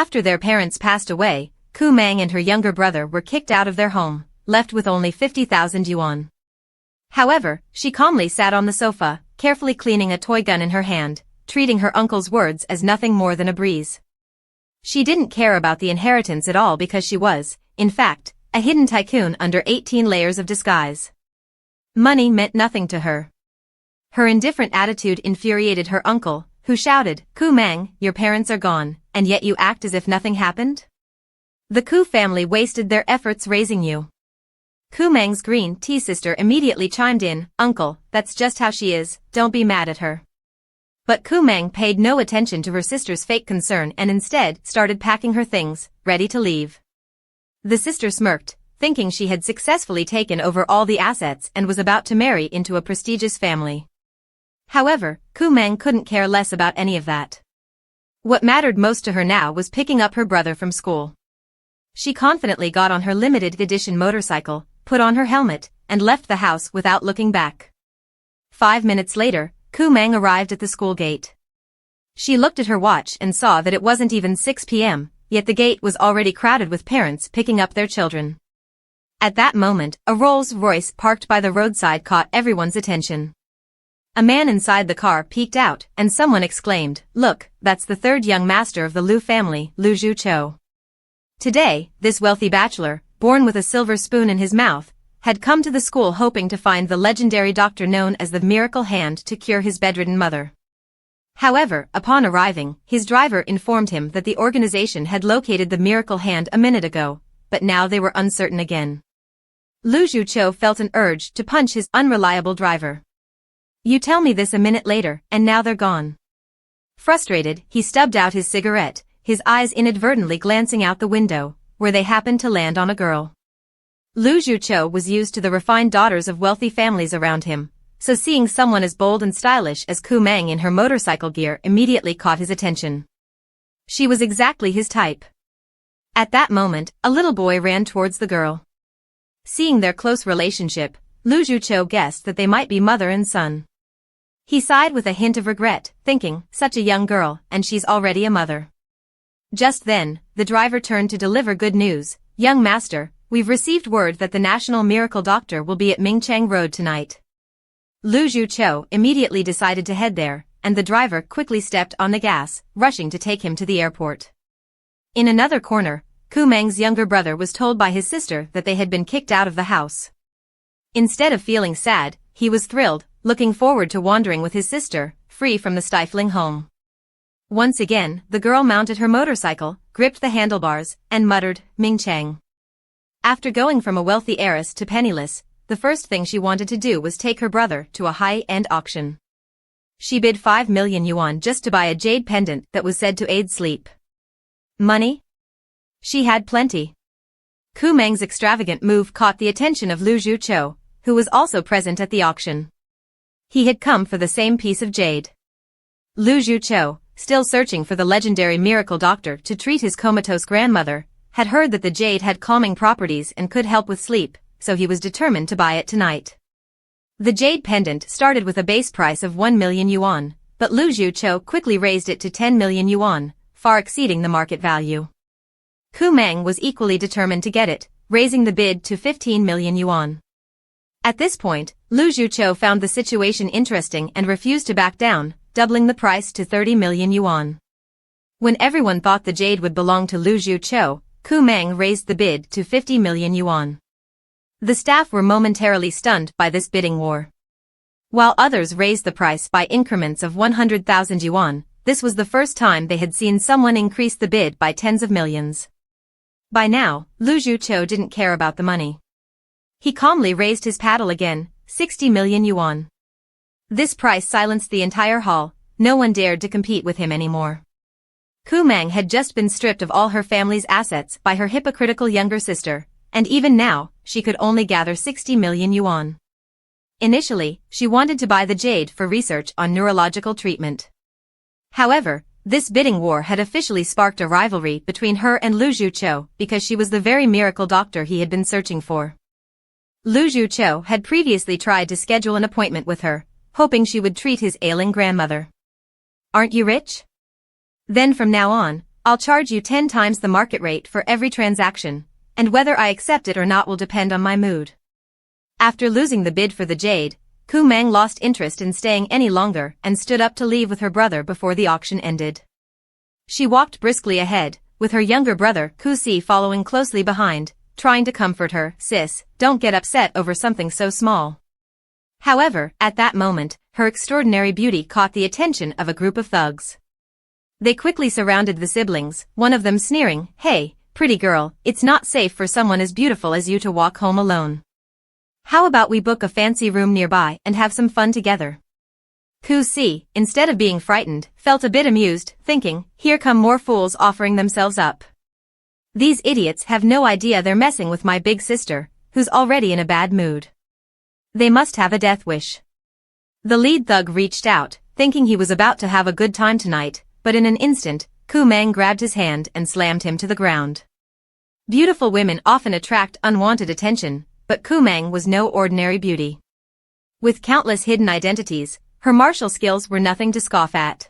After their parents passed away, Kumang and her younger brother were kicked out of their home, left with only 50,000 yuan. However, she calmly sat on the sofa, carefully cleaning a toy gun in her hand, treating her uncle's words as nothing more than a breeze. She didn't care about the inheritance at all because she was, in fact, a hidden tycoon under 18 layers of disguise. Money meant nothing to her. Her indifferent attitude infuriated her uncle, who shouted, "Gu Mang, your parents are gone, and yet you act as if nothing happened? The Gu family wasted their efforts raising you." Kumang's green tea sister immediately chimed in, "Uncle, that's just how she is, don't be mad at her." But Kumang paid no attention to her sister's fake concern and instead started packing her things, ready to leave. The sister smirked, thinking she had successfully taken over all the assets and was about to marry into a prestigious family. However, Kumang couldn't care less about any of that. What mattered most to her now was picking up her brother from school. She confidently got on her limited edition motorcycle, put on her helmet, and left the house without looking back. 5 minutes later, Kumang arrived at the school gate. She looked at her watch and saw that it wasn't even 6 p.m., yet the gate was already crowded with parents picking up their children. At that moment, a Rolls-Royce parked by the roadside caught everyone's attention. A man inside the car peeked out, and someone exclaimed, "Look, that's the third young master of the Liu family, Liu Zhuqiu." Today, this wealthy bachelor, born with a silver spoon in his mouth, had come to the school hoping to find the legendary doctor known as the Miracle Hand to cure his bedridden mother. However, upon arriving, his driver informed him that the organization had located the Miracle Hand a minute ago, but now they were uncertain again. Liu Zhuqiu felt an urge to punch his unreliable driver. "You tell me this a minute later, and now they're gone." Frustrated, he stubbed out his cigarette, his eyes inadvertently glancing out the window, where they happened to land on a girl. Liu Zhuqiu was used to the refined daughters of wealthy families around him, so seeing someone as bold and stylish as Kumang in her motorcycle gear immediately caught his attention. She was exactly his type. At that moment, a little boy ran towards the girl. Seeing their close relationship, Liu Zhuqiu guessed that they might be mother and son. He sighed with a hint of regret, thinking, such a young girl, and she's already a mother. Just then, the driver turned to deliver good news. "Young master, we've received word that the National Miracle Doctor will be at Mingchang Road tonight." Liu Zhuqiu immediately decided to head there, and the driver quickly stepped on the gas, rushing to take him to the airport. In another corner, Kumang's younger brother was told by his sister that they had been kicked out of the house. Instead of feeling sad, he was thrilled, looking forward to wandering with his sister, free from the stifling home. Once again, the girl mounted her motorcycle, gripped the handlebars, and muttered, "Mingchang." After going from a wealthy heiress to penniless, the first thing she wanted to do was take her brother to a high-end auction. She bid 5 million yuan just to buy a jade pendant that was said to aid sleep. Money? She had plenty. Kumang's extravagant move caught the attention of Liu Zhuqiu, who was also present at the auction. He had come for the same piece of jade. Liu Zhuqiu, still searching for the legendary miracle doctor to treat his comatose grandmother, had heard that the jade had calming properties and could help with sleep, so he was determined to buy it tonight. The jade pendant started with a base price of 1 million yuan, but Liu Zhuqiu quickly raised it to 10 million yuan, far exceeding the market value. Kumang was equally determined to get it, raising the bid to 15 million yuan. At this point, Liu Zhuqiu found the situation interesting and refused to back down, doubling the price to 30 million yuan. When everyone thought the jade would belong to Liu Zhuqiu, Kumang raised the bid to 50 million yuan. The staff were momentarily stunned by this bidding war. While others raised the price by increments of 100,000 yuan, this was the first time they had seen someone increase the bid by tens of millions. By now, Liu Zhuqiu didn't care about the money. He calmly raised his paddle again, 60 million yuan. This price silenced the entire hall, no one dared to compete with him anymore. Kumang had just been stripped of all her family's assets by her hypocritical younger sister, and even now, she could only gather 60 million yuan. Initially, she wanted to buy the jade for research on neurological treatment. However, this bidding war had officially sparked a rivalry between her and Liu Zhuqiu because she was the very miracle doctor he had been searching for. Liu Zhuqiu had previously tried to schedule an appointment with her, hoping she would treat his ailing grandmother. "Aren't you rich? Then from now on, I'll charge you 10 times the market rate for every transaction, and whether I accept it or not will depend on my mood. After losing the bid for the jade, Kumang lost interest in staying any longer and stood up to leave with her brother before the auction ended. She walked briskly ahead, with her younger brother Kusi following closely behind, trying to comfort her. Sis, don't get upset over something so small. However, at that moment, her extraordinary beauty caught the attention of a group of thugs. They quickly surrounded the siblings, one of them sneering, "Hey, pretty girl, it's not safe for someone as beautiful as you to walk home alone. How about we book a fancy room nearby and have some fun together?" Kusi, instead of being frightened, felt a bit amused, thinking, here come more fools offering themselves up. These idiots have no idea they're messing with my big sister, who's already in a bad mood. They must have a death wish. The lead thug reached out, thinking he was about to have a good time tonight, but in an instant, Kumang grabbed his hand and slammed him to the ground. Beautiful women often attract unwanted attention, but Kumang was no ordinary beauty. With countless hidden identities, her martial skills were nothing to scoff at.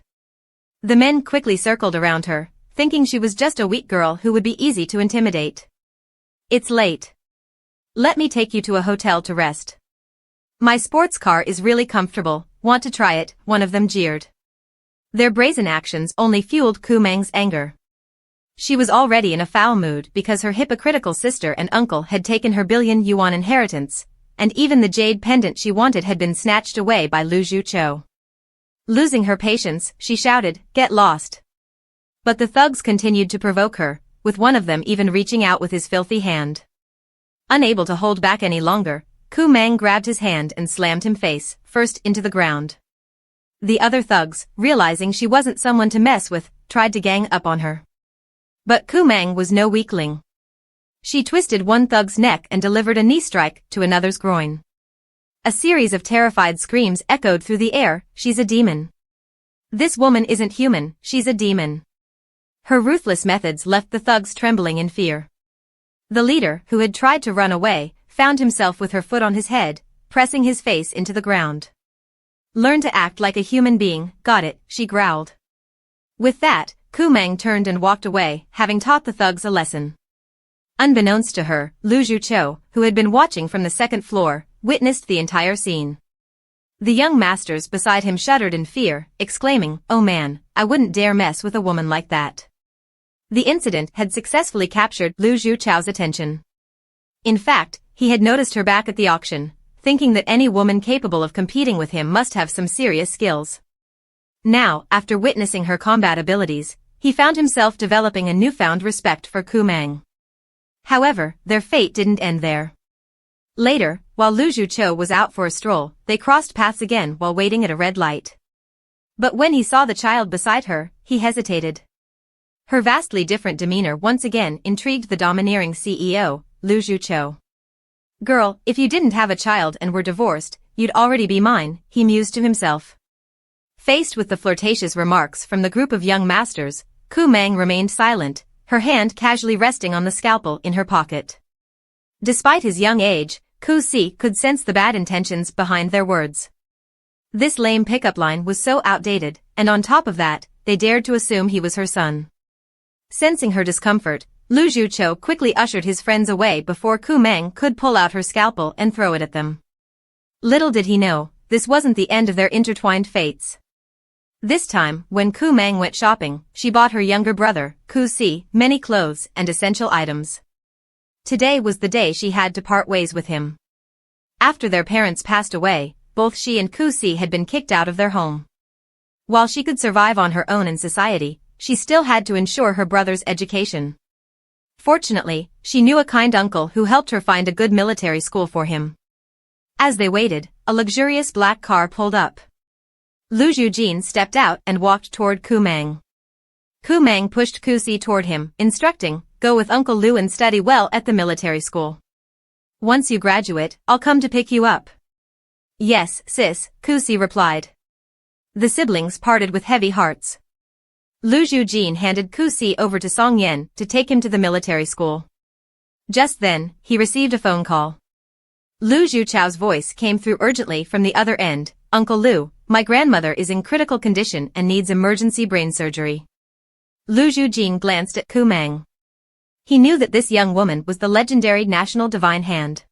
The men quickly circled around her, thinking she was just a weak girl who would be easy to intimidate. It's late. Let me take you to a hotel to rest. My sports car is really comfortable, want to try it? One of them jeered. Their brazen actions only fueled Kumang's anger. She was already in a foul mood because her hypocritical sister and uncle had taken her billion-yuan inheritance, and even the jade pendant she wanted had been snatched away by Lu Zhuqiu. Losing her patience, she shouted, "Get lost." But the thugs continued to provoke her, with one of them even reaching out with his filthy hand. Unable to hold back any longer, Kumang grabbed his hand and slammed him face first into the ground. The other thugs, realizing she wasn't someone to mess with, tried to gang up on her. But Kumang was no weakling. She twisted one thug's neck and delivered a knee strike to another's groin. A series of terrified screams echoed through the air. She's a demon. This woman isn't human, she's a demon. Her ruthless methods left the thugs trembling in fear. The leader, who had tried to run away, found himself with her foot on his head, pressing his face into the ground. Learn to act like a human being, got it, she growled. With that, Kumang turned and walked away, having taught the thugs a lesson. Unbeknownst to her, Lu Zhuqiu, who had been watching from the second floor, witnessed the entire scene. The young masters beside him shuddered in fear, exclaiming, "Oh man, I wouldn't dare mess with a woman like that." The incident had successfully captured Lu Zhuqiu's attention. In fact, he had noticed her back at the auction, thinking that any woman capable of competing with him must have some serious skills. Now, after witnessing her combat abilities, he found himself developing a newfound respect for Kumang. However, their fate didn't end there. Later, while Lu Zhuqiu was out for a stroll, they crossed paths again while waiting at a red light. But when he saw the child beside her, he hesitated. Her vastly different demeanor once again intrigued the domineering CEO, Lu Zhuqiu. "Girl, if you didn't have a child and were divorced, you'd already be mine," he mused to himself. Faced with the flirtatious remarks from the group of young masters, Kumang remained silent, her hand casually resting on the scalpel in her pocket. Despite his young age, Kusi could sense the bad intentions behind their words. This lame pickup line was so outdated, and on top of that, they dared to assume he was her son. Sensing her discomfort, Lu Zhuqiu quickly ushered his friends away before Kumang could pull out her scalpel and throw it at them. Little did he know, this wasn't the end of their intertwined fates. This time, when Kumang went shopping, she bought her younger brother, Kusi, many clothes and essential items. Today was the day she had to part ways with him. After their parents passed away, both she and Kusi had been kicked out of their home. While she could survive on her own in society, she still had to ensure her brother's education. Fortunately, she knew a kind uncle who helped her find a good military school for him. As they waited, a luxurious black car pulled up. Lu Zhuqiu stepped out and walked toward Kumang. Kumang pushed Kusi toward him, instructing, "Go with Uncle Lu and study well at the military school. Once you graduate, I'll come to pick you up." "Yes, sis," Kusi replied. The siblings parted with heavy hearts. Lu Zhuqiu handed Kusi over to Song Yan to take him to the military school. Just then, he received a phone call. Lu Zhuqiu's voice came through urgently from the other end. "Uncle Lu, my grandmother is in critical condition and needs emergency brain surgery." Lu Zhujin glanced at Kumang. He knew that this young woman was the legendary national divine hand.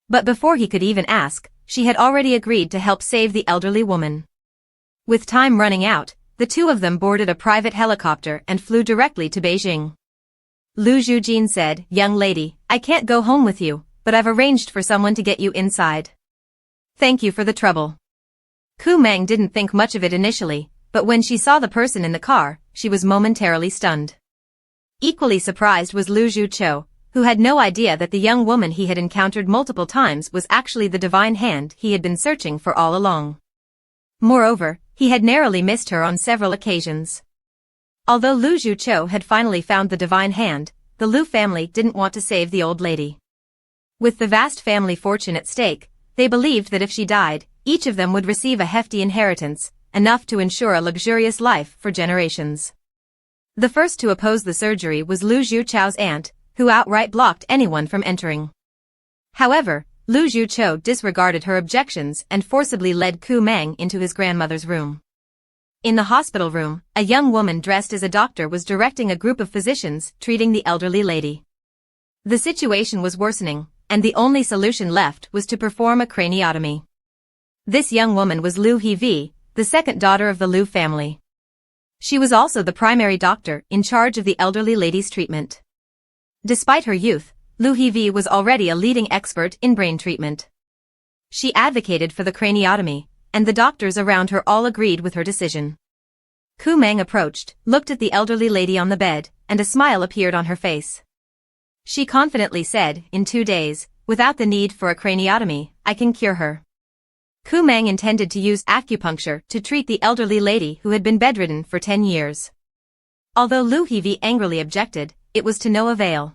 But before he could even ask, she had already agreed to help save the elderly woman. With time running out, the two of them boarded a private helicopter and flew directly to Beijing. Lu Zhujin said, "Young lady, I can't go home with you, but I've arranged for someone to get you inside. Thank you for the trouble." Kumang didn't think much of it initially, but when she saw the person in the car, she was momentarily stunned. Equally surprised was Lu Zhuqiu, who had no idea that the young woman he had encountered multiple times was actually the divine hand he had been searching for all along. Moreover, he had narrowly missed her on several occasions. Although Lu Zhuqiu had finally found the divine hand, the Lu family didn't want to save the old lady. With the vast family fortune at stake, they believed that if she died, each of them would receive a hefty inheritance, enough to ensure a luxurious life for generations. The first to oppose the surgery was Lu Zhuqiu's aunt, who outright blocked anyone from entering. However, Lu Zhuqiu disregarded her objections and forcibly led Gu Mang into his grandmother's room. In the hospital room, a young woman dressed as a doctor was directing a group of physicians treating the elderly lady. The situation was worsening, and the only solution left was to perform a craniotomy. This young woman was Lu Hevi, the second daughter of the Lu family. She was also the primary doctor in charge of the elderly lady's treatment. Despite her youth, Lu Hevi was already a leading expert in brain treatment. She advocated for the craniotomy, and the doctors around her all agreed with her decision. Kumang approached, looked at the elderly lady on the bed, and a smile appeared on her face. She confidently said, "In 2 days, without the need for a craniotomy, I can cure her." Kumang intended to use acupuncture to treat the elderly lady who had been bedridden for 10 years. Although Lu Hevi angrily objected, it was to no avail.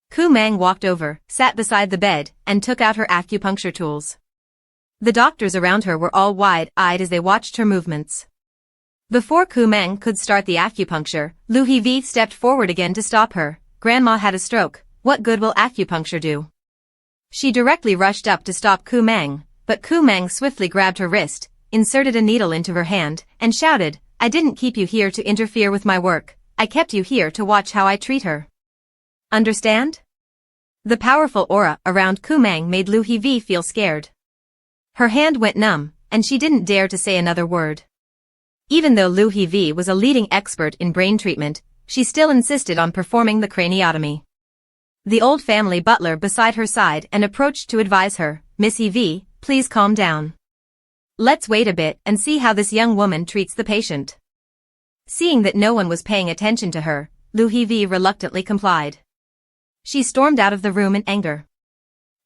Kumang walked over, sat beside the bed, and took out her acupuncture tools. The doctors around her were all wide-eyed as they watched her movements. Before Kumang could start the acupuncture, Lu Hevi stepped forward again to stop her. "Grandma had a stroke. What good will acupuncture do?" She directly rushed up to stop Kumang, but Kumang swiftly grabbed her wrist, inserted a needle into her hand, and shouted, "I didn't keep you here to interfere with my work. I kept you here to watch how I treat her. Understand?" The powerful aura around Kumang made Lu Hevi feel scared. Her hand went numb, and she didn't dare to say another word. Even though Lu Hevi was a leading expert in brain treatment, she still insisted on performing the craniotomy. The old family butler beside her side and approached to advise her, "Miss Hevi, please calm down. Let's wait a bit and see how this young woman treats the patient." Seeing that no one was paying attention to her, Lu Hevi reluctantly complied. She stormed out of the room in anger.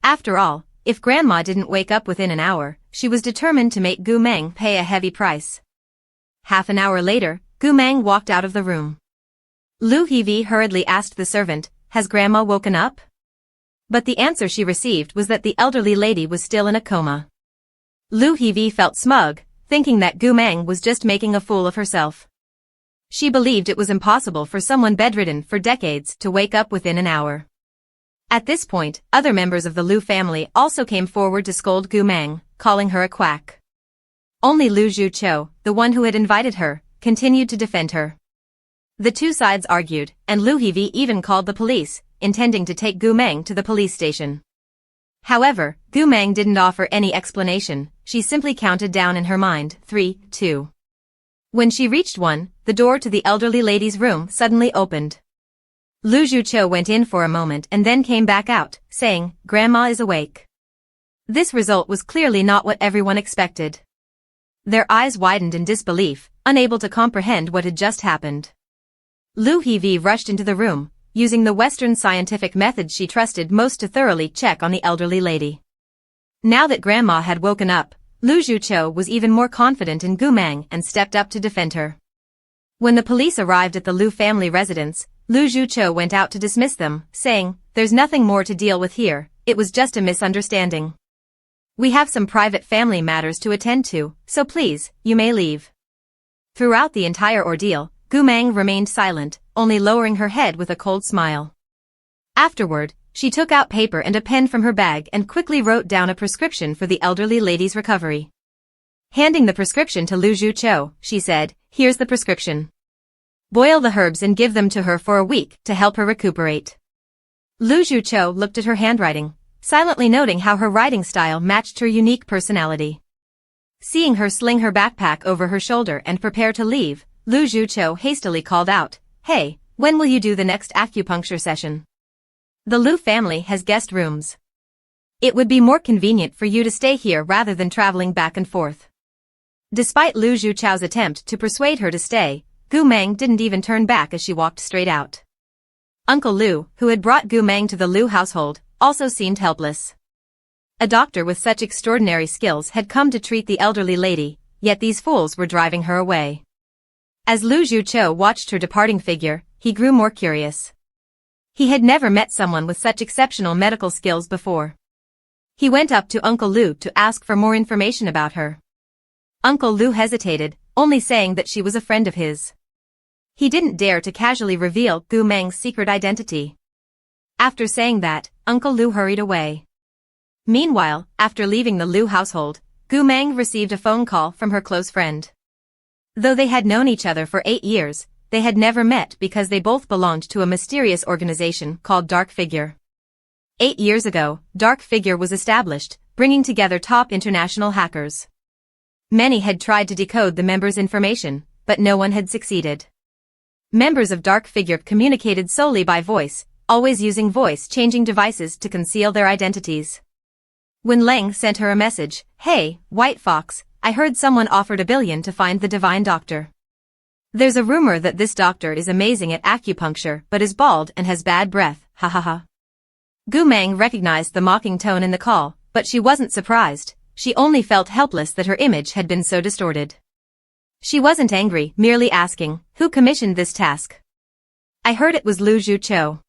After all, if Grandma didn't wake up within an hour, she was determined to make Gu Mang pay a heavy price. Half an hour later, Gu Mang walked out of the room. Lu Hevi hurriedly asked the servant, "Has Grandma woken up?" But the answer she received was that the elderly lady was still in a coma. Lu Hevi felt smug, thinking that Gu Mang was just making a fool of herself. She believed it was impossible for someone bedridden for decades to wake up within an hour. At this point, other members of the Lu family also came forward to scold Gu Mang, calling her a quack. Only Lu Zhuqiu, the one who had invited her, continued to defend her. The two sides argued, and Lu Hevi even called the police, intending to take Gu Mang to the police station. However, Gu Mang didn't offer any explanation. She simply counted down in her mind, 3, 2. When she reached 1, the door to the elderly lady's room suddenly opened. Lu Zhuqiu went in for a moment and then came back out, saying, "Grandma is awake." This result was clearly not what everyone expected. Their eyes widened in disbelief, unable to comprehend what had just happened. Lu Hevi rushed into the room, using the Western scientific methods she trusted most to thoroughly check on the elderly lady. Now that Grandma had woken up, Lu Zhuqiu was even more confident in Gu Mang and stepped up to defend her. When the police arrived at the Lu family residence, Lu Zhuqiu went out to dismiss them, saying, "There's nothing more to deal with here, it was just a misunderstanding. We have some private family matters to attend to, so please, you may leave." Throughout the entire ordeal, Gu Mang remained silent, only lowering her head with a cold smile. Afterward, she took out paper and a pen from her bag and quickly wrote down a prescription for the elderly lady's recovery. Handing the prescription to Lu Zhuqiu, she said, "Here's the prescription. Boil the herbs and give them to her for a week to help her recuperate. Lu Zhuqiu looked at her handwriting, silently noting how her writing style matched her unique personality. Seeing her sling her backpack over her shoulder and prepare to leave, Lu Zhuqiu hastily called out, "Hey, when will you do the next acupuncture session? The Lu family has guest rooms. It would be more convenient for you to stay here rather than traveling back and forth." Despite Lu Zhuqiu's attempt to persuade her to stay, Gu Mang didn't even turn back as she walked straight out. Uncle Lu, who had brought Gu Mang to the Lu household, also seemed helpless. A doctor with such extraordinary skills had come to treat the elderly lady, yet these fools were driving her away. As Lu Zhuqiu watched her departing figure, he grew more curious. He had never met someone with such exceptional medical skills before. He went up to Uncle Lu to ask for more information about her. Uncle Lu hesitated, only saying that she was a friend of his. He didn't dare to casually reveal Gu Mang's secret identity. After saying that, Uncle Lu hurried away. Meanwhile, after leaving the Lu household, Gu Mang received a phone call from her close friend. Though they had known each other for 8 years, they had never met because they both belonged to a mysterious organization called Dark Figure. 8 years ago, Dark Figure was established, bringing together top international hackers. Many had tried to decode the members' information, but no one had succeeded. Members of Dark Figure communicated solely by voice, always using voice-changing devices to conceal their identities. When Leng sent her a message, "Hey, White Fox, I heard someone offered $1 billion to find the divine doctor. There's a rumor that this doctor is amazing at acupuncture but is bald and has bad breath, ha ha ha." Gu Mang recognized the mocking tone in the call, but she wasn't surprised. She only felt helpless that her image had been so distorted. She wasn't angry, merely asking, "Who commissioned this task?" "I heard it was Lu Zhuqiu."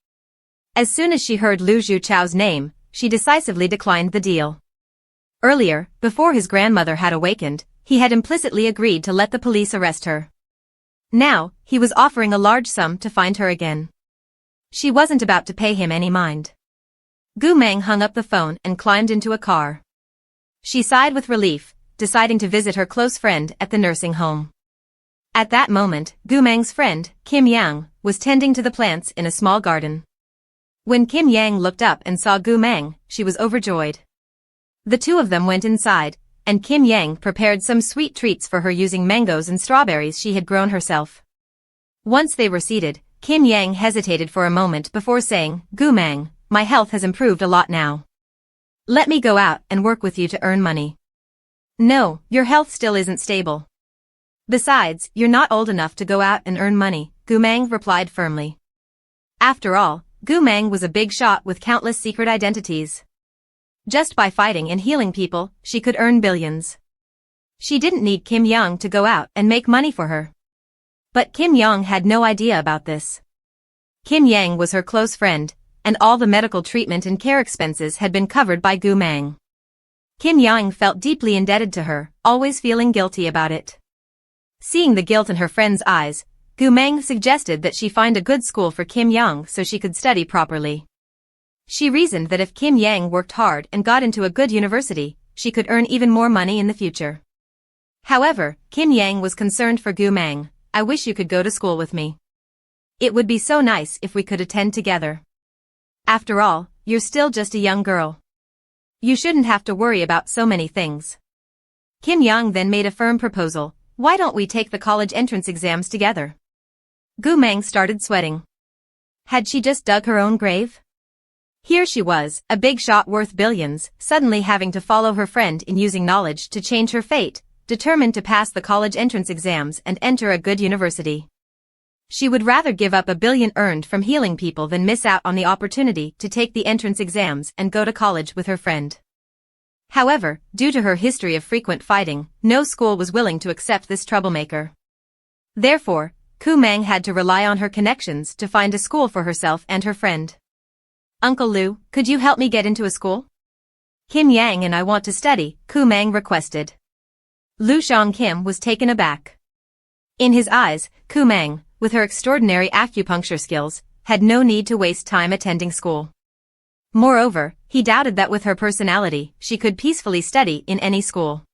As soon as she heard Lu Zhuqiu's name, she decisively declined the deal. Earlier, before his grandmother had awakened, he had implicitly agreed to let the police arrest her. Now, he was offering a large sum to find her again. She wasn't about to pay him any mind. Gu Mang hung up the phone and climbed into a car. She sighed with relief, deciding to visit her close friend at the nursing home. At that moment, Gu Mang's friend, Kim Yang, was tending to the plants in a small garden. When Kim Yang looked up and saw Gu Mang, she was overjoyed. The two of them went inside, and Kim Yang prepared some sweet treats for her using mangoes and strawberries she had grown herself. Once they were seated, Kim Yang hesitated for a moment before saying, "Gu Mang, my health has improved a lot now. Let me go out and work with you to earn money." "No, your health still isn't stable. Besides, you're not old enough to go out and earn money," Gu Mang replied firmly. After all, Gu Mang was a big shot with countless secret identities. Just by fighting and healing people, she could earn billions. She didn't need Kim Yang to go out and make money for her. But Kim Yang had no idea about this. Kim Yang was her close friend, and all the medical treatment and care expenses had been covered by Gu Mang. Kim Yang felt deeply indebted to her, always feeling guilty about it. Seeing the guilt in her friend's eyes, Gu Mang suggested that she find a good school for Kim Yang so she could study properly. She reasoned that if Kim Yang worked hard and got into a good university, she could earn even more money in the future. However, Kim Yang was concerned for Gu Mang. "I wish you could go to school with me. It would be so nice if we could attend together. After all, you're still just a young girl. You shouldn't have to worry about so many things." Kim Yang then made a firm proposal. "Why don't we take the college entrance exams together?" Gu Mang started sweating. Had she just dug her own grave? Here she was, a big shot worth billions, suddenly having to follow her friend in using knowledge to change her fate, determined to pass the college entrance exams and enter a good university. She would rather give up $1 billion earned from healing people than miss out on the opportunity to take the entrance exams and go to college with her friend. However, due to her history of frequent fighting, no school was willing to accept this troublemaker. Therefore, Gu Mang had to rely on her connections to find a school for herself and her friend. "Uncle Lu, could you help me get into a school? Kim Yang and I want to study," Gu Mang requested. Lu Shang Kim was taken aback. In his eyes, Gu Mang, with her extraordinary acupuncture skills, had no need to waste time attending school. Moreover, he doubted that with her personality, she could peacefully study in any school.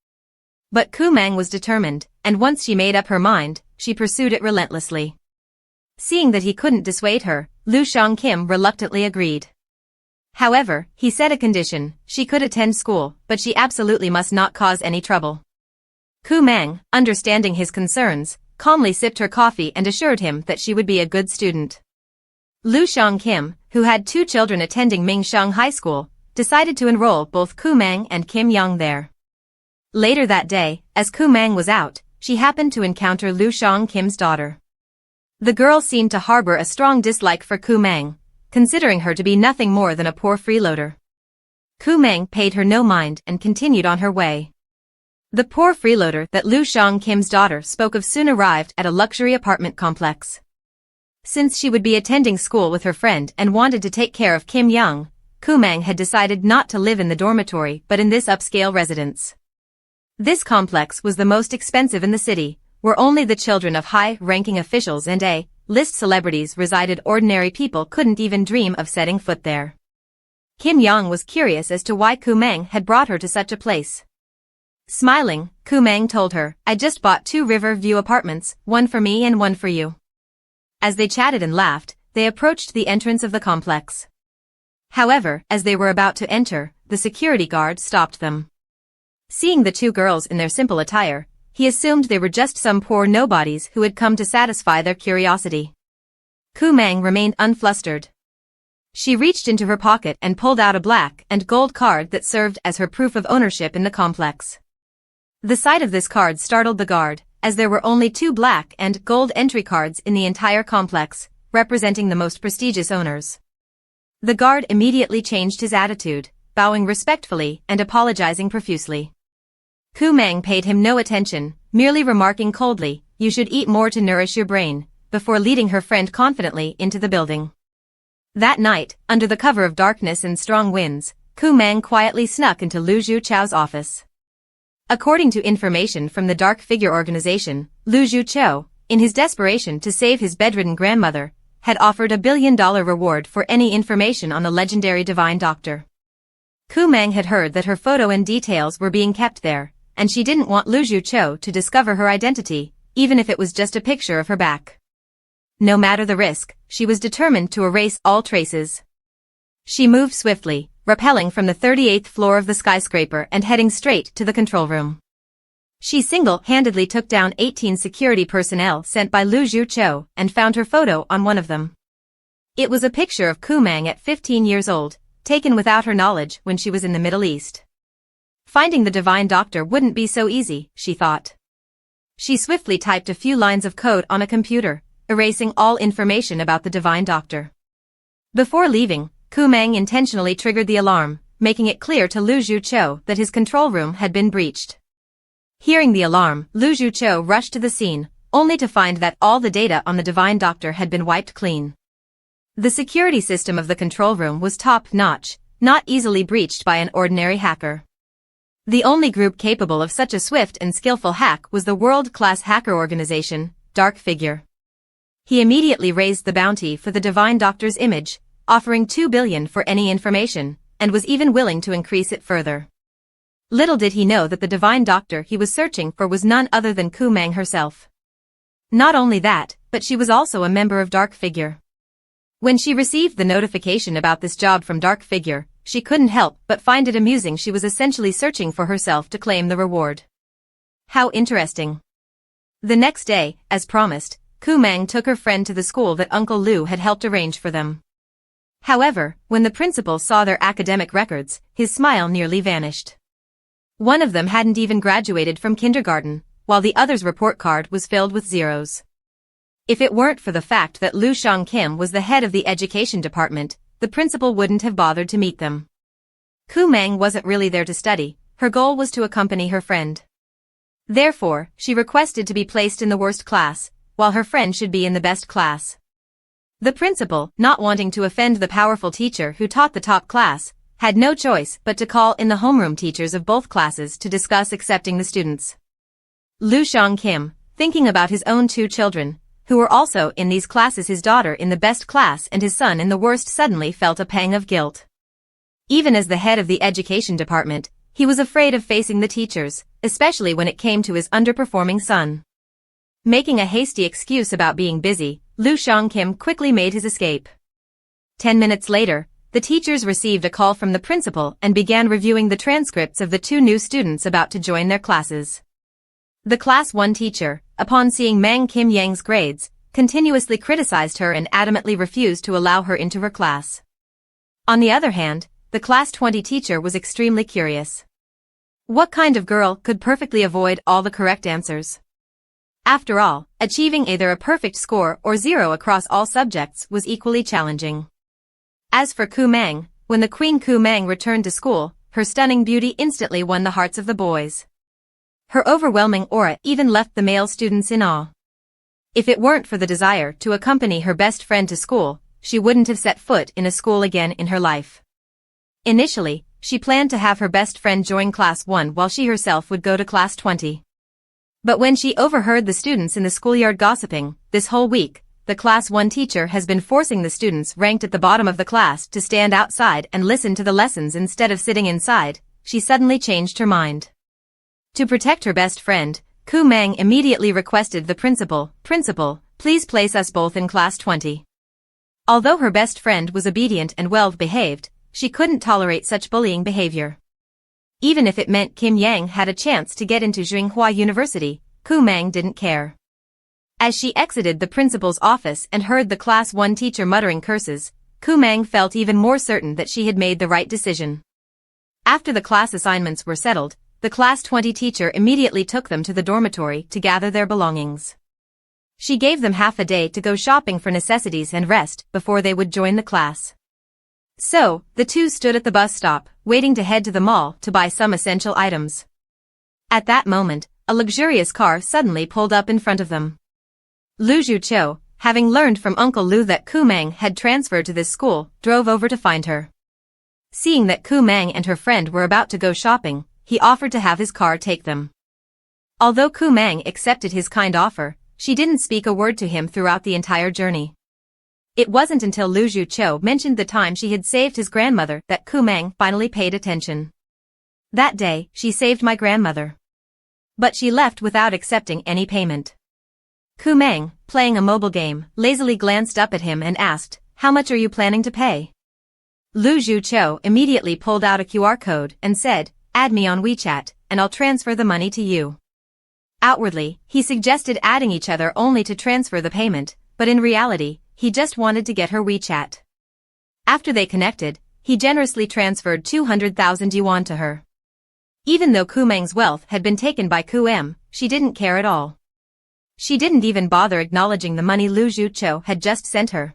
But Gu Mang was determined, and once she made up her mind, she pursued it relentlessly. Seeing that he couldn't dissuade her, Lu Kim reluctantly agreed. However, he set a condition: she could attend school, but she absolutely must not cause any trouble. Kumang, understanding his concerns, calmly sipped her coffee and assured him that she would be a good student. Lu Kim, who had 2 children attending Mingshang High School, decided to enroll both Kumang and Kim Young there. Later that day, as Kumang was out, she happened to encounter Lu Kim's daughter. The girl seemed to harbor a strong dislike for Kumang, considering her to be nothing more than a poor freeloader. Kumang paid her no mind and continued on her way. The poor freeloader that Lu Kim's daughter spoke of soon arrived at a luxury apartment complex. Since she would be attending school with her friend and wanted to take care of Kim Young, Kumang had decided not to live in the dormitory but in this upscale residence. This complex was the most expensive in the city, where only the children of high-ranking officials and A-list celebrities resided. Ordinary people couldn't even dream of setting foot there. Kim Young was curious as to why Kumang had brought her to such a place. Smiling, Kumang told her, "I just bought 2 river view apartments, one for me and one for you." As they chatted and laughed, they approached the entrance of the complex. However, as they were about to enter, the security guard stopped them. Seeing the 2 girls in their simple attire, he assumed they were just some poor nobodies who had come to satisfy their curiosity. Kumang remained unflustered. She reached into her pocket and pulled out a black and gold card that served as her proof of ownership in the complex. The sight of this card startled the guard, as there were only 2 black and gold entry cards in the entire complex, representing the most prestigious owners. The guard immediately changed his attitude, bowing respectfully and apologizing profusely. Kumang paid him no attention, merely remarking coldly, "You should eat more to nourish your brain," before leading her friend confidently into the building. That night, under the cover of darkness and strong winds, Kumang quietly snuck into Lu Zhuchao's office. According to information from the Dark Figure organization, Lu Zhuchao, in his desperation to save his bedridden grandmother, had offered a $1 billion reward for any information on the legendary divine doctor. Kumang had heard that her photo and details were being kept there, and she didn't want Lu Zhuchao to discover her identity, even if it was just a picture of her back. No matter the risk, she was determined to erase all traces. She moved swiftly, rappelling from the 38th floor of the skyscraper and heading straight to the control room. She single-handedly took down 18 security personnel sent by Lu Zhuchao and found her photo on one of them. It was a picture of Kumang at 15 years old, taken without her knowledge when she was in the Middle East. Finding the divine doctor wouldn't be so easy, she thought. She swiftly typed a few lines of code on a computer, erasing all information about the divine doctor. Before leaving, Kumang intentionally triggered the alarm, making it clear to Lu Zhuchao that his control room had been breached. Hearing the alarm, Lu Zhuchao rushed to the scene, only to find that all the data on the divine doctor had been wiped clean. The security system of the control room was top-notch, not easily breached by an ordinary hacker. The only group capable of such a swift and skillful hack was the world-class hacker organization, Dark Figure. He immediately raised the bounty for the divine doctor's image, offering $2 billion for any information, and was even willing to increase it further. Little did he know that the divine doctor he was searching for was none other than Kumang herself. Not only that, but she was also a member of Dark Figure. When she received the notification about this job from Dark Figure, she couldn't help but find it amusing. She was essentially searching for herself to claim the reward. How interesting. The next day, as promised, Kumang took her friend to the school that Uncle Lu had helped arrange for them. However, when the principal saw their academic records, his smile nearly vanished. One of them hadn't even graduated from kindergarten, while the other's report card was filled with zeros. If it weren't for the fact that Lu Kim was the head of the education department, the principal wouldn't have bothered to meet them. Kumang wasn't really there to study, her goal was to accompany her friend. Therefore, she requested to be placed in the worst class, while her friend should be in the best class. The principal, not wanting to offend the powerful teacher who taught the top class, had no choice but to call in the homeroom teachers of both classes to discuss accepting the students. Lu Kim, thinking about his own 2 children, who were also in these classes, his daughter in the best class and his son in the worst, suddenly felt a pang of guilt. Even as the head of the education department, he was afraid of facing the teachers, especially when it came to his underperforming son. Making a hasty excuse about being busy, Lu Shangkim quickly made his escape. 10 minutes later, the teachers received a call from the principal and began reviewing the transcripts of the 2 new students about to join their classes. The Class 1 teacher, upon seeing Mang Kim Yang's grades, continuously criticized her and adamantly refused to allow her into her class. On the other hand, the Class 20 teacher was extremely curious. What kind of girl could perfectly avoid all the correct answers? After all, achieving either a perfect score or 0 across all subjects was equally challenging. As for Kumang, when the Queen Kumang returned to school, her stunning beauty instantly won the hearts of the boys. Her overwhelming aura even left the male students in awe. If it weren't for the desire to accompany her best friend to school, she wouldn't have set foot in a school again in her life. Initially, she planned to have her best friend join Class 1 while she herself would go to Class 20. But when she overheard the students in the schoolyard gossiping, this whole week, the Class 1 teacher has been forcing the students ranked at the bottom of the class to stand outside and listen to the lessons instead of sitting inside, she suddenly changed her mind. To protect her best friend, Gu Mang immediately requested the principal, please place us both in Class 20. Although her best friend was obedient and well-behaved, she couldn't tolerate such bullying behavior. Even if it meant Kim Yang had a chance to get into Tsinghua University, Gu Mang didn't care. As she exited the principal's office and heard the Class 1 teacher muttering curses, Gu Mang felt even more certain that she had made the right decision. After the class assignments were settled, the Class 20 teacher immediately took them to the dormitory to gather their belongings. She gave them half a day to go shopping for necessities and rest before they would join the class. So, the 2 stood at the bus stop, waiting to head to the mall to buy some essential items. At that moment, a luxurious car suddenly pulled up in front of them. Lu Zhuqiu, having learned from Uncle Lu that Kumang had transferred to this school, drove over to find her. Seeing that Kumang and her friend were about to go shopping, he offered to have his car take them. Although Kumang accepted his kind offer, she didn't speak a word to him throughout the entire journey. It wasn't until Lu Zhuqiu mentioned the time she had saved his grandmother that Kumang finally paid attention. That day, she saved my grandmother. But she left without accepting any payment. Kumang, playing a mobile game, lazily glanced up at him and asked, how much are you planning to pay? Lu Zhuqiu immediately pulled out a QR code and said, add me on WeChat, and I'll transfer the money to you. Outwardly, he suggested adding each other only to transfer the payment, but in reality, he just wanted to get her WeChat. After they connected, he generously transferred 200,000 yuan to her. Even though Kumang's wealth had been taken by Q.M., she didn't care at all. She didn't even bother acknowledging the money Lu Zhuqiu had just sent her.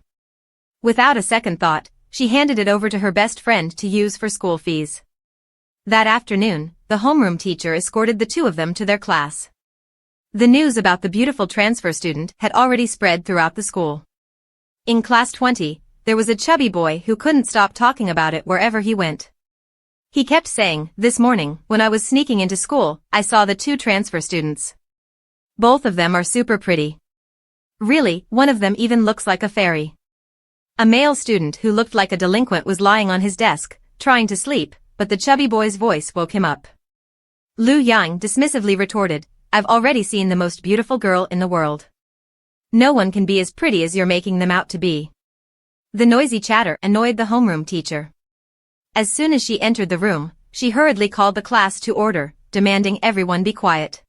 Without a second thought, she handed it over to her best friend to use for school fees. That afternoon, the homeroom teacher escorted the 2 of them to their class. The news about the beautiful transfer student had already spread throughout the school. In Class 20, there was a chubby boy who couldn't stop talking about it wherever he went. He kept saying, this morning, when I was sneaking into school, I saw the 2 transfer students. Both of them are super pretty. Really, one of them even looks like a fairy. A male student who looked like a delinquent was lying on his desk, trying to sleep, but the chubby boy's voice woke him up. Lu Yang dismissively retorted, I've already seen the most beautiful girl in the world. No one can be as pretty as you're making them out to be. The noisy chatter annoyed the homeroom teacher. As soon as she entered the room, she hurriedly called the class to order, demanding everyone be quiet.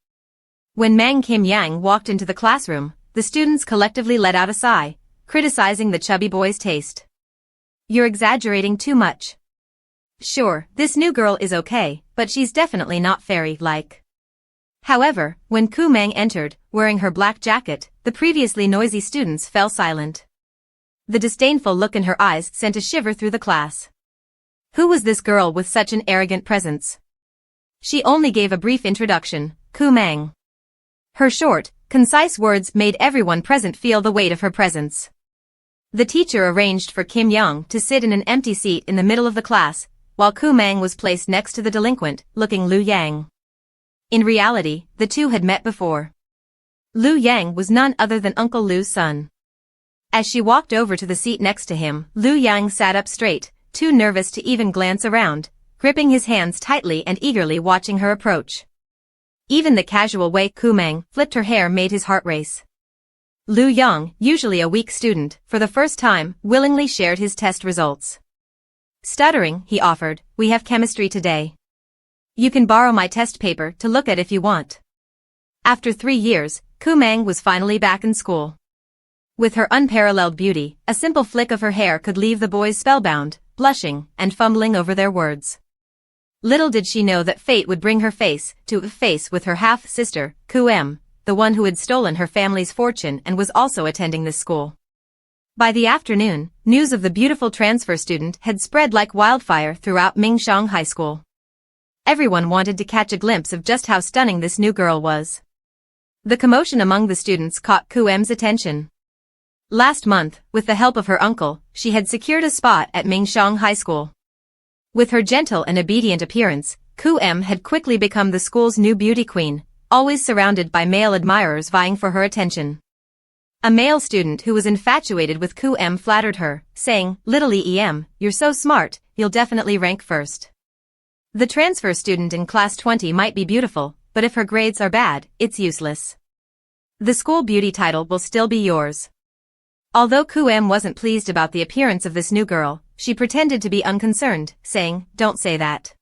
When Mang Kim Yang walked into the classroom, the students collectively let out a sigh, criticizing the chubby boy's taste. You're exaggerating too much. Sure, this new girl is okay, but she's definitely not fairy-like. However, when Kumang entered, wearing her black jacket, the previously noisy students fell silent. The disdainful look in her eyes sent a shiver through the class. Who was this girl with such an arrogant presence? She only gave a brief introduction, Kumang. Her short, concise words made everyone present feel the weight of her presence. The teacher arranged for Kim Yang to sit in an empty seat in the middle of the class, while Kumang was placed next to the delinquent-looking Lu Yang. In reality, the 2 had met before. Lu Yang was none other than Uncle Lu's son. As she walked over to the seat next to him, Lu Yang sat up straight, too nervous to even glance around, gripping his hands tightly and eagerly watching her approach. Even the casual way Kumang flipped her hair made his heart race. Lu Yang, usually a weak student, for the first time, willingly shared his test results. Stuttering, he offered, "We have chemistry today. You can borrow my test paper to look at if you want." After 3 years, Kumang was finally back in school. With her unparalleled beauty, a simple flick of her hair could leave the boys spellbound, blushing, and fumbling over their words. Little did she know that fate would bring her face to face with her half-sister, Kumang, the one who had stolen her family's fortune and was also attending this school. By the afternoon, news of the beautiful transfer student had spread like wildfire throughout Mingxiang High School. Everyone wanted to catch a glimpse of just how stunning this new girl was. The commotion among the students caught Kumang's attention. Last month, with the help of her uncle, she had secured a spot at Mingxiang High School. With her gentle and obedient appearance, Kumang had quickly become the school's new beauty queen, always surrounded by male admirers vying for her attention. A male student who was infatuated with Kumang flattered her, saying, "Little Em, you're so smart, you'll definitely rank first." The transfer student in class 20 might be beautiful, but if her grades are bad, it's useless. The school beauty title will still be yours. Although Kumang wasn't pleased about the appearance of this new girl, she pretended to be unconcerned, saying, "Don't say that.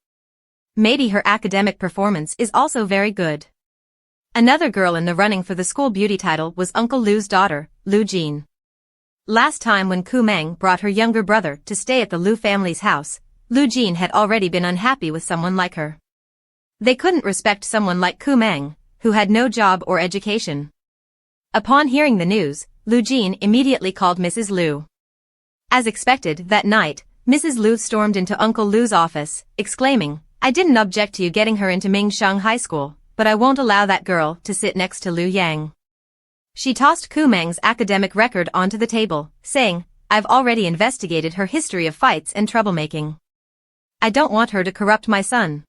Maybe her academic performance is also very good." Another girl in the running for the school beauty title was Uncle Lu's daughter, Lu Jin. Last time when Kumang brought her younger brother to stay at the Lu family's house, Lu Jin had already been unhappy with someone like her. They couldn't respect someone like Kumang, who had no job or education. Upon hearing the news, Lu Jin immediately called Mrs. Lu. As expected, that night, Mrs. Lu stormed into Uncle Lu's office, exclaiming, "I didn't object to you getting her into Mingxiang High School, but I won't allow that girl to sit next to Lu Yang." She tossed Kumang's academic record onto the table, saying, "I've already investigated her history of fights and troublemaking. I don't want her to corrupt my son."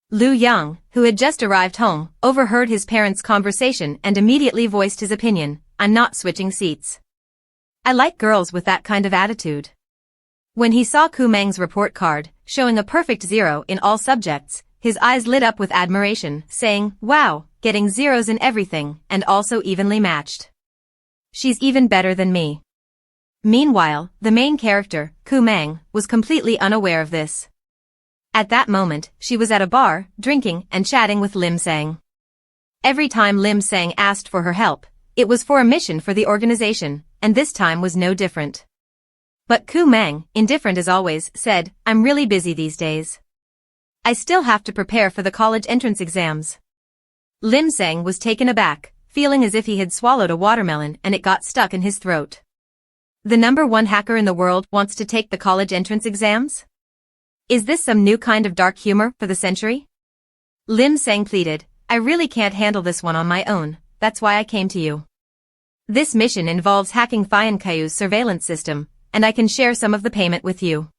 Lu Yang, who had just arrived home, overheard his parents' conversation and immediately voiced his opinion, "I'm not switching seats. I like girls with that kind of attitude." When he saw Kumang's report card, showing a perfect 0 in all subjects, his eyes lit up with admiration, saying, "Wow, getting zeros in everything, and also evenly matched. She's even better than me." Meanwhile, the main character, Kumang, was completely unaware of this. At that moment, she was at a bar, drinking and chatting with Lim Sang. Every time Lim Sang asked for her help, it was for a mission for the organization, and this time was no different. But Kumang, indifferent as always, said, "I'm really busy these days. I still have to prepare for the college entrance exams." Lim Sang was taken aback, feeling as if he had swallowed a watermelon and it got stuck in his throat. The #1 hacker in the world wants to take the college entrance exams? Is this some new kind of dark humor for the century? Lim Sang pleaded, "I really can't handle this one on my own, that's why I came to you. This mission involves hacking Thian Kaiu's surveillance system, and I can share some of the payment with you."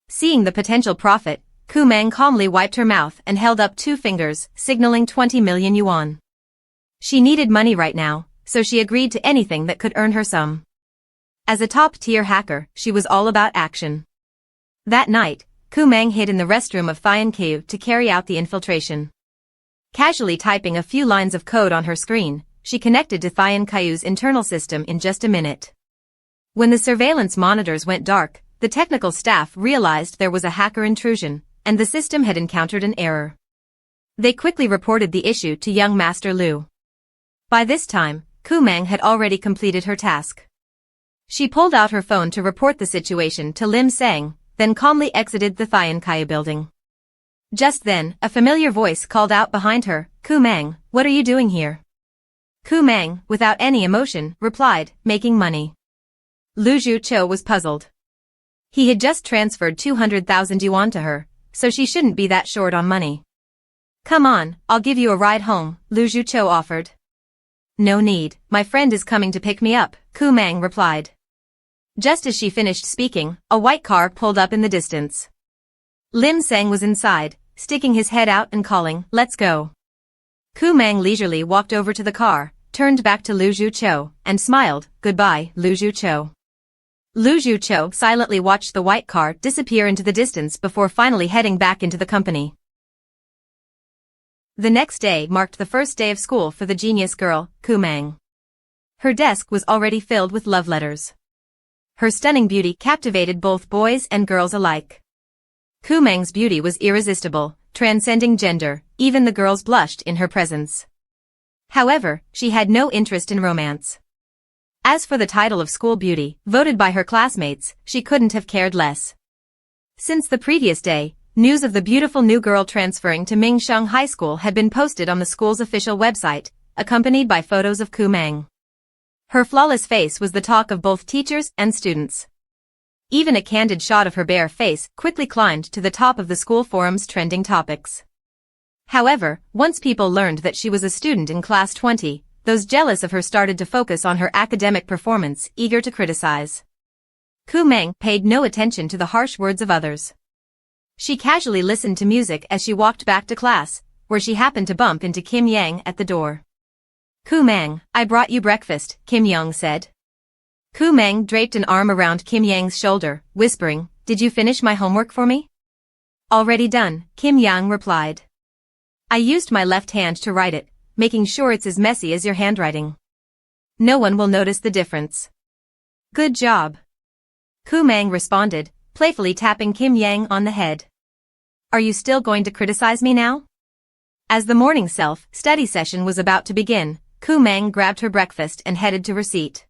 Seeing the potential profit, Kumang calmly wiped her mouth and held up 2 fingers, signaling 20 million yuan. She needed money right now, so she agreed to anything that could earn her some. As a top-tier hacker, she was all about action. That night, Kumang hid in the restroom of Thian Kaiu to carry out the infiltration. Casually typing a few lines of code on her screen, she connected to Thian Kaiu's internal system in just a minute. When the surveillance monitors went dark, the technical staff realized there was a hacker intrusion, and the system had encountered an error. They quickly reported the issue to young Master Lu. By this time, Kumang had already completed her task. She pulled out her phone to report the situation to Lim Sang, then calmly exited the Thian Kaiu building. Just then, a familiar voice called out behind her, "Kumang, what are you doing here?" Kumang, without any emotion, replied, "Making money." Lu Zhuqiu was puzzled. He had just transferred 200,000 yuan to her, so she shouldn't be that short on money. "Come on, I'll give you a ride home," Lu Zhuqiu offered. "No need, my friend is coming to pick me up," Kumang replied. Just as she finished speaking, a white car pulled up in the distance. Lim Sang was inside, sticking his head out and calling, "Let's go." Kumang leisurely walked over to the car, turned back to Lu Zhuqiu, and smiled, "Goodbye, Lu Zhuqiu." Lu Zhuqiu silently watched the white car disappear into the distance before finally heading back into the company. The next day marked the first day of school for the genius girl, Kumang. Her desk was already filled with love letters. Her stunning beauty captivated both boys and girls alike. Kumang's beauty was irresistible, transcending gender, even the girls blushed in her presence. However, she had no interest in romance. As for the title of school beauty, voted by her classmates, she couldn't have cared less. Since the previous day, news of the beautiful new girl transferring to Mingsheng High School had been posted on the school's official website, accompanied by photos of Kumang. Her flawless face was the talk of both teachers and students. Even a candid shot of her bare face quickly climbed to the top of the school forum's trending topics. However, once people learned that she was a student in class 20, those jealous of her started to focus on her academic performance, eager to criticize. Kumang paid no attention to the harsh words of others. She casually listened to music as she walked back to class, where she happened to bump into Kim Yang at the door. "Kumang, I brought you breakfast," Kim Yang said. Kumang draped an arm around Kim Yang's shoulder, whispering, "Did you finish my homework for me?" "Already done," Kim Yang replied. "I used my left hand to write it, making sure it's as messy as your handwriting. No one will notice the difference." "Good job," Kumang responded, playfully tapping Kim Yang on the head. "Are you still going to criticize me now?" As the morning self-study session was about to begin, Kumang grabbed her breakfast and headed to her seat.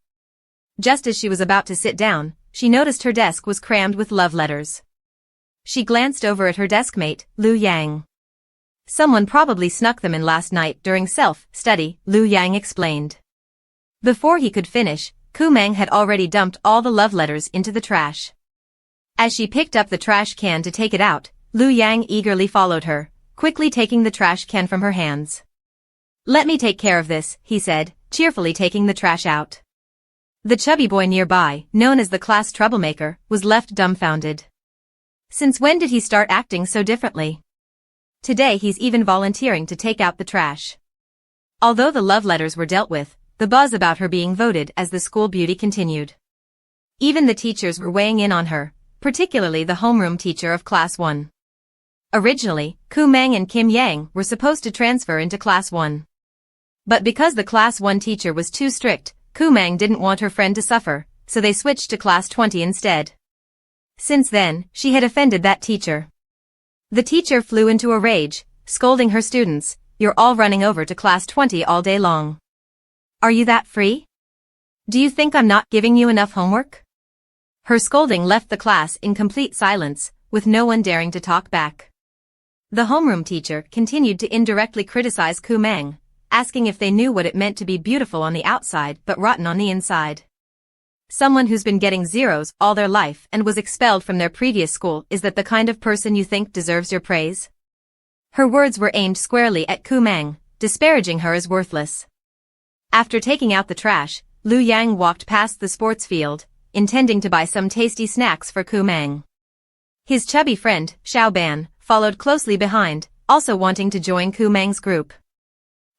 Just as she was about to sit down, she noticed her desk was crammed with love letters. She glanced over at her deskmate, Lu Yang. "Someone probably snuck them in last night during self-study," Lu Yang explained. Before he could finish, Kumang had already dumped all the love letters into the trash. As she picked up the trash can to take it out, Lu Yang eagerly followed her, quickly taking the trash can from her hands. "Let me take care of this," he said, cheerfully taking the trash out. The chubby boy nearby, known as the class troublemaker, was left dumbfounded. Since when did he start acting so differently? Today he's even volunteering to take out the trash. Although the love letters were dealt with, the buzz about her being voted as the school beauty continued. Even the teachers were weighing in on her, particularly the homeroom teacher of Class 1. Originally, Kumang and Kim Yang were supposed to transfer into Class 1. But because the Class 1 teacher was too strict, Kumang didn't want her friend to suffer, so they switched to Class 20 instead. Since then, she had offended that teacher. The teacher flew into a rage, scolding her students, "You're all running over to Class 20 all day long. Are you that free? Do you think I'm not giving you enough homework?" Her scolding left the class in complete silence, with no one daring to talk back. The homeroom teacher continued to indirectly criticize Kumang, asking if they knew what it meant to be beautiful on the outside but rotten on the inside. "Someone who's been getting zeros all their life and was expelled from their previous school, is that the kind of person you think deserves your praise?" Her words were aimed squarely at Kumang, disparaging her as worthless. After taking out the trash, Lu Yang walked past the sports field, intending to buy some tasty snacks for Kumang. His chubby friend, Xiaoban, followed closely behind, also wanting to join Kumang's group.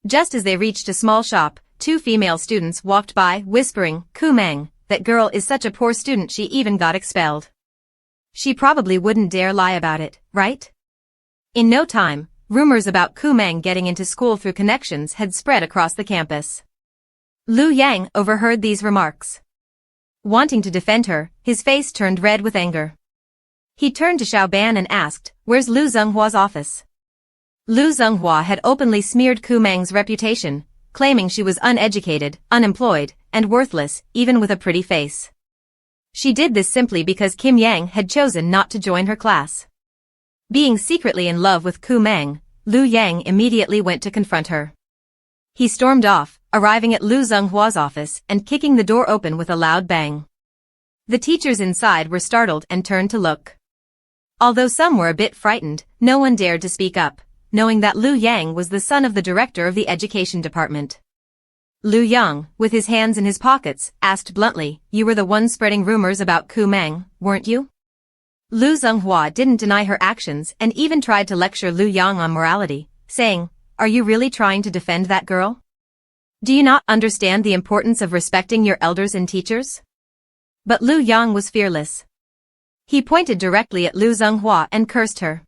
Just as they reached a small shop, two female students walked by, whispering, "Kumang, that girl is such a poor student she even got expelled. She probably wouldn't dare lie about it, right?" In no time, rumors about Kumang getting into school through connections had spread across the campus. Lu Yang overheard these remarks. Wanting to defend her, his face turned red with anger. He turned to Xiaoban and asked, "Where's Lu Zhenghua's office?" Lu Zhenghua had openly smeared Kumang's reputation, claiming she was uneducated, unemployed, and worthless, even with a pretty face. She did this simply because Kim Yang had chosen not to join her class. Being secretly in love with Kumang, Lu Yang immediately went to confront her. He stormed off, arriving at Lu Zhenghua's office and kicking the door open with a loud bang. The teachers inside were startled and turned to look. Although some were a bit frightened, no one dared to speak up, knowing that Lu Yang was the son of the director of the education department. Lu Yang, with his hands in his pockets, asked bluntly, "You were the one spreading rumors about Kumang, weren't you?" Lu Zhenghua didn't deny her actions and even tried to lecture Lu Yang on morality, saying, "Are you really trying to defend that girl? Do you not understand the importance of respecting your elders and teachers?" But Lu Yang was fearless. He pointed directly at Lu Zhenghua and cursed her.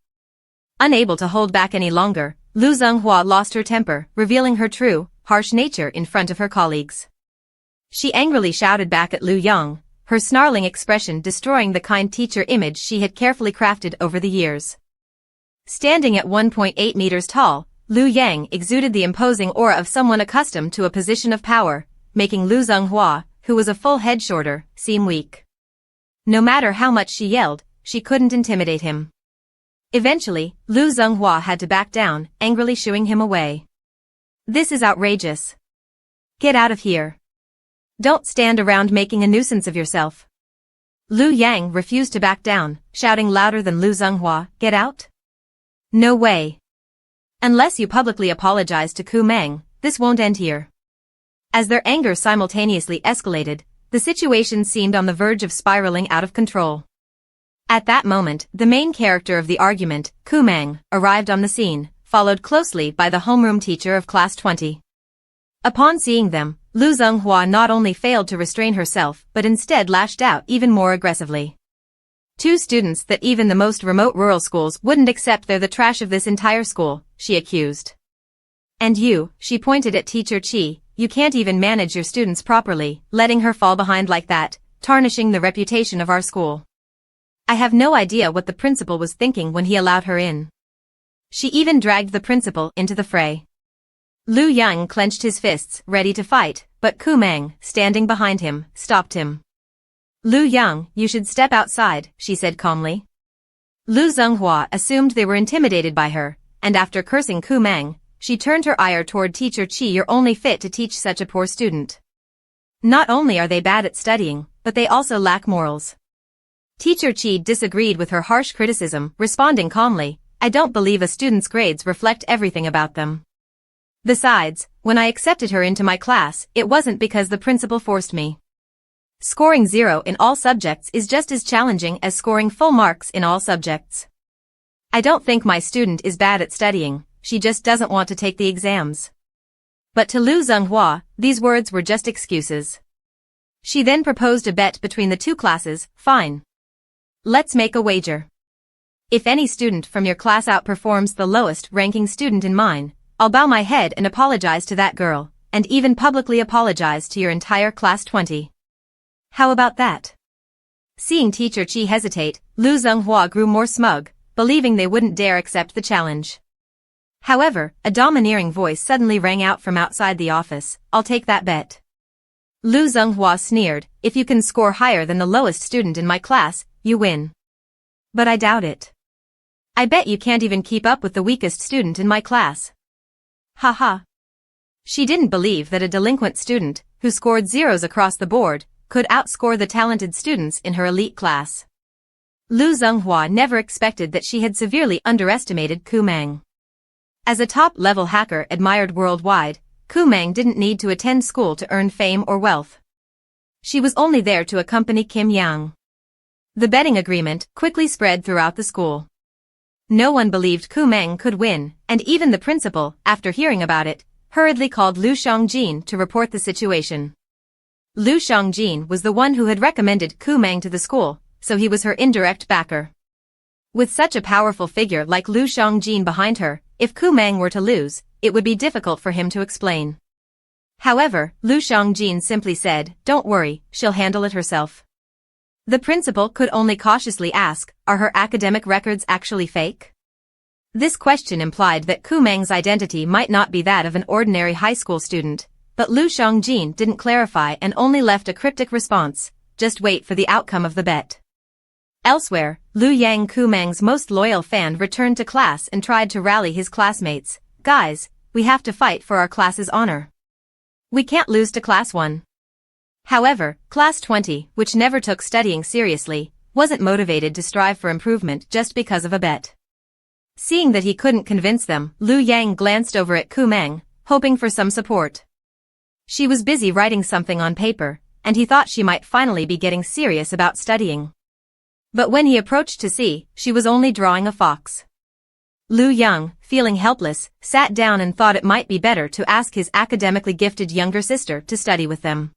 Unable to hold back any longer, Lu Zhenghua lost her temper, revealing her true, harsh nature in front of her colleagues. She angrily shouted back at Lu Yang, her snarling expression destroying the kind teacher image she had carefully crafted over the years. Standing at 1.8 meters tall, Lu Yang exuded the imposing aura of someone accustomed to a position of power, making Lu Zhenghua, who was a full head shorter, seem weak. No matter how much she yelled, she couldn't intimidate him. Eventually, Lu Zhenghua had to back down, angrily shooing him away. This is outrageous. Get out of here. Don't stand around making a nuisance of yourself. Lu Yang refused to back down, shouting louder than Lu Zhenghua, get out? No way. Unless you publicly apologize to Kumang, this won't end here. As their anger simultaneously escalated, the situation seemed on the verge of spiraling out of control. At that moment, the main character of the argument, Kumang, arrived on the scene, followed closely by the homeroom teacher of class 20. Upon seeing them, Lu Zhenghua not only failed to restrain herself but instead lashed out even more aggressively. Two students that even the most remote rural schools wouldn't accept, they're the trash of this entire school, she accused. And you, she pointed at teacher Chi, you can't even manage your students properly, letting her fall behind like that, tarnishing the reputation of our school. I have no idea what the principal was thinking when he allowed her in. She even dragged the principal into the fray. Lu Yang clenched his fists, ready to fight, but Kumang, standing behind him, stopped him. Lu Yang, you should step outside, she said calmly. Lu Zhenghua assumed they were intimidated by her, and after cursing Kumang, she turned her ire toward teacher Chi. You're only fit to teach such a poor student. Not only are they bad at studying, but they also lack morals. Teacher Chi disagreed with her harsh criticism, responding calmly, I don't believe a student's grades reflect everything about them. Besides, when I accepted her into my class, it wasn't because the principal forced me. Scoring 0 in all subjects is just as challenging as scoring full marks in all subjects. I don't think my student is bad at studying, she just doesn't want to take the exams. But to Lu Zhenghua, these words were just excuses. She then proposed a bet between the two classes. Fine. Let's make a wager. If any student from your class outperforms the lowest ranking student in mine, I'll bow my head and apologize to that girl, and even publicly apologize to your entire class 20. How about that? Seeing teacher Chi hesitate, Lu Zhenghua grew more smug, believing they wouldn't dare accept the challenge. However, a domineering voice suddenly rang out from outside the office, I'll take that bet. Lu Zhenghua sneered, if you can score higher than the lowest student in my class, you win. But I doubt it. I bet you can't even keep up with the weakest student in my class. Haha. She didn't believe that a delinquent student, who scored zeros across the board, could outscore the talented students in her elite class. Lu Zhenghua never expected that she had severely underestimated Kumang. As a top-level hacker admired worldwide, Kumang didn't need to attend school to earn fame or wealth. She was only there to accompany Kim Yang. The betting agreement quickly spread throughout the school. No one believed Kumang could win, and even the principal, after hearing about it, hurriedly called Lu Xiangjin to report the situation. Lu Xiangjin was the one who had recommended Kumang to the school, so he was her indirect backer. With such a powerful figure like Lu Xiangjin behind her, if Kumang were to lose, it would be difficult for him to explain. However, Lu Xiangjin simply said, don't worry, she'll handle it herself. The principal could only cautiously ask, are her academic records actually fake? This question implied that Kumang's identity might not be that of an ordinary high school student, but Lu Xiangjin didn't clarify and only left a cryptic response, just wait for the outcome of the bet. Elsewhere, Lu Yang, Kumang's most loyal fan, returned to class and tried to rally his classmates. Guys, we have to fight for our class's honor. We can't lose to class 1. However, class 20, which never took studying seriously, wasn't motivated to strive for improvement just because of a bet. Seeing that he couldn't convince them, Lu Yang glanced over at Kumang, hoping for some support. She was busy writing something on paper, and he thought she might finally be getting serious about studying. But when he approached to see, she was only drawing a fox. Lu Yang, feeling helpless, sat down and thought it might be better to ask his academically gifted younger sister to study with them.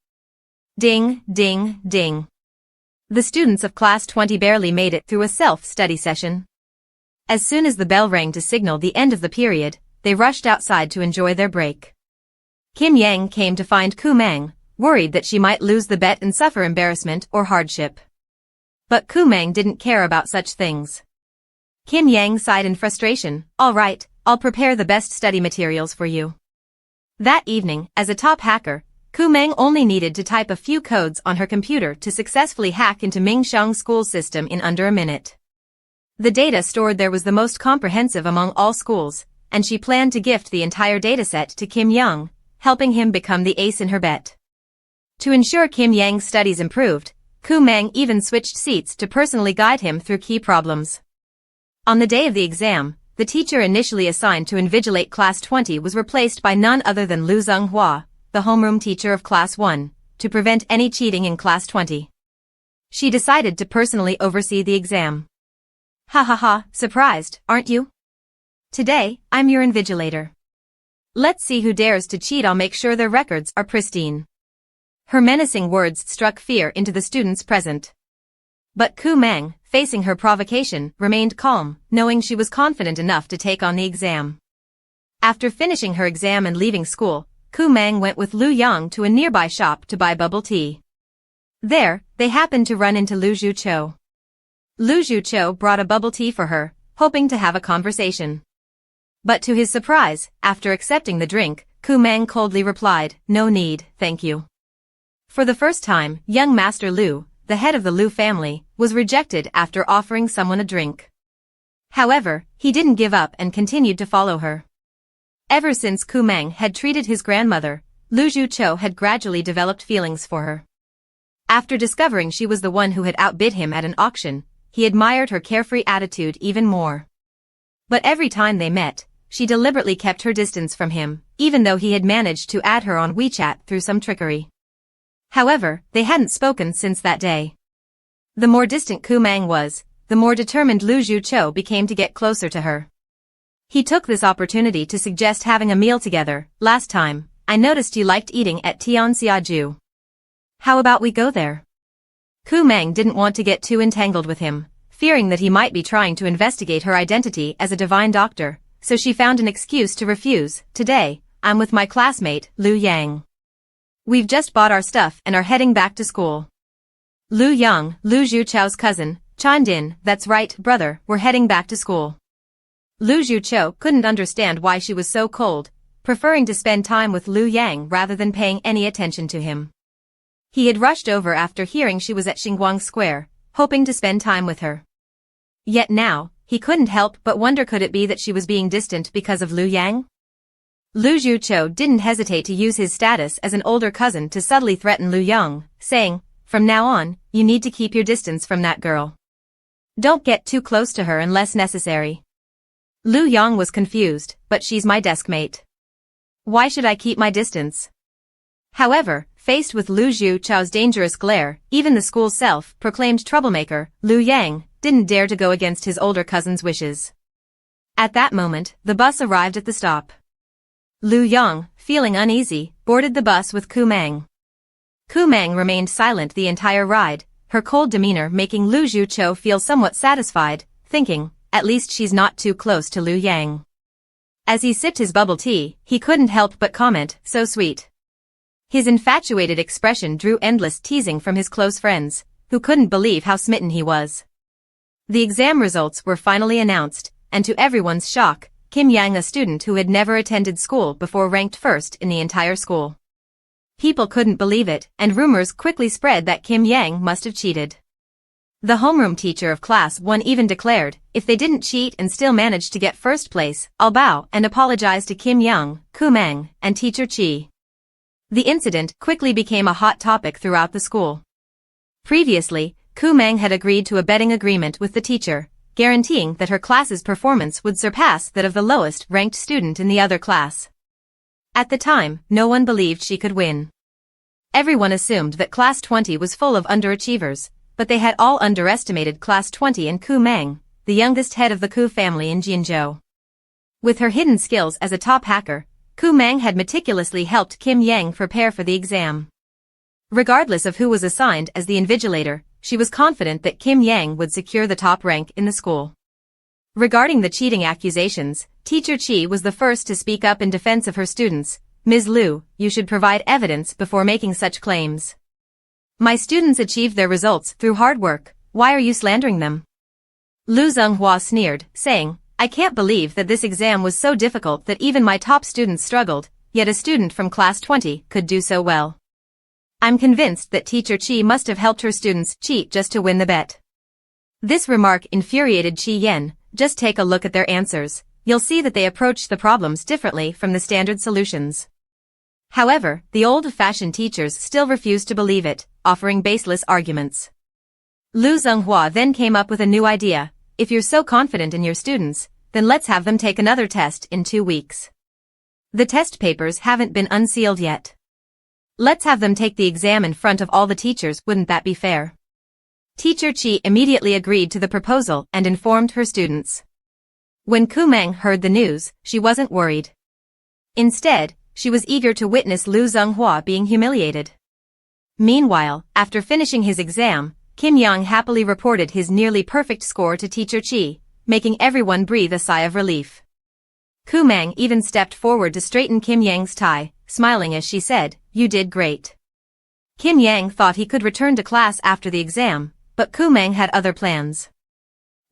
Ding, ding, ding. The students of class 20 barely made it through a self-study session. As soon as the bell rang to signal the end of the period, they rushed outside to enjoy their break. Kim Yang came to find Kumang, worried that she might lose the bet and suffer embarrassment or hardship. But Kumang didn't care about such things. Kim Yang sighed in frustration. "All right, I'll prepare the best study materials for you." That evening, as a top hacker, Kumang only needed to type a few codes on her computer to successfully hack into Mingxiang's school system in under a minute. The data stored there was the most comprehensive among all schools, and she planned to gift the entire dataset to Kim Yang, helping him become the ace in her bet. To ensure Kim Yang's studies improved, Kumang even switched seats to personally guide him through key problems. On the day of the exam, the teacher initially assigned to invigilate Class 20 was replaced by none other than Lu Zhenghua, the homeroom teacher of Class 1, to prevent any cheating in Class 20. She decided to personally oversee the exam. "Ha ha ha, surprised, aren't you? Today, I'm your invigilator. Let's see who dares to cheat. I'll make sure their records are pristine." Her menacing words struck fear into the students present. But Kumang, facing her provocation, remained calm, knowing she was confident enough to take on the exam. After finishing her exam and leaving school, Kumang went with Lu Yang to a nearby shop to buy bubble tea. There, they happened to run into Lu Zhuqiu. Lu Zhuqiu brought a bubble tea for her, hoping to have a conversation. But to his surprise, after accepting the drink, Kumang coldly replied, "No need, thank you." For the first time, young Master Lu, the head of the Lu family, was rejected after offering someone a drink. However, he didn't give up and continued to follow her. Ever since Kumang had treated his grandmother, Lu Zhuqiu had gradually developed feelings for her. After discovering she was the one who had outbid him at an auction, he admired her carefree attitude even more. But every time they met, she deliberately kept her distance from him, even though he had managed to add her on WeChat through some trickery. However, they hadn't spoken since that day. The more distant Kumang was, the more determined Lu Zhuqiu became to get closer to her. He took this opportunity to suggest having a meal together. "Last time, I noticed you liked eating at Tianxiaju. How about we go there?" Kumang didn't want to get too entangled with him, fearing that he might be trying to investigate her identity as a divine doctor, so she found an excuse to refuse. "Today, I'm with my classmate, Lu Yang. We've just bought our stuff and are heading back to school." Lu Yang, Lu Zhuqiu's cousin, chimed in. "That's right, brother, we're heading back to school." Lu Zhuqiu couldn't understand why she was so cold, preferring to spend time with Lu Yang rather than paying any attention to him. He had rushed over after hearing she was at Xinguang Square, hoping to spend time with her. Yet now, he couldn't help but wonder, could it be that she was being distant because of Lu Yang? Lu Zhuqiu didn't hesitate to use his status as an older cousin to subtly threaten Lu Yang, saying, "From now on, you need to keep your distance from that girl. Don't get too close to her unless necessary." Lu Yang was confused, "But she's my deskmate. Why should I keep my distance?" However, faced with Lu Zhuqiu's dangerous glare, even the school's self-proclaimed troublemaker, Lu Yang, didn't dare to go against his older cousin's wishes. At that moment, the bus arrived at the stop. Lu Yang, feeling uneasy, boarded the bus with Kumang. Kumang remained silent the entire ride, her cold demeanor making Lu Zhuqiu feel somewhat satisfied, thinking, "At least she's not too close to Lu Yang." As he sipped his bubble tea, he couldn't help but comment, "So sweet." His infatuated expression drew endless teasing from his close friends, who couldn't believe how smitten he was. The exam results were finally announced, and to everyone's shock, Kim Yang, a student who had never attended school before, ranked first in the entire school. People couldn't believe it, and rumors quickly spread that Kim Yang must have cheated. The homeroom teacher of Class 1 even declared, "If they didn't cheat and still managed to get first place, I'll bow and apologize to Kim Yang, Kumang, and Teacher Chi." The incident quickly became a hot topic throughout the school. Previously, Kumang had agreed to a betting agreement with the teacher, guaranteeing that her class's performance would surpass that of the lowest-ranked student in the other class. At the time, no one believed she could win. Everyone assumed that Class 20 was full of underachievers, but they had all underestimated Class 20 and Kumang, the youngest head of the Gu family in Jianzhou. With her hidden skills as a top hacker, Kumang had meticulously helped Kim Yang prepare for the exam. Regardless of who was assigned as the invigilator, she was confident that Kim Yang would secure the top rank in the school. Regarding the cheating accusations, Teacher Chi was the first to speak up in defense of her students. Ms. Liu, you should provide evidence before making such claims. My students achieved their results through hard work. Why are you slandering them? Lu Zhenghua sneered, saying, I can't believe that this exam was so difficult that even my top students struggled, yet a student from class 20 could do so well. I'm convinced that Teacher Chi must have helped her students cheat just to win the bet. This remark infuriated Chi Yen. Just take a look at their answers. You'll see that they approached the problems differently from the standard solutions. However, the old-fashioned teachers still refused to believe it, offering baseless arguments. Lu Zhenghua then came up with a new idea. If you're so confident in your students, then let's have them take another test in 2 weeks. The test papers haven't been unsealed yet. Let's have them take the exam in front of all the teachers, wouldn't that be fair? Teacher Chi immediately agreed to the proposal and informed her students. When Kumang heard the news, she wasn't worried. Instead, she was eager to witness Lu Zhenghua being humiliated. Meanwhile, after finishing his exam, Kim Yang happily reported his nearly perfect score to Teacher Chi, making everyone breathe a sigh of relief. Kumang even stepped forward to straighten Kim Yang's tie, smiling as she said, You did great. Kim Yang thought he could return to class after the exam, but Kumang had other plans.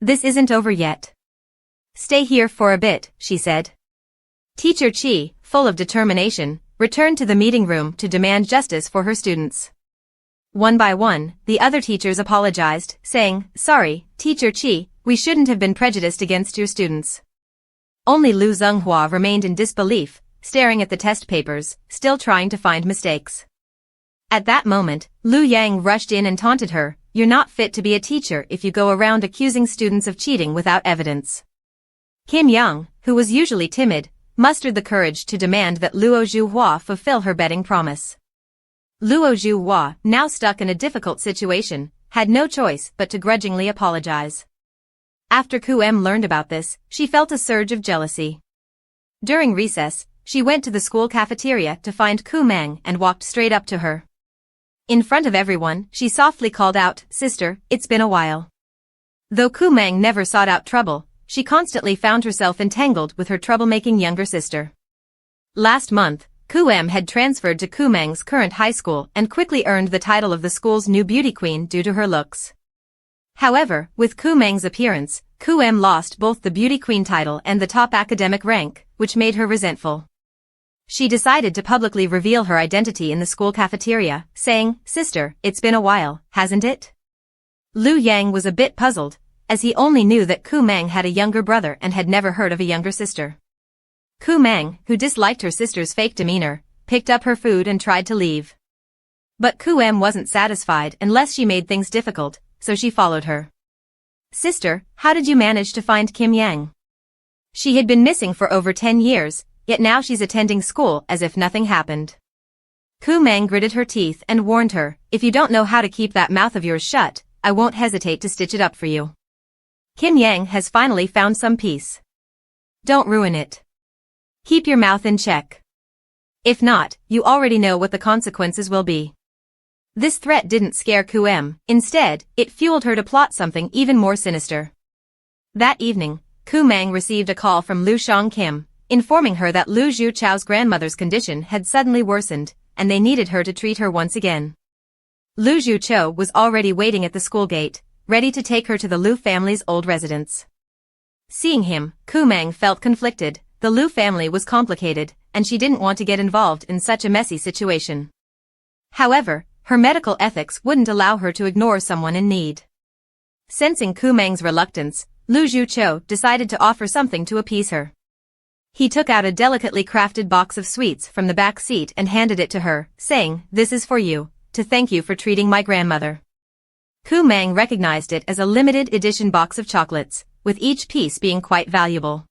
This isn't over yet. Stay here for a bit, she said. Teacher Chi, full of determination, returned to the meeting room to demand justice for her students. One by one, the other teachers apologized, saying, Sorry, Teacher Chi, we shouldn't have been prejudiced against your students. Only Lu Zhenghua remained in disbelief, staring at the test papers, still trying to find mistakes. At that moment, Lu Yang rushed in and taunted her, You're not fit to be a teacher if you go around accusing students of cheating without evidence. Kim Yang, who was usually timid, mustered the courage to demand that Luo Zhuhua fulfill her betting promise. Luo Zhuhua, now stuck in a difficult situation, had no choice but to grudgingly apologize. After Ku Em learned about this, she felt a surge of jealousy. During recess, she went to the school cafeteria to find Ku Mang and walked straight up to her. In front of everyone, she softly called out, Sister, it's been a while. Though Ku Mang never sought out trouble, she constantly found herself entangled with her troublemaking younger sister. Last month, Ku Em had transferred to Ku Mang's current high school and quickly earned the title of the school's new beauty queen due to her looks. However, with Ku Mang's appearance, Ku Em lost both the beauty queen title and the top academic rank, which made her resentful. She decided to publicly reveal her identity in the school cafeteria, saying, Sister, it's been a while, hasn't it? Lu Yang was a bit puzzled, as he only knew that Ku Mang had a younger brother and had never heard of a younger sister. Ku Mang, who disliked her sister's fake demeanor, picked up her food and tried to leave. But Ku Em wasn't satisfied unless she made things difficult, so she followed her. Sister, how did you manage to find Kim Yang? She had been missing for over 10 years, yet now she's attending school as if nothing happened. Ku Mang gritted her teeth and warned her, If you don't know how to keep that mouth of yours shut, I won't hesitate to stitch it up for you. Kim Yang has finally found some peace. Don't ruin it. Keep your mouth in check. If not, you already know what the consequences will be. This threat didn't scare Ku Em, instead, it fueled her to plot something even more sinister. That evening, Ku Mang received a call from Lu Shang Kim, informing her that Lu Zhu Chao's grandmother's condition had suddenly worsened, and they needed her to treat her once again. Lu Zhu Chao was already waiting at the school gate, ready to take her to the Lu family's old residence. Seeing him, Ku Mang felt conflicted. The Lu family was complicated, and she didn't want to get involved in such a messy situation. However, her medical ethics wouldn't allow her to ignore someone in need. Sensing Ku Mang's reluctance, Lu Zhu Chao decided to offer something to appease her. He took out a delicately crafted box of sweets from the back seat and handed it to her, saying, This is for you, to thank you for treating my grandmother. Ku Mang recognized it as a limited edition box of chocolates, with each piece being quite valuable.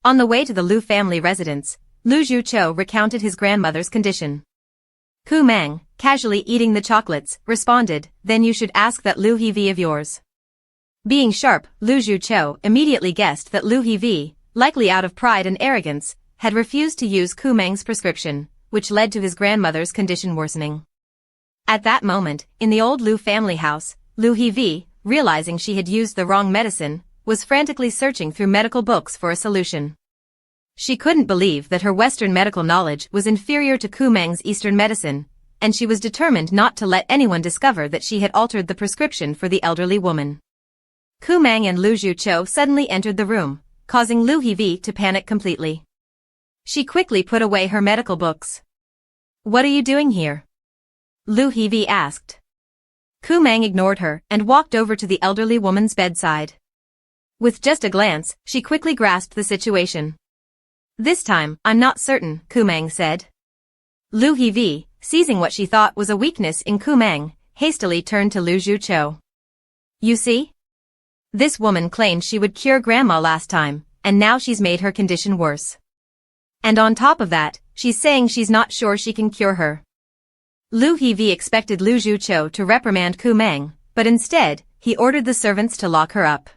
On the way to the Lu family residence, Lu Zhu Chao recounted his grandmother's condition. Ku Mang, casually eating the chocolates, responded, Then you should ask that Lu Hevi of yours. Being sharp, Lu Zhu Chao immediately guessed that Lu Hevi, likely out of pride and arrogance, had refused to use Ku Mang's prescription, which led to his grandmother's condition worsening. At that moment, in the old Lu family house, Lu Hevi, realizing she had used the wrong medicine, was frantically searching through medical books for a solution. She couldn't believe that her Western medical knowledge was inferior to Kumang's Eastern medicine, and she was determined not to let anyone discover that she had altered the prescription for the elderly woman. Kumang and Lu Zhuqiu suddenly entered the room, causing Lu Hevi to panic completely. She quickly put away her medical books. "What are you doing here?" Lu Hevi asked. Kumang ignored her and walked over to the elderly woman's bedside. With just a glance, she quickly grasped the situation. "This time, I'm not certain," Kumang said. Lu Hevi, seizing what she thought was a weakness in Kumang, hastily turned to Lu Zhuqiu. "You see? This woman claimed she would cure grandma last time, and now she's made her condition worse. And on top of that, she's saying she's not sure she can cure her." Lu Hevi expected Lu Zhuqiu to reprimand Kumang, but instead, he ordered the servants to lock her up.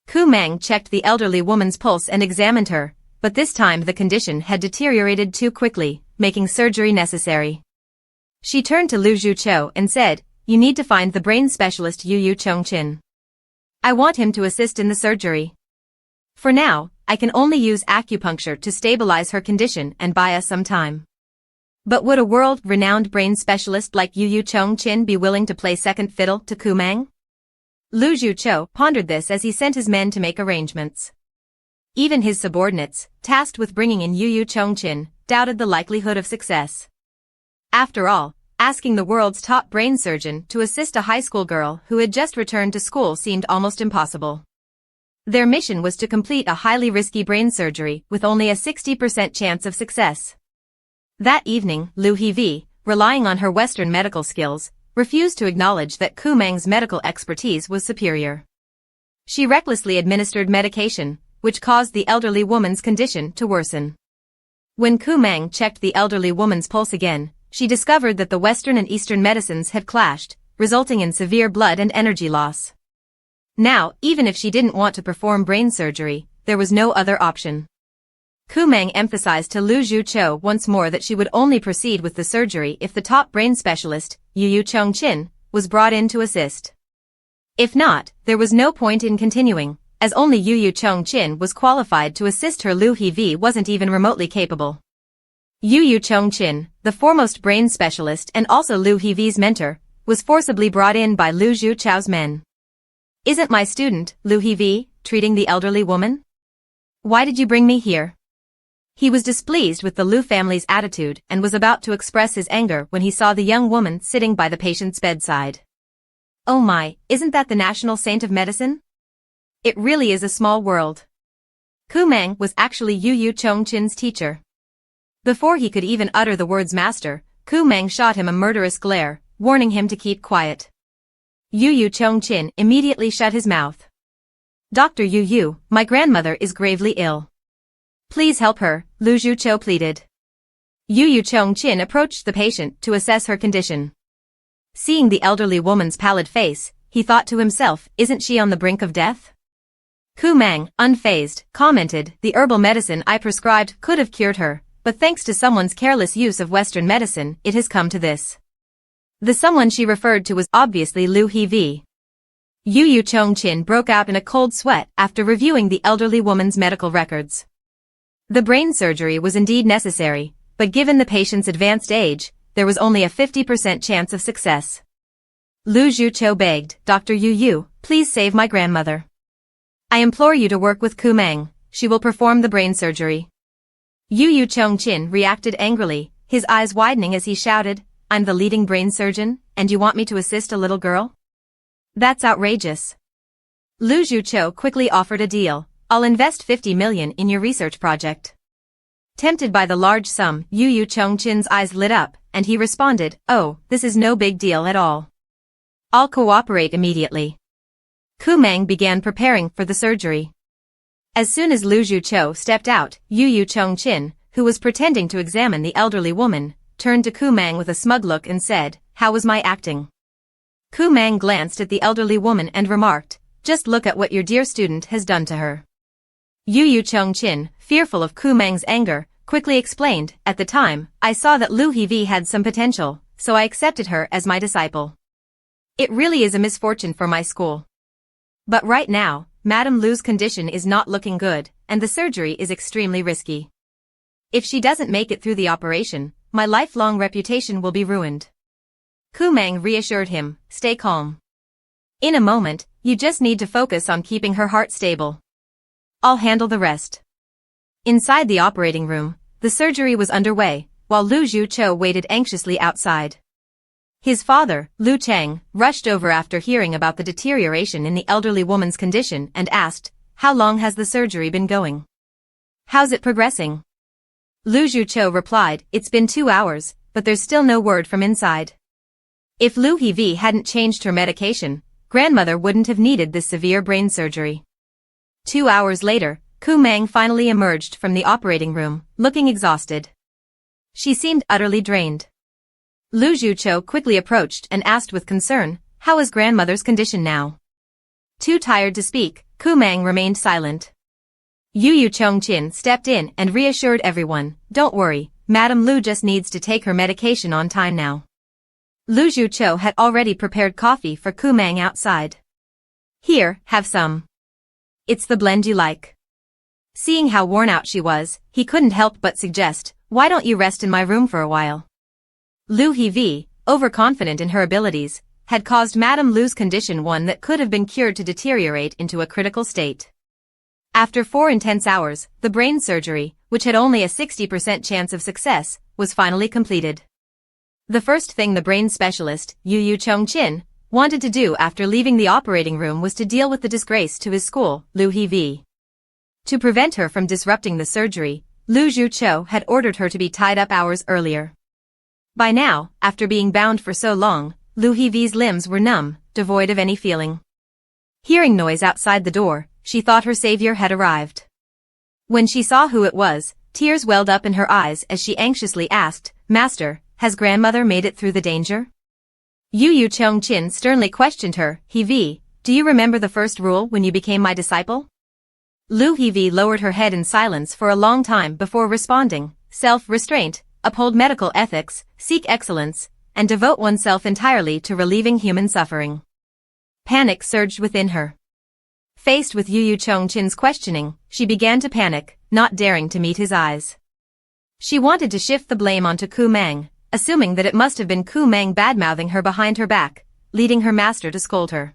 Kumang checked the elderly woman's pulse and examined her, but this time the condition had deteriorated too quickly, making surgery necessary. She turned to Lu Zhuqiu and said, "You need to find the brain specialist Yu Chongqin. I want him to assist in the surgery. For now, I can only use acupuncture to stabilize her condition and buy us some time." But would a world-renowned brain specialist like Yu Chongqin be willing to play second fiddle to Kumang? Lu Zhuqiu pondered this as he sent his men to make arrangements. Even his subordinates, tasked with bringing in Yu Chongqin, doubted the likelihood of success. After all, asking the world's top brain surgeon to assist a high school girl who had just returned to school seemed almost impossible. Their mission was to complete a highly risky brain surgery with only a 60% chance of success. That evening, Lu Hevi, relying on her Western medical skills, refused to acknowledge that Kumang's medical expertise was superior. She recklessly administered medication, which caused the elderly woman's condition to worsen. When Kumang checked the elderly woman's pulse again, she discovered that the Western and Eastern medicines had clashed, resulting in severe blood and energy loss. Now, even if she didn't want to perform brain surgery, there was no other option. Kumang emphasized to Lu Zhuqiu once more that she would only proceed with the surgery if the top brain specialist, Yu Chongqin, was brought in to assist. If not, there was no point in continuing, as only Yu Chongqin was qualified to assist her. Lu Hevi wasn't even remotely capable. Yu Chongqin, the foremost brain specialist and also Lu Hevi's mentor, was forcibly brought in by Lu Zhuqiu's men. "Isn't my student, Lu Hevi, treating the elderly woman? Why did you bring me here?" He was displeased with the Lu family's attitude and was about to express his anger when he saw the young woman sitting by the patient's bedside. "Oh my, isn't that the national saint of medicine? It really is a small world." Kumang was actually Yu Chongqin's teacher. Before he could even utter the words master, Kumang shot him a murderous glare, warning him to keep quiet. Yu Chongqin immediately shut his mouth. "Dr. Yu, my grandmother is gravely ill. Please help her," Lu Zhuqiu pleaded. Yu Chongqin approached the patient to assess her condition. Seeing the elderly woman's pallid face, he thought to himself, "Isn't she on the brink of death?" Kumang, unfazed, commented, "The herbal medicine I prescribed could have cured her, but thanks to someone's careless use of Western medicine, it has come to this." The someone she referred to was obviously Lu Hevi. Yu Chongqin broke out in a cold sweat after reviewing the elderly woman's medical records. The brain surgery was indeed necessary, but given the patient's advanced age, there was only a 50% chance of success. Lu Zhuqiu begged, "Dr. Yu, please save my grandmother. I implore you to work with Kumang. She will perform the brain surgery." Yu Chongqin reacted angrily, his eyes widening as he shouted, "I'm the leading brain surgeon, and you want me to assist a little girl? That's outrageous." Lu Zhuqiu quickly offered a deal. "I'll invest 50 million in your research project." Tempted by the large sum, Yu Chongqin's eyes lit up, and he responded, "Oh, this is no big deal at all. I'll cooperate immediately." Kumang began preparing for the surgery. As soon as Lu Zhuqiu stepped out, Yu Chongqin, who was pretending to examine the elderly woman, turned to Kumang with a smug look and said, "How was my acting?" Kumang glanced at the elderly woman and remarked, "Just look at what your dear student has done to her." Yu Chongqin, fearful of Kumang's anger, quickly explained, "At the time, I saw that Lu Hevi had some potential, so I accepted her as my disciple. It really is a misfortune for my school. But right now, Madame Lu's condition is not looking good, and the surgery is extremely risky. If she doesn't make it through the operation, my lifelong reputation will be ruined. Kumang reassured him, stay calm. In a moment, you just need to focus on keeping her heart stable. I'll handle the rest. Inside the operating room, the surgery was underway, while Lu Zhuqiu waited anxiously outside. His father, Lu Cheng, rushed over after hearing about the deterioration in the elderly woman's condition and asked, how long has the surgery been going? How's it progressing? Lu Zhuqiu replied, it's been 2 hours, but there's still no word from inside. If Lu Hevi hadn't changed her medication, grandmother wouldn't have needed this severe brain surgery. 2 hours later, Kumang finally emerged from the operating room, looking exhausted. She seemed utterly drained. Lu Zhuqiu quickly approached and asked with concern, how is grandmother's condition now? Too tired to speak, Kumang remained silent. Yu Chongqin stepped in and reassured everyone, don't worry, Madame Lu just needs to take her medication on time now. Lu Zhuqiu had already prepared coffee for Kumang outside. Here, have some. It's the blend you like. Seeing how worn out she was, he couldn't help but suggest, why don't you rest in my room for a while? Lu Hevi, overconfident in her abilities, had caused Madame Lu's condition one that could have been cured to deteriorate into a critical state. After 4 intense hours, the brain surgery, which had only a 60% chance of success, was finally completed. The first thing the brain specialist, Yu Chongqin, wanted to do after leaving the operating room was to deal with the disgrace to his school, Lu Hevi. To prevent her from disrupting the surgery, Lu Zhuqiu had ordered her to be tied up hours earlier. By now, after being bound for so long, Lu Hevi's limbs were numb, devoid of any feeling. Hearing noise outside the door, she thought her savior had arrived. When she saw who it was, tears welled up in her eyes as she anxiously asked, Master, has grandmother made it through the danger? Yu Chongqin sternly questioned her, Hevi, do you remember the first rule when you became my disciple? Lu Hevi lowered her head in silence for a long time before responding, self-restraint, uphold medical ethics, seek excellence, and devote oneself entirely to relieving human suffering. Panic surged within her. Faced with Yu Chongqin's questioning, she began to panic, not daring to meet his eyes. She wanted to shift the blame onto Kumang, assuming that it must have been Kumang badmouthing her behind her back, leading her master to scold her.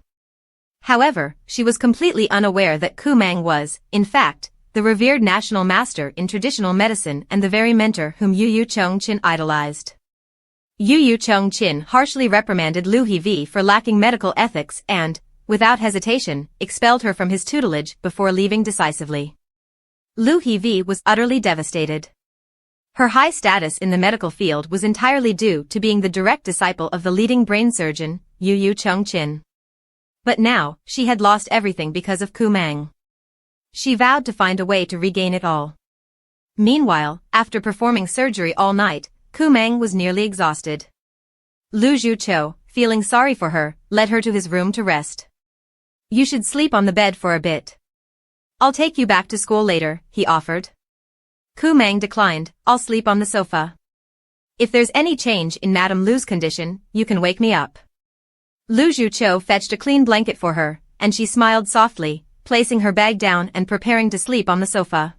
However, she was completely unaware that Kumang was, in fact, the revered national master in traditional medicine and the very mentor whom Yu Chongqin idolized. Yu Chongqin harshly reprimanded Lu Hevi for lacking medical ethics and, without hesitation, expelled her from his tutelage before leaving decisively. Lu Hevi was utterly devastated. Her high status in the medical field was entirely due to being the direct disciple of the leading brain surgeon, Yu Chongqin. But now, she had lost everything because of Kumang. She vowed to find a way to regain it all. Meanwhile, after performing surgery all night, Kumang was nearly exhausted. Lu Zhuqiu, feeling sorry for her, led her to his room to rest. You should sleep on the bed for a bit. I'll take you back to school later, he offered. Kumang declined, I'll sleep on the sofa. If there's any change in Madame Lu's condition, you can wake me up. Lu Zhuqiu fetched a clean blanket for her, and she smiled softly, placing her bag down and preparing to sleep on the sofa.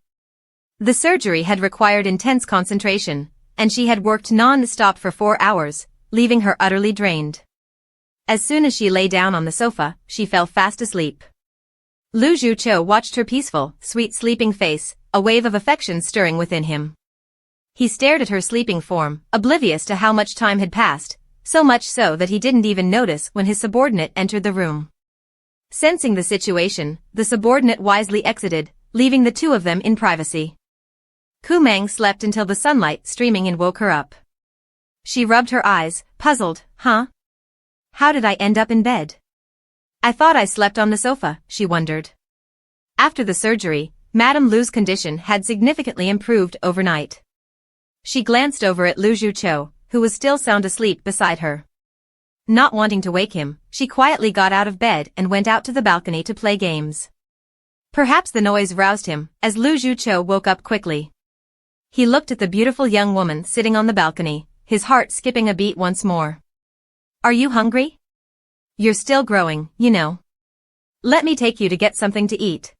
The surgery had required intense concentration, and she had worked non-stop for 4 hours, leaving her utterly drained. As soon as she lay down on the sofa, she fell fast asleep. Lu Zhuqiu watched her peaceful, sweet sleeping face, a wave of affection stirring within him. He stared at her sleeping form, oblivious to how much time had passed, so much so that he didn't even notice when his subordinate entered the room. Sensing the situation, the subordinate wisely exited, leaving the two of them in privacy. Kumang slept until the sunlight streaming in woke her up. She rubbed her eyes, puzzled, huh? How did I end up in bed? I thought I slept on the sofa, she wondered. After the surgery, Madame Lu's condition had significantly improved overnight. She glanced over at Lu Zhuqiu, who was still sound asleep beside her. Not wanting to wake him, she quietly got out of bed and went out to the balcony to play games. Perhaps the noise roused him, as Lu Zhuqiu woke up quickly. He looked at the beautiful young woman sitting on the balcony, his heart skipping a beat once more. Are you hungry? You're still growing, you know. Let me take you to get something to eat.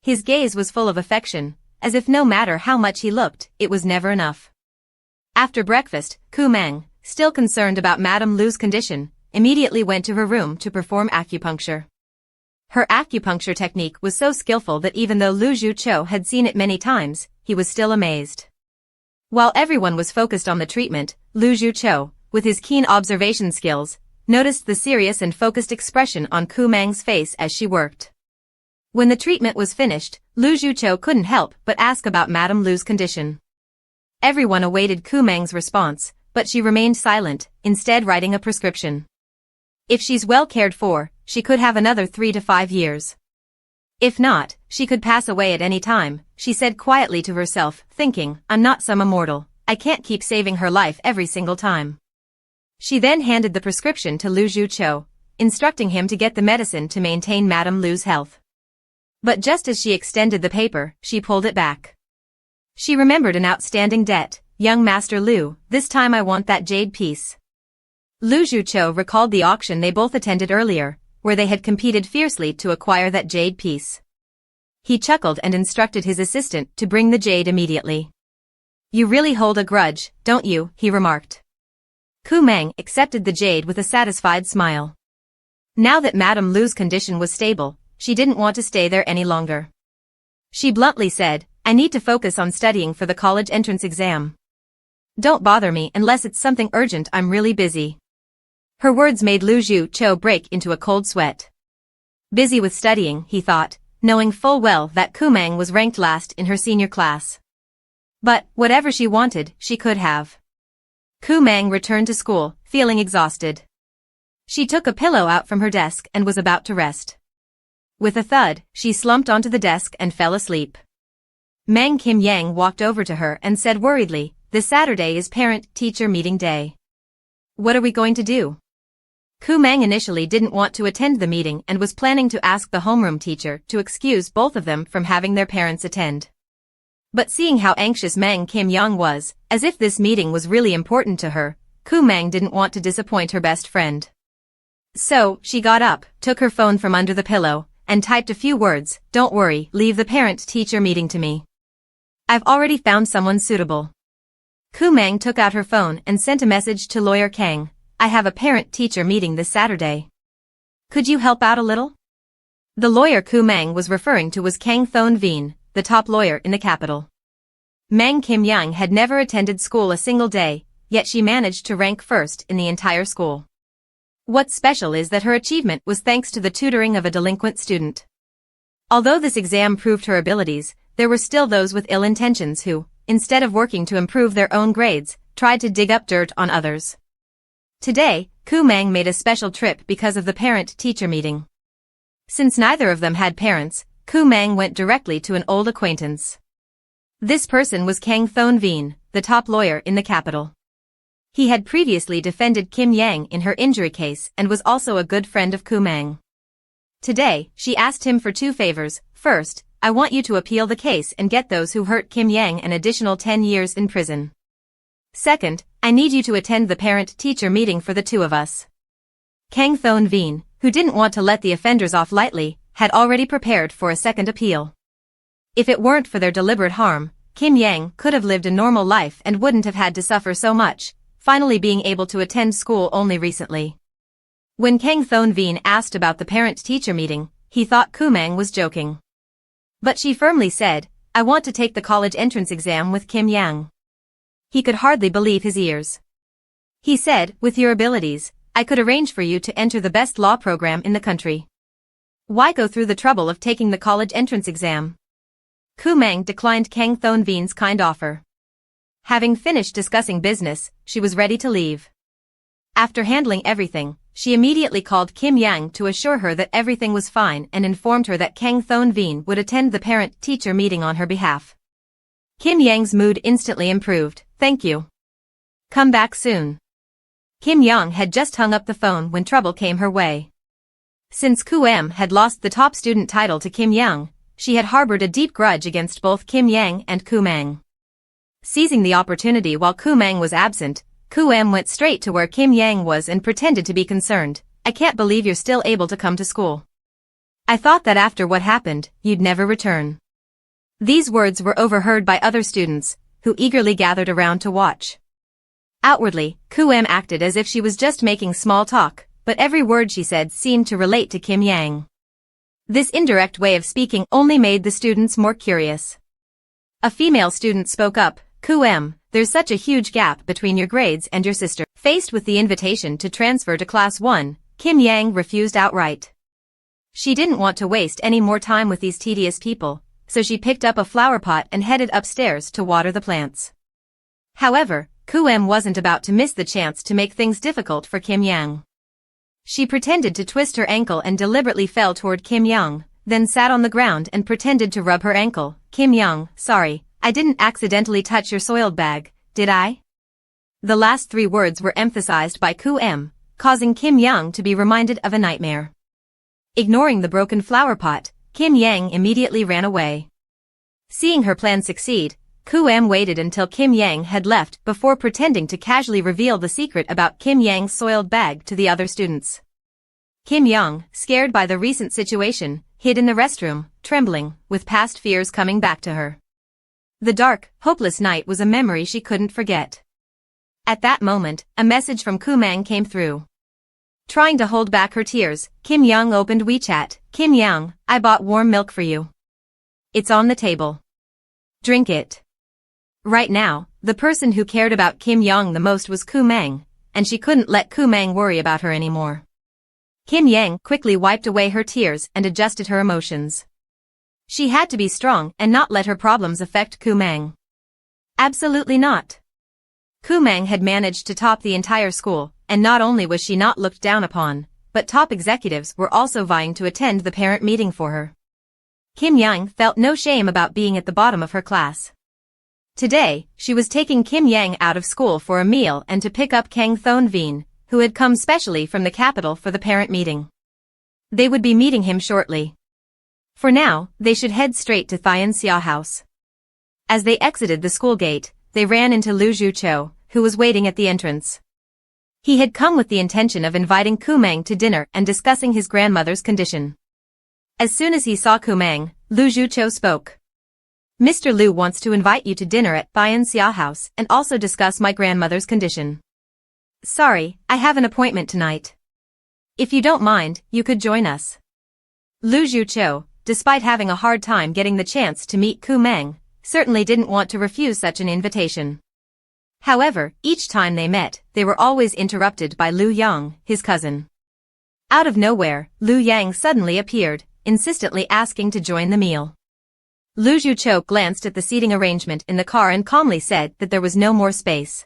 His gaze was full of affection, as if no matter how much he looked, it was never enough. After breakfast, Kumang, still concerned about Madame Lu's condition, immediately went to her room to perform acupuncture. Her acupuncture technique was so skillful that even though Lu Zhuqiu had seen it many times, he was still amazed. While everyone was focused on the treatment, Lu Zhuqiu, with his keen observation skills, noticed the serious and focused expression on Kumang's face as she worked. When the treatment was finished, Lu Zhuqiu couldn't help but ask about Madame Lu's condition. Everyone awaited Kumang's response, but she remained silent, instead writing a prescription. If she's well cared for, she could have another 3 to 5 years. If not, she could pass away at any time, she said quietly to herself, thinking, I'm not some immortal, I can't keep saving her life every single time. She then handed the prescription to Lu Zhuqiu, instructing him to get the medicine to maintain Madame Lu's health. But just as she extended the paper, she pulled it back. She remembered an outstanding debt. Young Master Lu, this time I want that jade piece. Lu Zhuqiu recalled the auction they both attended earlier, where they had competed fiercely to acquire that jade piece. He chuckled and instructed his assistant to bring the jade immediately. You really hold a grudge, don't you? He remarked. Kumang accepted the jade with a satisfied smile. Now that Madame Lu's condition was stable, she didn't want to stay there any longer. She bluntly said, I need to focus on studying for the college entrance exam. Don't bother me unless it's something urgent, I'm really busy. Her words made Lu Zhuqiu break into a cold sweat. Busy with studying, he thought, knowing full well that Kumang was ranked last in her senior class. But, whatever she wanted, she could have. Kumang returned to school, feeling exhausted. She took a pillow out from her desk and was about to rest. With a thud, she slumped onto the desk and fell asleep. Mang Kim Yang walked over to her and said worriedly, this Saturday is parent-teacher meeting day. What are we going to do? Kumang initially didn't want to attend the meeting and was planning to ask the homeroom teacher to excuse both of them from having their parents attend. But seeing how anxious Mang Kim Yang was, as if this meeting was really important to her, Kumang didn't want to disappoint her best friend. So, she got up, took her phone from under the pillow, and typed a few words, don't worry, leave the parent-teacher meeting to me. I've already found someone suitable. Kumang took out her phone and sent a message to lawyer Kang. I have a parent-teacher meeting this Saturday. Could you help out a little? The lawyer Kumang was referring to was Kang Thon Veen, the top lawyer in the capital. Mang Kim Yang had never attended school a single day, yet she managed to rank first in the entire school. What's special is that her achievement was thanks to the tutoring of a delinquent student. Although this exam proved her abilities, there were still those with ill intentions who, instead of working to improve their own grades, tried to dig up dirt on others. Today, Kumang made a special trip because of the parent-teacher meeting. Since neither of them had parents, Kumang went directly to an old acquaintance. This person was Kang Thon Veen, the top lawyer in the capital. He had previously defended Kim Yang in her injury case and was also a good friend of Kumang. Today, she asked him for 2 favors. First, I want you to appeal the case and get those who hurt Kim Yang an additional 10 years in prison. Second, I need you to attend the parent-teacher meeting for the 2 of us. Kang Thon Veen, who didn't want to let the offenders off lightly, had already prepared for a second appeal. If it weren't for their deliberate harm, Kim Yang could have lived a normal life and wouldn't have had to suffer so much, finally being able to attend school only recently. When Kang Thon Veen asked about the parent-teacher meeting, he thought Kumang was joking. But she firmly said, I want to take the college entrance exam with Kim Yang. He could hardly believe his ears. He said, with your abilities, I could arrange for you to enter the best law program in the country. Why go through the trouble of taking the college entrance exam? Kumang declined Kang Thon Veen's kind offer. Having finished discussing business, she was ready to leave. After handling everything, she immediately called Kim Yang to assure her that everything was fine and informed her that Kang Thon Veen would attend the parent-teacher meeting on her behalf. Kim Yang's mood instantly improved. Thank you. Come back soon. Kim Yang had just hung up the phone when trouble came her way. Since Gu had lost the top student title to Kim Yang, she had harbored a deep grudge against both Kim Yang and Kumang. Seizing the opportunity while Kumang was absent, Gu went straight to where Kim Yang was and pretended to be concerned. I can't believe you're still able to come to school. I thought that after what happened, you'd never return. These words were overheard by other students, who eagerly gathered around to watch. Outwardly, Gu Mang acted as if she was just making small talk, but every word she said seemed to relate to Kim Yang. This indirect way of speaking only made the students more curious. A female student spoke up, Gu Mang, there's such a huge gap between your grades and your sister. Faced with the invitation to transfer to Class 1, Kim Yang refused outright. She didn't want to waste any more time with these tedious people, so she picked up a flower pot and headed upstairs to water the plants. However, Gu Mang wasn't about to miss the chance to make things difficult for Kim Yang. She pretended to twist her ankle and deliberately fell toward Kim Yang, then sat on the ground and pretended to rub her ankle. Kim Yang, sorry, I didn't accidentally touch your soiled bag, did I? The last 3 words were emphasized by Gu Mang, causing Kim Yang to be reminded of a nightmare. Ignoring the broken flower pot, Kim Yang immediately ran away. Seeing her plan succeed, Gu Mang waited until Kim Yang had left before pretending to casually reveal the secret about Kim Yang's soiled bag to the other students. Kim Yang, scared by the recent situation, hid in the restroom, trembling, with past fears coming back to her. The dark, hopeless night was a memory she couldn't forget. At that moment, a message from Gu Mang came through. Trying to hold back her tears, Kim Yang opened WeChat. Kim Yang, I bought warm milk for you. It's on the table. Drink it. Right now, the person who cared about Kim Yang the most was Gu Mang, and she couldn't let Gu Mang worry about her anymore. Kim Yang quickly wiped away her tears and adjusted her emotions. She had to be strong and not let her problems affect Gu Mang. Absolutely not. Gu Mang had managed to top the entire school, and not only was she not looked down upon, but top executives were also vying to attend the parent meeting for her. Kim Yang felt no shame about being at the bottom of her class. Today, she was taking Kim Yang out of school for a meal and to pick up Kang Thon Veen, who had come specially from the capital for the parent meeting. They would be meeting him shortly. For now, they should head straight to Thian Xia House. As they exited the school gate, they ran into Lu Zhuqiu, who was waiting at the entrance. He had come with the intention of inviting Gu Mang to dinner and discussing his grandmother's condition. As soon as he saw Gu Mang, Lu Zhuqiu spoke. Mr. Lu wants to invite you to dinner at Thian Xia House and also discuss my grandmother's condition. Sorry, I have an appointment tonight. If you don't mind, you could join us. Lu Zhuqiu, despite having a hard time getting the chance to meet Gu Mang, certainly didn't want to refuse such an invitation. However, each time they met, they were always interrupted by Lu Yang, his cousin. Out of nowhere, Lu Yang suddenly appeared, insistently asking to join the meal. Lu Zhuqiu glanced at the seating arrangement in the car and calmly said that there was no more space.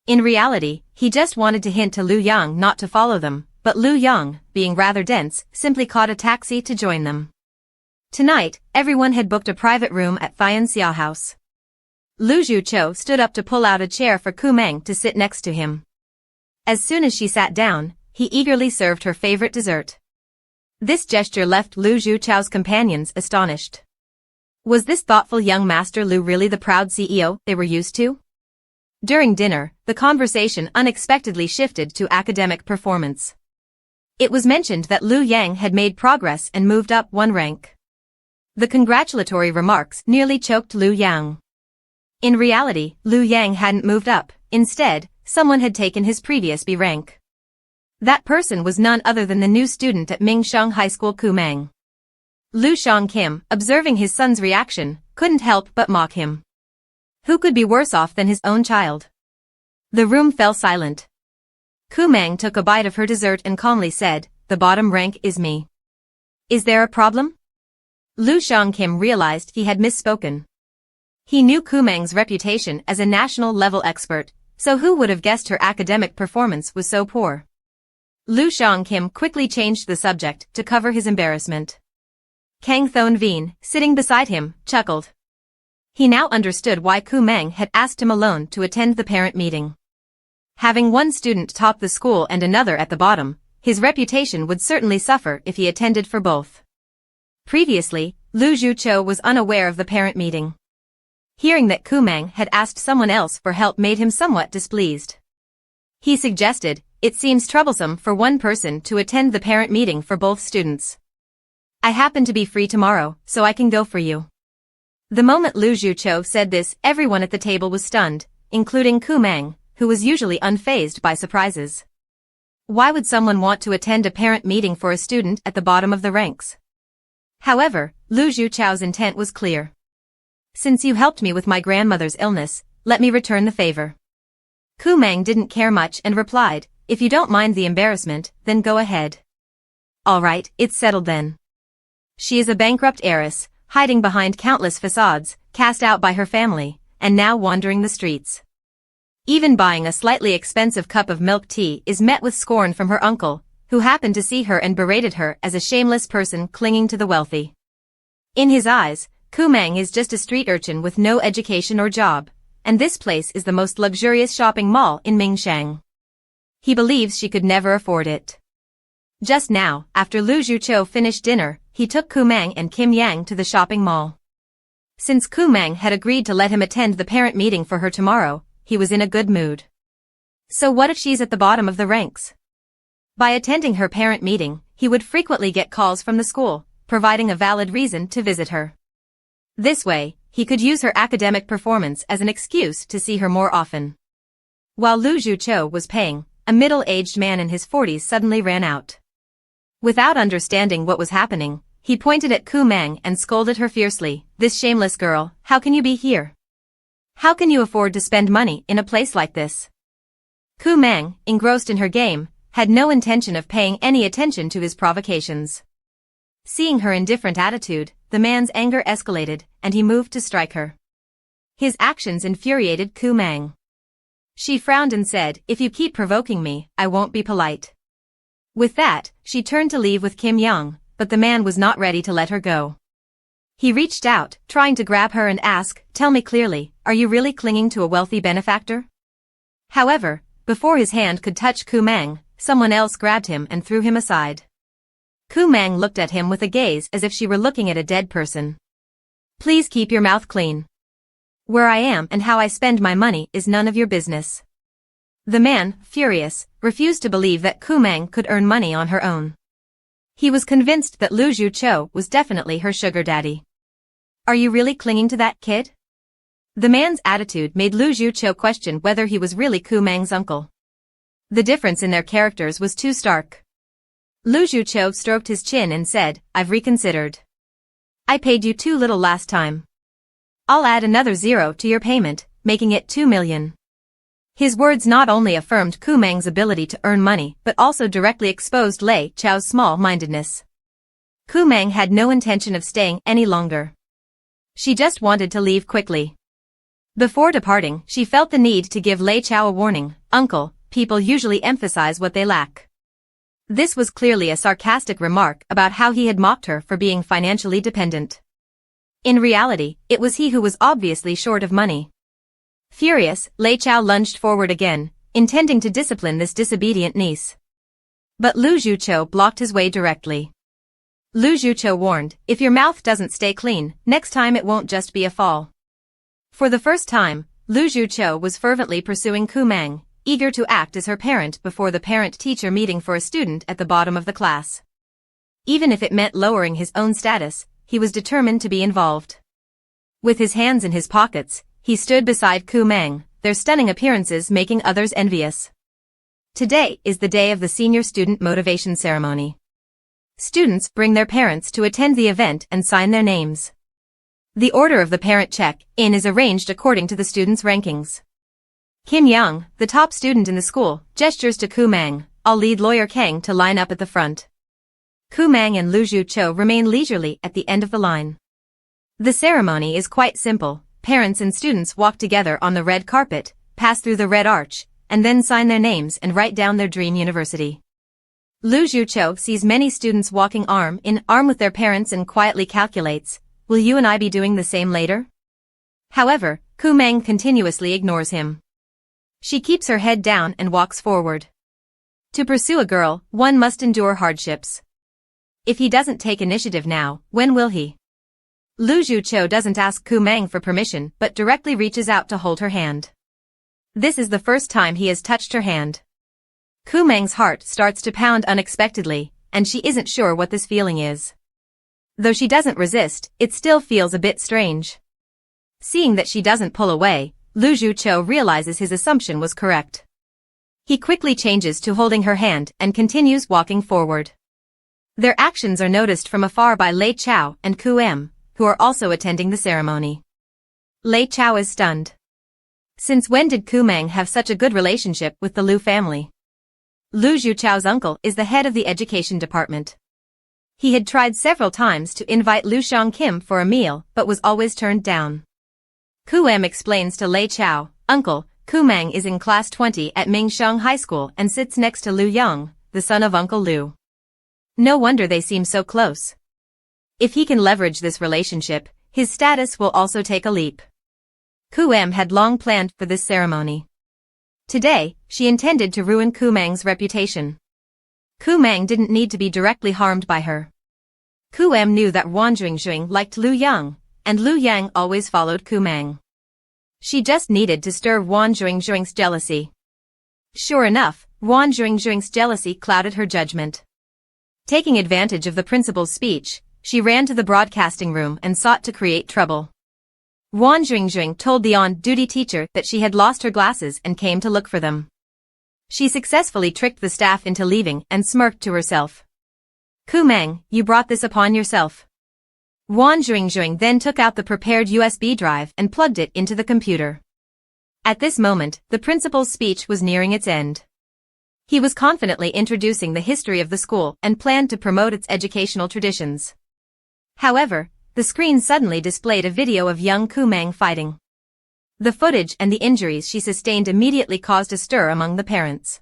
In reality, he just wanted to hint to Lu Yang not to follow them, but Lu Yang, being rather dense, simply caught a taxi to join them. Tonight, everyone had booked a private room at Thian Xia House. Lu Zhuqiu stood up to pull out a chair for Gu Mang to sit next to him. As soon as she sat down, he eagerly served her favorite dessert. This gesture left Lu Zhuqiu's companions astonished. Was this thoughtful young Master Lu really the proud CEO they were used to? During dinner, the conversation unexpectedly shifted to academic performance. It was mentioned that Lu Yang had made progress and moved up 1 rank. The congratulatory remarks nearly choked Lu Yang. In reality, Lu Yang hadn't moved up, instead, someone had taken his previous B rank. That person was none other than the new student at Mingsheng High School Kumang. Lu Shangkim, observing his son's reaction, couldn't help but mock him. Who could be worse off than his own child? The room fell silent. Kumang took a bite of her dessert and calmly said, the bottom rank is me. Is there a problem? Lu Shangkim realized he had misspoken. He knew Kumang's reputation as a national-level expert, so who would have guessed her academic performance was so poor? Lu Shangkim quickly changed the subject to cover his embarrassment. Kang Thon Veen, sitting beside him, chuckled. He now understood why Gu Mang had asked him alone to attend the parent meeting. Having one student top the school and another at the bottom, his reputation would certainly suffer if he attended for both. Previously, Lu Zhuqiu was unaware of the parent meeting. Hearing that Gu Mang had asked someone else for help made him somewhat displeased. He suggested, it seems troublesome for one person to attend the parent meeting for both students. I happen to be free tomorrow, so I can go for you. The moment Lu Zhuqiu said this, everyone at the table was stunned, including Kumang, who was usually unfazed by surprises. Why would someone want to attend a parent meeting for a student at the bottom of the ranks? However, Lu Zhuqiu's intent was clear. Since you helped me with my grandmother's illness, let me return the favor. Kumang didn't care much and replied, if you don't mind the embarrassment, then go ahead. Alright, it's settled then. She is a bankrupt heiress, hiding behind countless facades, cast out by her family, and now wandering the streets. Even buying a slightly expensive cup of milk tea is met with scorn from her uncle, who happened to see her and berated her as a shameless person clinging to the wealthy. In his eyes, Kumang is just a street urchin with no education or job, and this place is the most luxurious shopping mall in Mingshang. He believes she could never afford it. Just now, after Lu Zhuqiu finished dinner, he took Kumang and Kim Yang to the shopping mall. Since Kumang had agreed to let him attend the parent meeting for her tomorrow, he was in a good mood. So what if she's at the bottom of the ranks? By attending her parent meeting, he would frequently get calls from the school, providing a valid reason to visit her. This way, he could use her academic performance as an excuse to see her more often. While Lu Zhuqiu was paying, a middle-aged man in his 40s suddenly ran out. Without understanding what was happening, he pointed at Kumang and scolded her fiercely, "This shameless girl, how can you be here? How can you afford to spend money in a place like this?" Kumang, engrossed in her game, had no intention of paying any attention to his provocations. Seeing her indifferent attitude, the man's anger escalated, and he moved to strike her. His actions infuriated Kumang. She frowned and said, "If you keep provoking me, I won't be polite." With that, she turned to leave with Kim Yang, but the man was not ready to let her go. He reached out, trying to grab her and ask, "Tell me clearly, are you really clinging to a wealthy benefactor?" However, before his hand could touch Kumang, someone else grabbed him and threw him aside. Kumang looked at him with a gaze as if she were looking at a dead person. "Please keep your mouth clean. Where I am and how I spend my money is none of your business." The man, furious, refused to believe that Kumang could earn money on her own. He was convinced that Lu Zhuqiu was definitely her sugar daddy. "Are you really clinging to that kid?" The man's attitude made Lu Zhuqiu question whether he was really Kumang's uncle. The difference in their characters was too stark. Lu Zhuqiu stroked his chin and said, "I've reconsidered. I paid you too little last time. I'll add another zero to your payment, making it 2 million. His words not only affirmed Kumang's ability to earn money but also directly exposed Lei Chao's small-mindedness. Kumang had no intention of staying any longer. She just wanted to leave quickly. Before departing, she felt the need to give Lei Chao a warning. "Uncle, people usually emphasize what they lack." This was clearly a sarcastic remark about how he had mocked her for being financially dependent. In reality, it was he who was obviously short of money. Furious, Lei Chao lunged forward again, intending to discipline this disobedient niece. But Lu Zhuqiu blocked his way directly. Lu Zhuqiu warned, "If your mouth doesn't stay clean, next time it won't just be a fall." For the first time, Lu Zhuqiu was fervently pursuing Kumang, eager to act as her parent before the parent-teacher meeting for a student at the bottom of the class. Even if it meant lowering his own status, he was determined to be involved. With his hands in his pockets, he stood beside Kumang, their stunning appearances making others envious. Today is the day of the senior student motivation ceremony. Students bring their parents to attend the event and sign their names. The order of the parent check-in is arranged according to the students' rankings. Kim Yang, the top student in the school, gestures to Kumang, "I'll lead Lawyer Kang to line up at the front." Kumang and Lu Zhuqiu remain leisurely at the end of the line. The ceremony is quite simple. Parents and students walk together on the red carpet, pass through the red arch, and then sign their names and write down their dream university. Lu Zhuqiu sees many students walking arm in arm with their parents and quietly calculates, "Will you and I be doing the same later?" However, Kumang continuously ignores him. She keeps her head down and walks forward. To pursue a girl, one must endure hardships. If he doesn't take initiative now, when will he? Lu Zhuqiu doesn't ask Kumang for permission but directly reaches out to hold her hand. This is the first time he has touched her hand. Kumang's heart starts to pound unexpectedly, and she isn't sure what this feeling is. Though she doesn't resist, it still feels a bit strange. Seeing that she doesn't pull away, Lu Zhuqiu realizes his assumption was correct. He quickly changes to holding her hand and continues walking forward. Their actions are noticed from afar by Lei Chao and Kumang, who are also attending the ceremony. Lei Chao is stunned. Since when did Kumang have such a good relationship with the Lu family? Lu Zhuqiu's uncle is the head of the education department. He had tried several times to invite Lu Shang-kim for a meal but was always turned down. Kumang explains to Lei Chao, "Uncle, Kumang is in class 20 at Mingshang High School and sits next to Lu Yang, the son of Uncle Lu. No wonder they seem so close. If he can leverage this relationship, his status will also take a leap." Kumang had long planned for this ceremony. Today, she intended to ruin Kumang's reputation. Kumang didn't need to be directly harmed by her. Kumang knew that Wang Jingxing liked Lu Yang, and Lu Yang always followed Kumang. She just needed to stir Wang Jingxing's jealousy. Sure enough, Wang Jingxing's jealousy clouded her judgment. Taking advantage of the principal's speech, she ran to the broadcasting room and sought to create trouble. Wang Jingxing told the on-duty teacher that she had lost her glasses and came to look for them. She successfully tricked the staff into leaving and smirked to herself. "Kumang, you brought this upon yourself." Wang Jingxing then took out the prepared USB drive and plugged it into the computer. At this moment, the principal's speech was nearing its end. He was confidently introducing the history of the school and planned to promote its educational traditions. However, the screen suddenly displayed a video of young Kumang fighting. The footage and the injuries she sustained immediately caused a stir among the parents.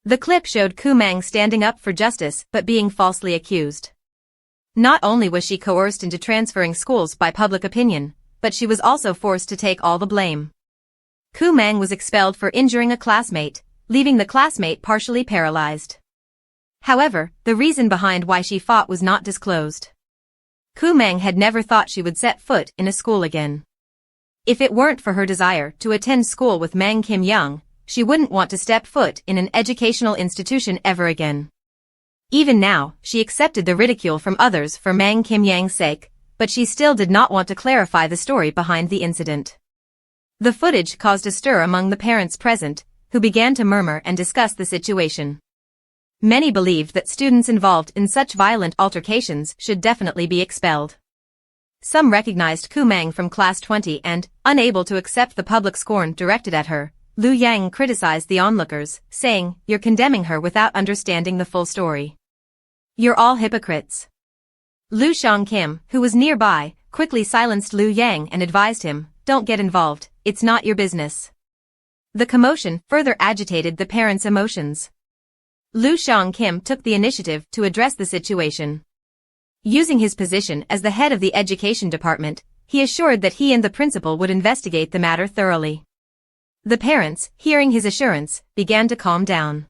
The clip showed Kumang standing up for justice but being falsely accused. Not only was she coerced into transferring schools by public opinion, but she was also forced to take all the blame. Kumang was expelled for injuring a classmate, leaving the classmate partially paralyzed. However, the reason behind why she fought was not disclosed. Kumang had never thought she would set foot in a school again. If it weren't for her desire to attend school with Mang Kim-young, she wouldn't want to step foot in an educational institution ever again. Even now, she accepted the ridicule from others for Mang Kim-young's sake, but she still did not want to clarify the story behind the incident. The footage caused a stir among the parents present, who began to murmur and discuss the situation. Many believed that students involved in such violent altercations should definitely be expelled. Some recognized Kumang from class 20 and, unable to accept the public scorn directed at her, Lu Yang criticized the onlookers, saying, "You're condemning her without understanding the full story. You're all hypocrites." Lu Shang-kim, who was nearby, quickly silenced Lu Yang and advised him, "Don't get involved, it's not your business." The commotion further agitated the parents' emotions. Lu Shang-kim took the initiative to address the situation. Using his position as the head of the education department, he assured that he and the principal would investigate the matter thoroughly. The parents, hearing his assurance, began to calm down.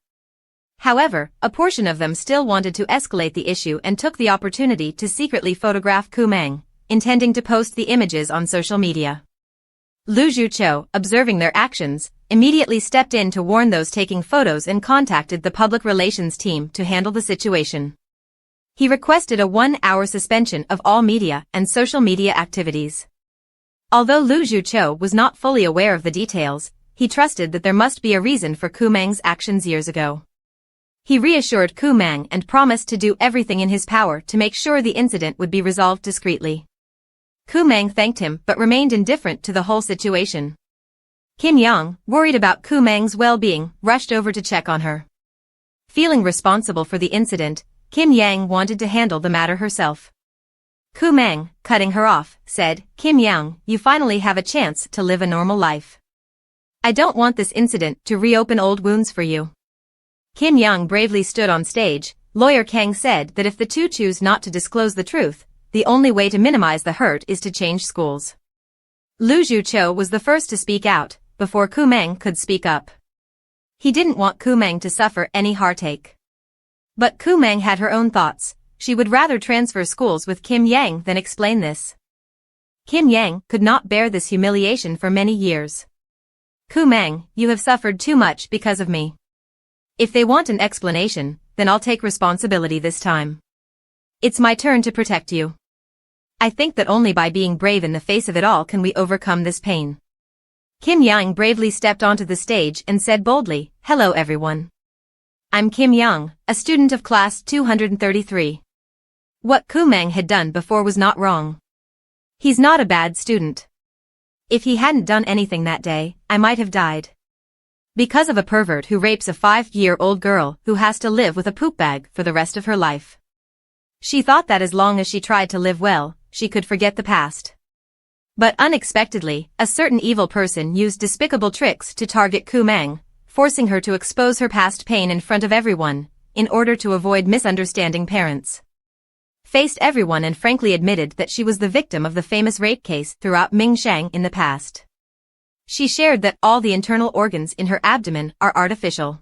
However, a portion of them still wanted to escalate the issue and took the opportunity to secretly photograph Kumang, intending to post the images on social media. Lu Zhuqiu, observing their actions, immediately stepped in to warn those taking photos and contacted the public relations team to handle the situation. He requested a 1-hour suspension of all media and social media activities. Although Lu Zhuqiu was not fully aware of the details, he trusted that there must be a reason for Kumang's actions years ago. He reassured Kumang and promised to do everything in his power to make sure the incident would be resolved discreetly. Kumang thanked him but remained indifferent to the whole situation. Kim-young, worried about Kumang's well-being, rushed over to check on her. Feeling responsible for the incident, Kim-yang wanted to handle the matter herself. Kumang, cutting her off, said, "Kim-young, you finally have a chance to live a normal life. I don't want this incident to reopen old wounds for you." Kim-young bravely stood on stage. Lawyer Kang said that if the two choose not to disclose the truth, the only way to minimize the hurt is to change schools. Lu Zhuqiu was the first to speak out, before Kumang could speak up. He didn't want Kumang to suffer any heartache. But Kumang had her own thoughts. She would rather transfer schools with Kim Yang than explain this. Kim Yang could not bear this humiliation for many years. "Kumang, you have suffered too much because of me. If they want an explanation, then I'll take responsibility this time. It's my turn to protect you. I think that only by being brave in the face of it all can we overcome this pain. Kim Yang bravely stepped onto the stage and said boldly, "Hello everyone. I'm Kim Yang, a student of class 233. What Kumang had done before was not wrong. He's not a bad student. If he hadn't done anything that day, I might have died. Because of a pervert who rapes a 5-year-old girl who has to live with a poop bag for the rest of her life. She thought that as long as she tried to live well, she could forget the past. But unexpectedly, a certain evil person used despicable tricks to target Kumang, forcing her to expose her past pain in front of everyone, in order to avoid misunderstanding parents. Faced everyone and frankly admitted that she was the victim of the famous rape case throughout Mingshang in the past. She shared that all the internal organs in her abdomen are artificial.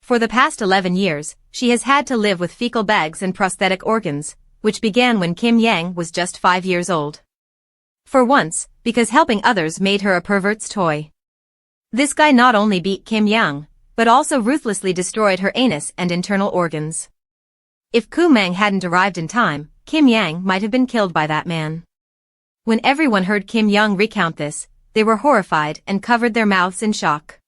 For the past 11 years, she has had to live with fecal bags and prosthetic organs, which began when Kim Yang was just 5 years old. For once, because helping others made her a pervert's toy. This guy not only beat Kim Yang, but also ruthlessly destroyed her anus and internal organs. If Kumang hadn't arrived in time, Kim Yang might have been killed by that man. When everyone heard Kim Yang recount this, they were horrified and covered their mouths in shock.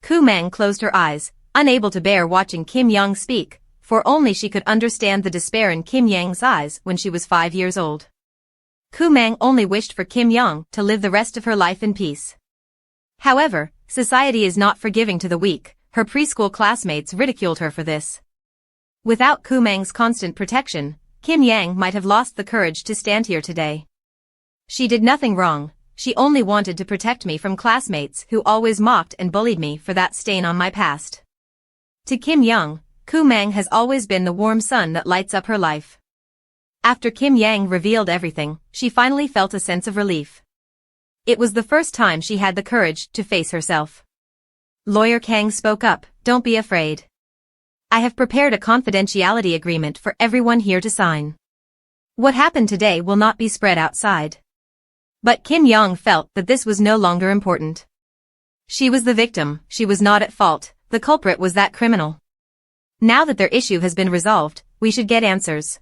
Kumang closed her eyes, unable to bear watching Kim Yang speak, for only she could understand the despair in Kim Yang's eyes when she was 5 years old. Kumang only wished for Kim Yang to live the rest of her life in peace. However, society is not forgiving to the weak. Her preschool classmates ridiculed her for this. Without Kumang's constant protection, Kim Yang might have lost the courage to stand here today. She did nothing wrong, she only wanted to protect me from classmates who always mocked and bullied me for that stain on my past. To Kim Yang, Kumang has always been the warm sun that lights up her life. After Kim Yang revealed everything, she finally felt a sense of relief. It was the first time she had the courage to face herself. Lawyer Kang spoke up, "Don't be afraid. I have prepared a confidentiality agreement for everyone here to sign. What happened today will not be spread outside." But Kim Yang felt that this was no longer important. She was the victim, she was not at fault, the culprit was that criminal. Now that their issue has been resolved, we should get answers.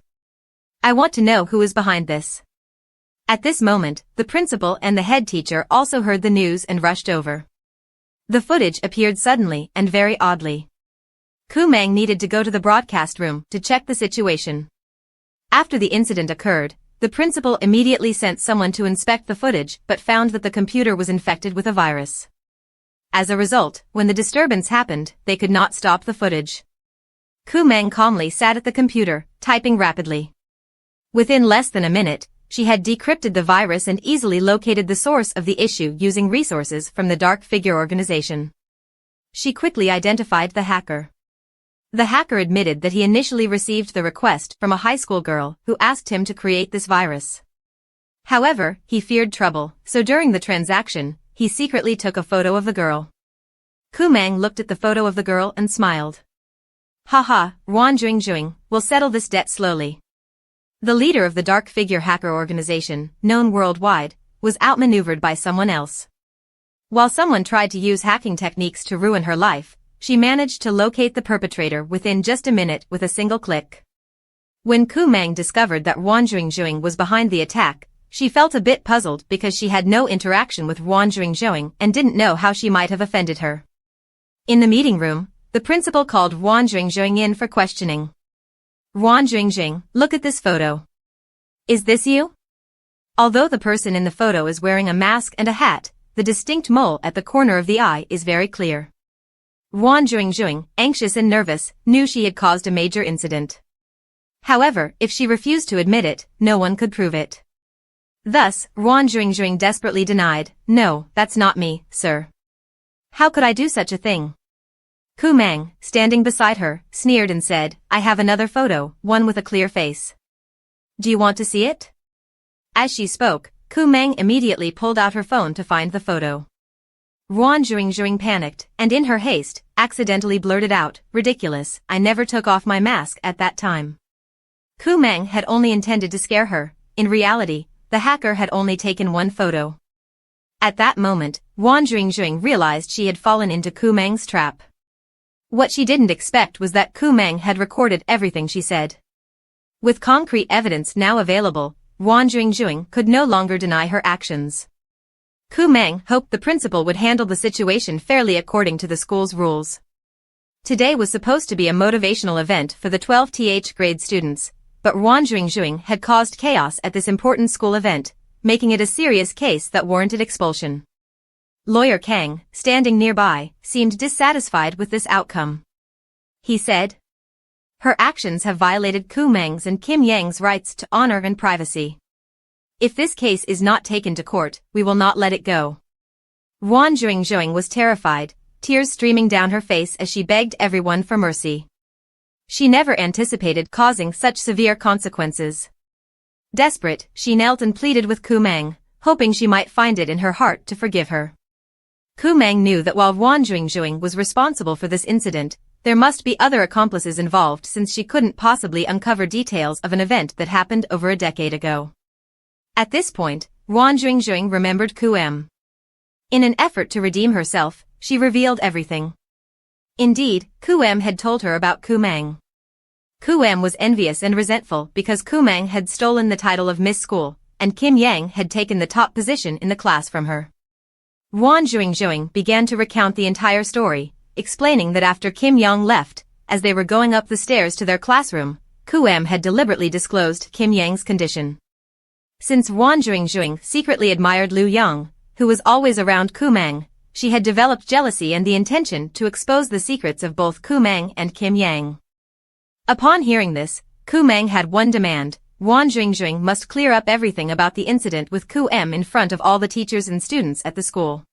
I want to know who is behind this. At this moment, the principal and the head teacher also heard the news and rushed over. The footage appeared suddenly and very oddly. Kumang needed to go to the broadcast room to check the situation. After the incident occurred, the principal immediately sent someone to inspect the footage but found that the computer was infected with a virus. As a result, when the disturbance happened, they could not stop the footage. Kumang calmly sat at the computer, typing rapidly. Within less than a minute, she had decrypted the virus and easily located the source of the issue using resources from the Dark Figure organization. She quickly identified the hacker. The hacker admitted that he initially received the request from a high school girl who asked him to create this virus. However, he feared trouble, so during the transaction, he secretly took a photo of the girl. Kumang looked at the photo of the girl and smiled. Haha, Wan Jing, we'll settle this debt slowly. The leader of the Dark Figure hacker organization, known worldwide, was outmaneuvered by someone else. While someone tried to use hacking techniques to ruin her life, she managed to locate the perpetrator within just a minute with a single click. When Kumang discovered that Wan Jing was behind the attack, she felt a bit puzzled because she had no interaction with Wan Jing and didn't know how she might have offended her. In the meeting room, the principal called Wan Jing in for questioning. Wan Jing, look at this photo. Is this you? Although the person in the photo is wearing a mask and a hat, the distinct mole at the corner of the eye is very clear. Wan Jing, anxious and nervous, knew she had caused a major incident. However, if she refused to admit it, no one could prove it. Thus, Wan Jing desperately denied, "No, that's not me, sir. How could I do such a thing?" Kumang, standing beside her, sneered and said, "I have another photo, one with a clear face. Do you want to see it?" As she spoke, Kumang immediately pulled out her phone to find the photo. Wan Jing panicked, and in her haste, accidentally blurted out, "Ridiculous, I never took off my mask at that time." Kumang had only intended to scare her. In reality, the hacker had only taken one photo. At that moment, Wan Jing realized she had fallen into Kumang's trap. What she didn't expect was that Kumang had recorded everything she said. With concrete evidence now available, Wan Jingjuing could no longer deny her actions. Gu Mang hoped the principal would handle the situation fairly according to the school's rules. Today was supposed to be a motivational event for the 12th grade students, but Wan Jingjuing had caused chaos at this important school event, making it a serious case that warranted expulsion. Lawyer Kang, standing nearby, seemed dissatisfied with this outcome. He said, "Her actions have violated Gu Mang's and Kim Yang's rights to honor and privacy. If this case is not taken to court, we will not let it go." Wan Jingjuing was terrified, tears streaming down her face as she begged everyone for mercy. She never anticipated causing such severe consequences. Desperate, she knelt and pleaded with Gu Mang, hoping she might find it in her heart to forgive her. Gu Mang knew that while Wan Jingjuing was responsible for this incident, there must be other accomplices involved since she couldn't possibly uncover details of an event that happened over a decade ago. At this point, Wan Jingjuing remembered Gu Mang. In an effort to redeem herself, she revealed everything. Indeed, Gu Mang had told her about Gu Mang. Gu Mang was envious and resentful because Gu Mang had stolen the title of Miss School, and Kim Yang had taken the top position in the class from her. Wan Jingjuing began to recount the entire story, explaining that after Kim Yang left, as they were going up the stairs to their classroom, Gu Mang had deliberately disclosed Kim Yang's condition. Since Wan Jingjuing secretly admired Liu Yang, who was always around Gu Mang, she had developed jealousy and the intention to expose the secrets of both Gu Mang and Kim Yang. Upon hearing this, Gu Mang had one demand: Wan Jingjuing must clear up everything about the incident with Gu Mang in front of all the teachers and students at the school.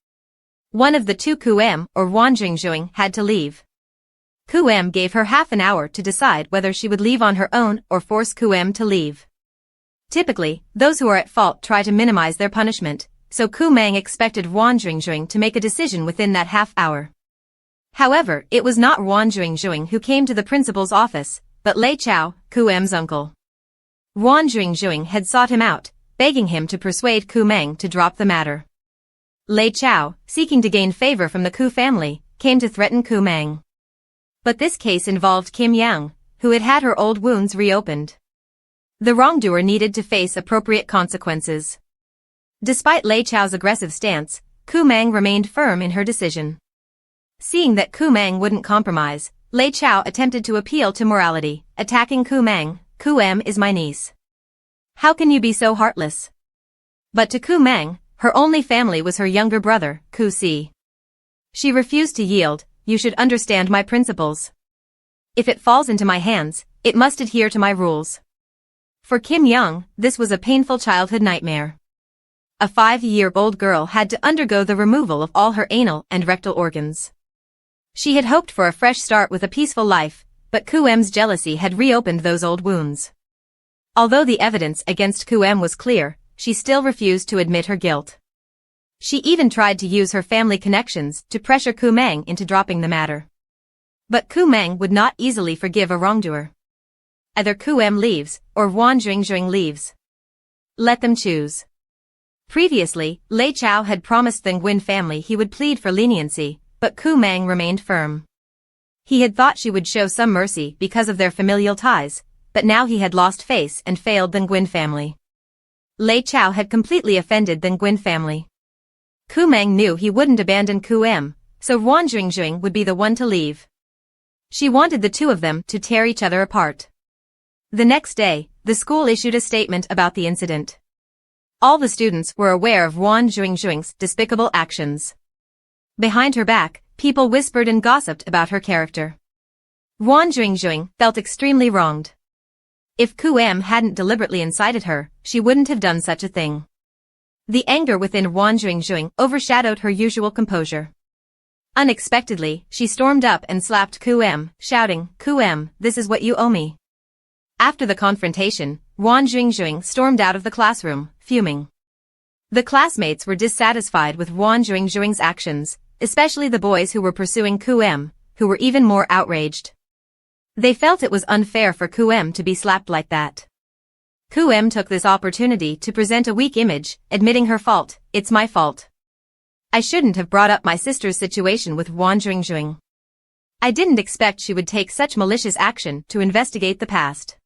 One of the two, Gu Mang or Wan Jingjuing, had to leave. Gu Mang gave her half an hour to decide whether she would leave on her own or force Gu Mang to leave. Typically, those who are at fault try to minimize their punishment, so Gu Mang expected Wan Jingjuing to make a decision within that half hour. However, it was not Wan Jingjuing who came to the principal's office, but Lei Chao, Gu Mang's uncle. Wan Jingjuing had sought him out, begging him to persuade Gu Mang to drop the matter. Lei Chao, seeking to gain favor from the Gu family, came to threaten Gu Mang. But this case involved Kim Yang, who had had her old wounds reopened. The wrongdoer needed to face appropriate consequences. Despite Lei Chao's aggressive stance, Gu Mang remained firm in her decision. Seeing that Gu Mang wouldn't compromise, Lei Chao attempted to appeal to morality, attacking Gu Mang. "Gu Mang is my niece. How can you be so heartless?" But to Gu Mang, her only family was her younger brother, Gu Si. She refused to yield. "You should understand my principles. If it falls into my hands, it must adhere to my rules." For Kim Yang, this was a painful childhood nightmare. A 5-year-old girl had to undergo the removal of all her anal and rectal organs. She had hoped for a fresh start with a peaceful life, but Gu M's jealousy had reopened those old wounds. Although the evidence against Gu M was clear, she still refused to admit her guilt. She even tried to use her family connections to pressure Gu Mang into dropping the matter. But Gu Mang would not easily forgive a wrongdoer. Either Gu M leaves, or Wan Jingjuing leaves. Let them choose. Previously, Lei Chao had promised the Nguyen family he would plead for leniency, but Gu Mang remained firm. He had thought she would show some mercy because of their familial ties, but now he had lost face and failed the Nguyen family. Lei Chao had completely offended the Nguyen family. Gu Mang knew he wouldn't abandon Gu M, so Wan Jingjuing would be the one to leave. She wanted the two of them to tear each other apart. The next day, the school issued a statement about the incident. All the students were aware of Wan Jingjuing's despicable actions. Behind her back, people whispered and gossiped about her character. Wan Jingjuing felt extremely wronged. If Gu M hadn't deliberately incited her, she wouldn't have done such a thing. The anger within Wan Jingjuing overshadowed her usual composure. Unexpectedly, she stormed up and slapped Gu M, shouting, "Gu M, this is what you owe me." After the confrontation, Wan Jingjuing stormed out of the classroom, fuming. The classmates were dissatisfied with Wan Jingjuing's actions, especially the boys who were pursuing Gu M, who were even more outraged. They felt it was unfair for Gu M to be slapped like that. Gu M took this opportunity to present a weak image, admitting her fault. "It's my fault. I shouldn't have brought up my sister's situation with Wan Jingjuing. I didn't expect she would take such malicious action to investigate the past."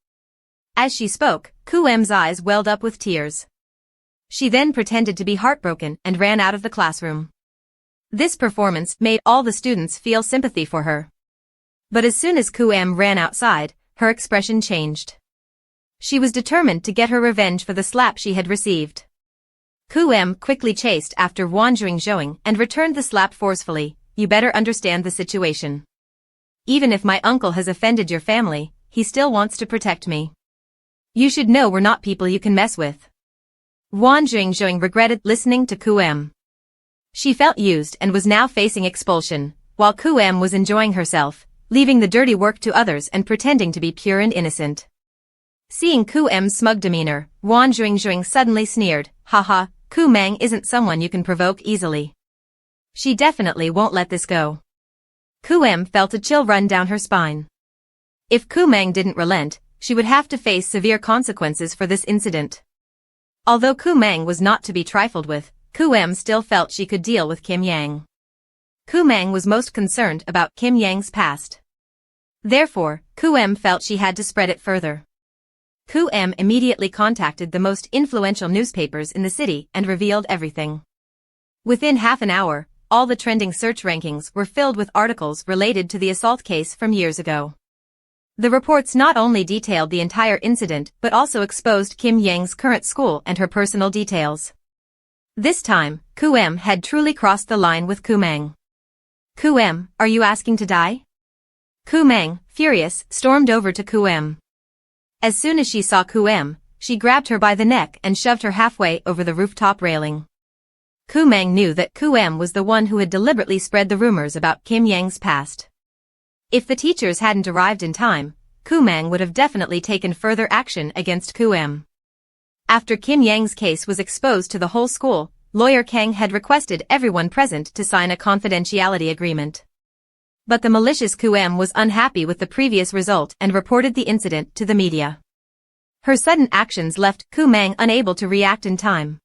As she spoke, Kumang's eyes welled up with tears. She then pretended to be heartbroken and ran out of the classroom. This performance made all the students feel sympathy for her. But as soon as Kumang ran outside, her expression changed. She was determined to get her revenge for the slap she had received. Kumang quickly chased after Wang Jingzhouing and returned the slap forcefully. You better understand the situation. Even if my uncle has offended your family, he still wants to protect me. You should know we're not people you can mess with. Wang Jingzhouing regretted listening to Kumang. She felt used and was now facing expulsion, while Kumang was enjoying herself, leaving the dirty work to others and pretending to be pure and innocent. Seeing Kumang's smug demeanor, Wang Jingzhouing suddenly sneered, haha, Kumang isn't someone you can provoke easily. She definitely won't let this go. Kumang felt a chill run down her spine. If Kumang didn't relent, she would have to face severe consequences for this incident. Although Kumang was not to be trifled with, Kumang still felt she could deal with Kim Yang. Kumang was most concerned about Kim Yang's past. Therefore, Kumang felt she had to spread it further. Kumang immediately contacted the most influential newspapers in the city and revealed everything. Within half an hour, all the trending search rankings were filled with articles related to the assault case from years ago. The reports not only detailed the entire incident but also exposed Kim Yang's current school and her personal details. This time, Kumang had truly crossed the line with Kumang. Kumang, are you asking to die? Kumang, furious, stormed over to Kumang. As soon as she saw Kumang, she grabbed her by the neck and shoved her halfway over the rooftop railing. Kumang knew that Kumang was the one who had deliberately spread the rumors about Kim Yang's past. If the teachers hadn't arrived in time, Kumang would have definitely taken further action against Kumang. After Kim Yang's case was exposed to the whole school, Lawyer Kang had requested everyone present to sign a confidentiality agreement. But the malicious Kumang was unhappy with the previous result and reported the incident to the media. Her sudden actions left Kumang unable to react in time.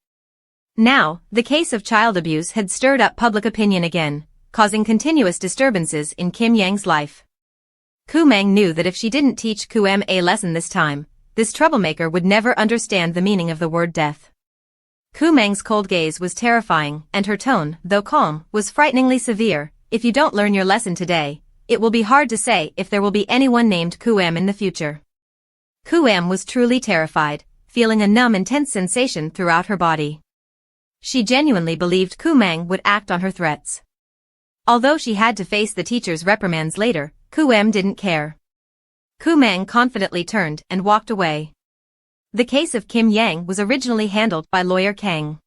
Now, the case of child abuse had stirred up public opinion again, causing continuous disturbances in Kim Yang's life. Kumang knew that if she didn't teach Kumang a lesson this time, this troublemaker would never understand the meaning of the word death. Kumang's cold gaze was terrifying, and her tone, though calm, was frighteningly severe. If you don't learn your lesson today, it will be hard to say if there will be anyone named Kumang in the future. Kumang was truly terrified, feeling a numb and tense sensation throughout her body. She genuinely believed Kumang would act on her threats. Although she had to face the teacher's reprimands later, Kumang didn't care. Kumang confidently turned and walked away. The case of Kim Yang was originally handled by Lawyer Kang.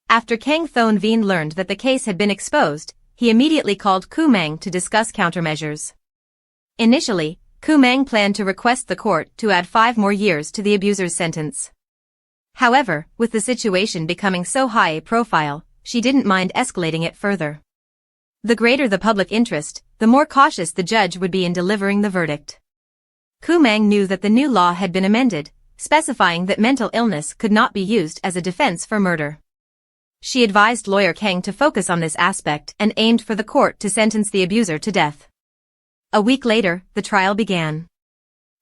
After Kang Thon Vien learned that the case had been exposed, he immediately called Kumang to discuss countermeasures. Initially, Kumang planned to request the court to add 5 more years to the abuser's sentence. However, with the situation becoming so high a profile, she didn't mind escalating it further. The greater the public interest, the more cautious the judge would be in delivering the verdict. Kumang knew that the new law had been amended, specifying that mental illness could not be used as a defense for murder. She advised Lawyer Kang to focus on this aspect and aimed for the court to sentence the abuser to death. A week later, the trial began.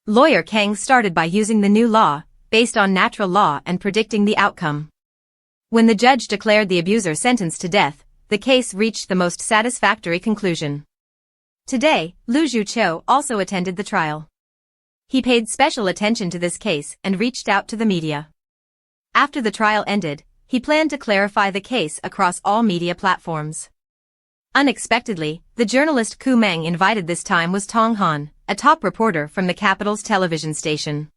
Lawyer Kang started by using the new law, based on natural law and predicting the outcome. When the judge declared the abuser sentenced to death, the case reached the most satisfactory conclusion. Today, Lu Zhuqiu also attended the trial. He paid special attention to this case and reached out to the media. After the trial ended, he planned to clarify the case across all media platforms. Unexpectedly, the journalist Gu Mang invited this time was Tong Han, a top reporter from the capital's television station.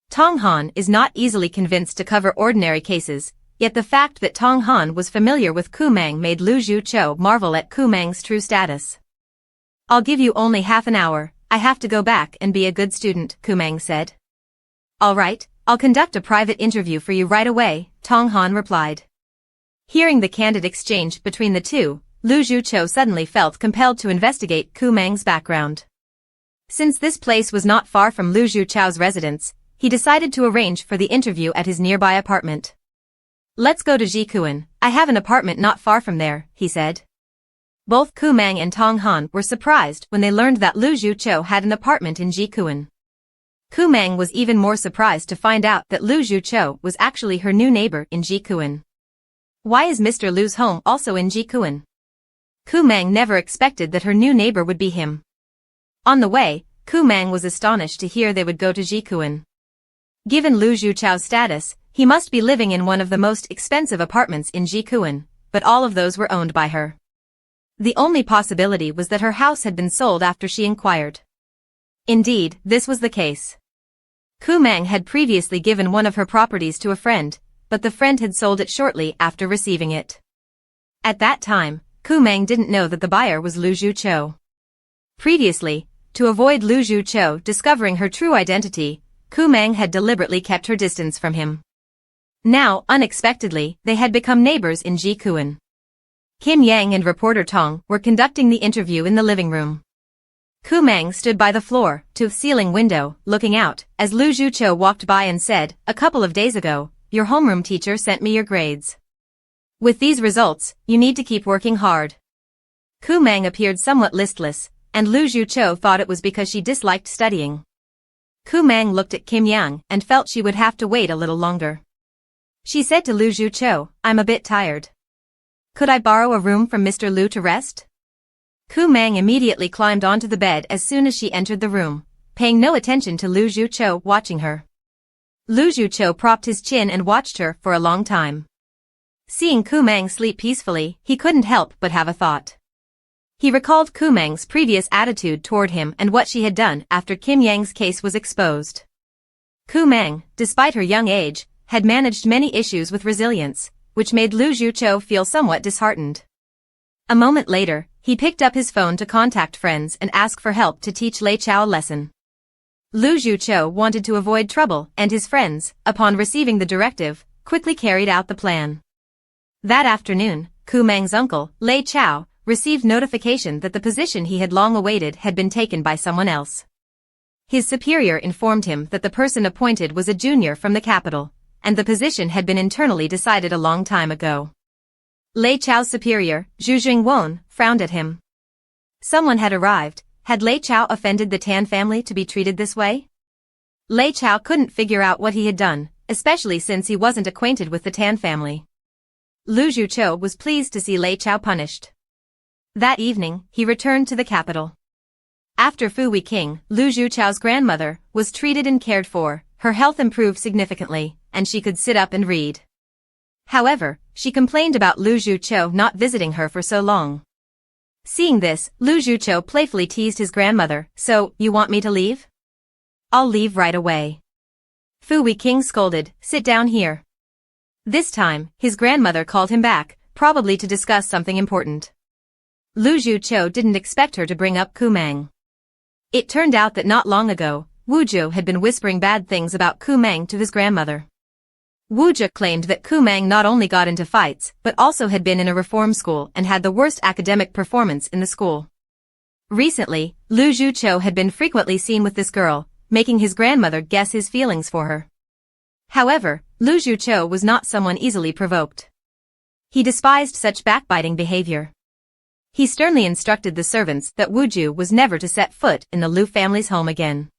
Tong Han is not easily convinced to cover ordinary cases, yet the fact that Tong Han was familiar with Kumang made Lu Zhuqiu marvel at Kumang's true status. I'll give you only half an hour, I have to go back and be a good student, Kumang said. All right, I'll conduct a private interview for you right away, Tong Han replied. Hearing the candid exchange between the two, Lu Zhuqiu suddenly felt compelled to investigate Kumang's background. Since this place was not far from Lu Zhuqiu's residence, he decided to arrange for the interview at his nearby apartment. Let's go to Jikuan, I have an apartment not far from there, he said. Both Kumang and Tong Han were surprised when they learned that Lu Zhuqiu had an apartment in Jikuan. Kumang was even more surprised to find out that Lu Zhuqiu was actually her new neighbor in Jikuan. Why is Mr. Lu's home also in Jikuan? Kumang never expected that her new neighbor would be him. On the way, Kumang was astonished to hear they would go to Jikuan. Given Lu Zhuqiu's status, he must be living in one of the most expensive apartments in Jikuan, but all of those were owned by her. The only possibility was that her house had been sold after she inquired. Indeed, this was the case. Kumang had previously given one of her properties to a friend, but the friend had sold it shortly after receiving it. At that time, Kumang didn't know that the buyer was Lu Zhuqiu. Previously, to avoid Lu Zhuqiu discovering her true identity, Kumang had deliberately kept her distance from him. Now, unexpectedly, they had become neighbors in Jikuan. Kim Yang and reporter Tong were conducting the interview in the living room. Kumang stood by the floor-to-ceiling window, looking out, as Lu Zhuqiu walked by and said, "A couple of days ago, your homeroom teacher sent me your grades. With these results, you need to keep working hard." Kumang appeared somewhat listless, and Lu Zhuqiu thought it was because she disliked studying. Kumang looked at Kim Yang and felt she would have to wait a little longer. She said to Lu Zhuqiu, "I'm a bit tired. Could I borrow a room from Mr. Lu to rest?" Kumang immediately climbed onto the bed as soon as she entered the room, paying no attention to Lu Zhuqiu watching her. Lu Zhuqiu propped his chin and watched her for a long time. Seeing Kumang sleep peacefully, he couldn't help but have a thought. He recalled Kumang's previous attitude toward him and what she had done after Kim Yang's case was exposed. Kumang, despite her young age, had managed many issues with resilience, which made Lu Zhuqiu feel somewhat disheartened. A moment later, he picked up his phone to contact friends and ask for help to teach Lei Chao a lesson. Lu Zhuqiu wanted to avoid trouble, and his friends, upon receiving the directive, quickly carried out the plan. That afternoon, Kumang's uncle, Lei Chao, received notification that the position he had long awaited had been taken by someone else. His superior informed him that the person appointed was a junior from the capital, and the position had been internally decided a long time ago. Lei Chao's superior, Zhu Jingwon, frowned at him. Someone had arrived. Had Lei Chao offended the Tan family to be treated this way? Lei Chao couldn't figure out what he had done, especially since he wasn't acquainted with the Tan family. Lu Zhuqiu was pleased to see Lei Chao punished. That evening, he returned to the capital. After Fu Weiqing, Lu Zhuqiu's grandmother, was treated and cared for, her health improved significantly, and she could sit up and read. However, she complained about Lu Zhuqiu not visiting her for so long. Seeing this, Lu Zhuqiu playfully teased his grandmother, "So, you want me to leave? I'll leave right away." Fu Weiqing scolded, "Sit down here." This time, his grandmother called him back, probably to discuss something important. Lu Zhuqiu didn't expect her to bring up Kumang. It turned out that not long ago, Wu Zhu had been whispering bad things about Kumang to his grandmother. Wu Zhu claimed that Kumang not only got into fights, but also had been in a reform school and had the worst academic performance in the school. Recently, Lu Zhuqiu had been frequently seen with this girl, making his grandmother guess his feelings for her. However, Lu Zhuqiu was not someone easily provoked. He despised such backbiting behavior. He sternly instructed the servants that Wu Zhu was never to set foot in the Lu family's home again.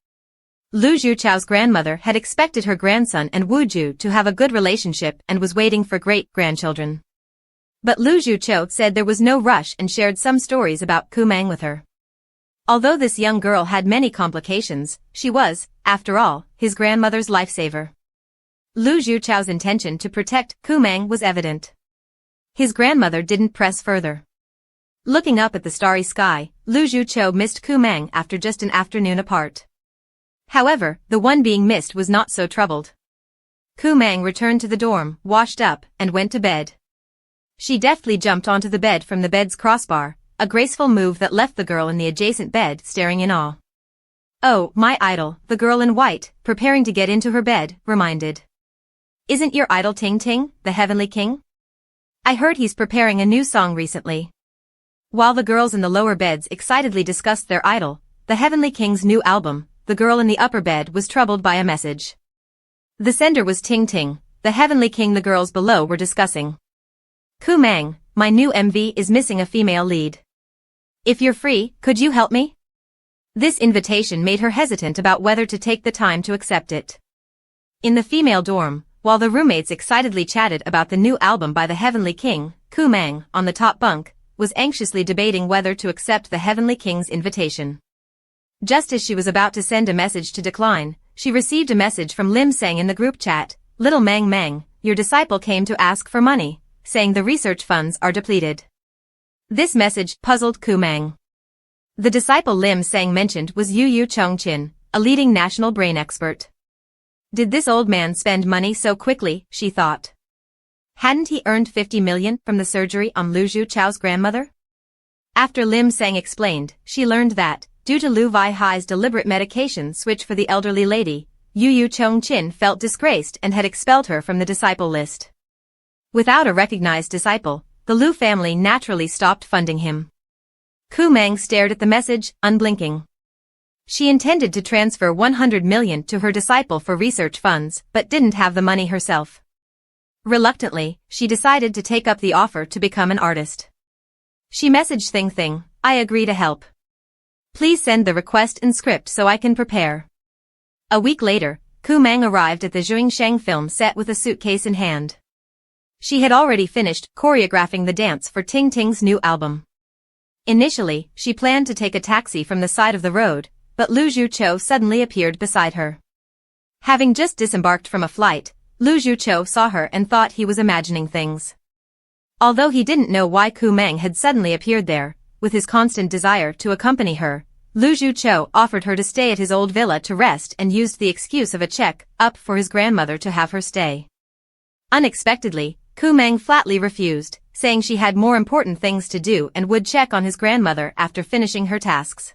Lu Zhuqiu's grandmother had expected her grandson and Wu Zhu to have a good relationship and was waiting for great-grandchildren. But Lu Zhuqiu said there was no rush and shared some stories about Kumang with her. Although this young girl had many complications, she was, after all, his grandmother's lifesaver. Lu Zhuqiu's intention to protect Kumang was evident. His grandmother didn't press further. Looking up at the starry sky, Lu Zhuqiu missed Kumang after just an afternoon apart. However, the one being missed was not so troubled. Kumang returned to the dorm, washed up, and went to bed. She deftly jumped onto the bed from the bed's crossbar, a graceful move that left the girl in the adjacent bed staring in awe. "Oh, my idol," the girl in white, preparing to get into her bed, reminded. "Isn't your idol Ting Ting, the Heavenly King? I heard he's preparing a new song recently." While the girls in the lower beds excitedly discussed their idol, the Heavenly King's new album, the girl in the upper bed was troubled by a message. The sender was Ting Ting, the Heavenly King the girls below were discussing. "Kumang, my new MV is missing a female lead. If you're free, could you help me?" This invitation made her hesitant about whether to take the time to accept it. In the female dorm, while the roommates excitedly chatted about the new album by the Heavenly King, Kumang, on the top bunk, was anxiously debating whether to accept the Heavenly King's invitation. Just as she was about to send a message to decline, she received a message from Lim Sang in the group chat. "Little Mang Mang, your disciple came to ask for money, saying the research funds are depleted." This message puzzled Kumang. The disciple Lim Sang mentioned was Yu Chong Chin, a leading national brain expert. Did this old man spend money so quickly, she thought. Hadn't he earned 50 million from the surgery on Lu Zhu Chao's grandmother? After Lim Sang explained, she learned that, due to Lu Vi Hai's deliberate medication switch for the elderly lady, Yu Chong Chin felt disgraced and had expelled her from the disciple list. Without a recognized disciple, the Lu family naturally stopped funding him. Kumang stared at the message, unblinking. She intended to transfer 100 million to her disciple for research funds, but didn't have the money herself. Reluctantly, she decided to take up the offer to become an artist. She messaged Thing, "I agree to help. Please send the request and script so I can prepare." A week later, Kumang arrived at the Zhuangshang film set with a suitcase in hand. She had already finished choreographing the dance for Ting Ting's new album. Initially, she planned to take a taxi from the side of the road, but Lu Zhuchou suddenly appeared beside her. Having just disembarked from a flight, Lu Zhuchou saw her and thought he was imagining things. Although he didn't know why Kumang had suddenly appeared there, with his constant desire to accompany her, Lu Zhuchou offered her to stay at his old villa to rest and used the excuse of a check-up for his grandmother to have her stay. Unexpectedly, Kumang flatly refused, saying she had more important things to do and would check on his grandmother after finishing her tasks.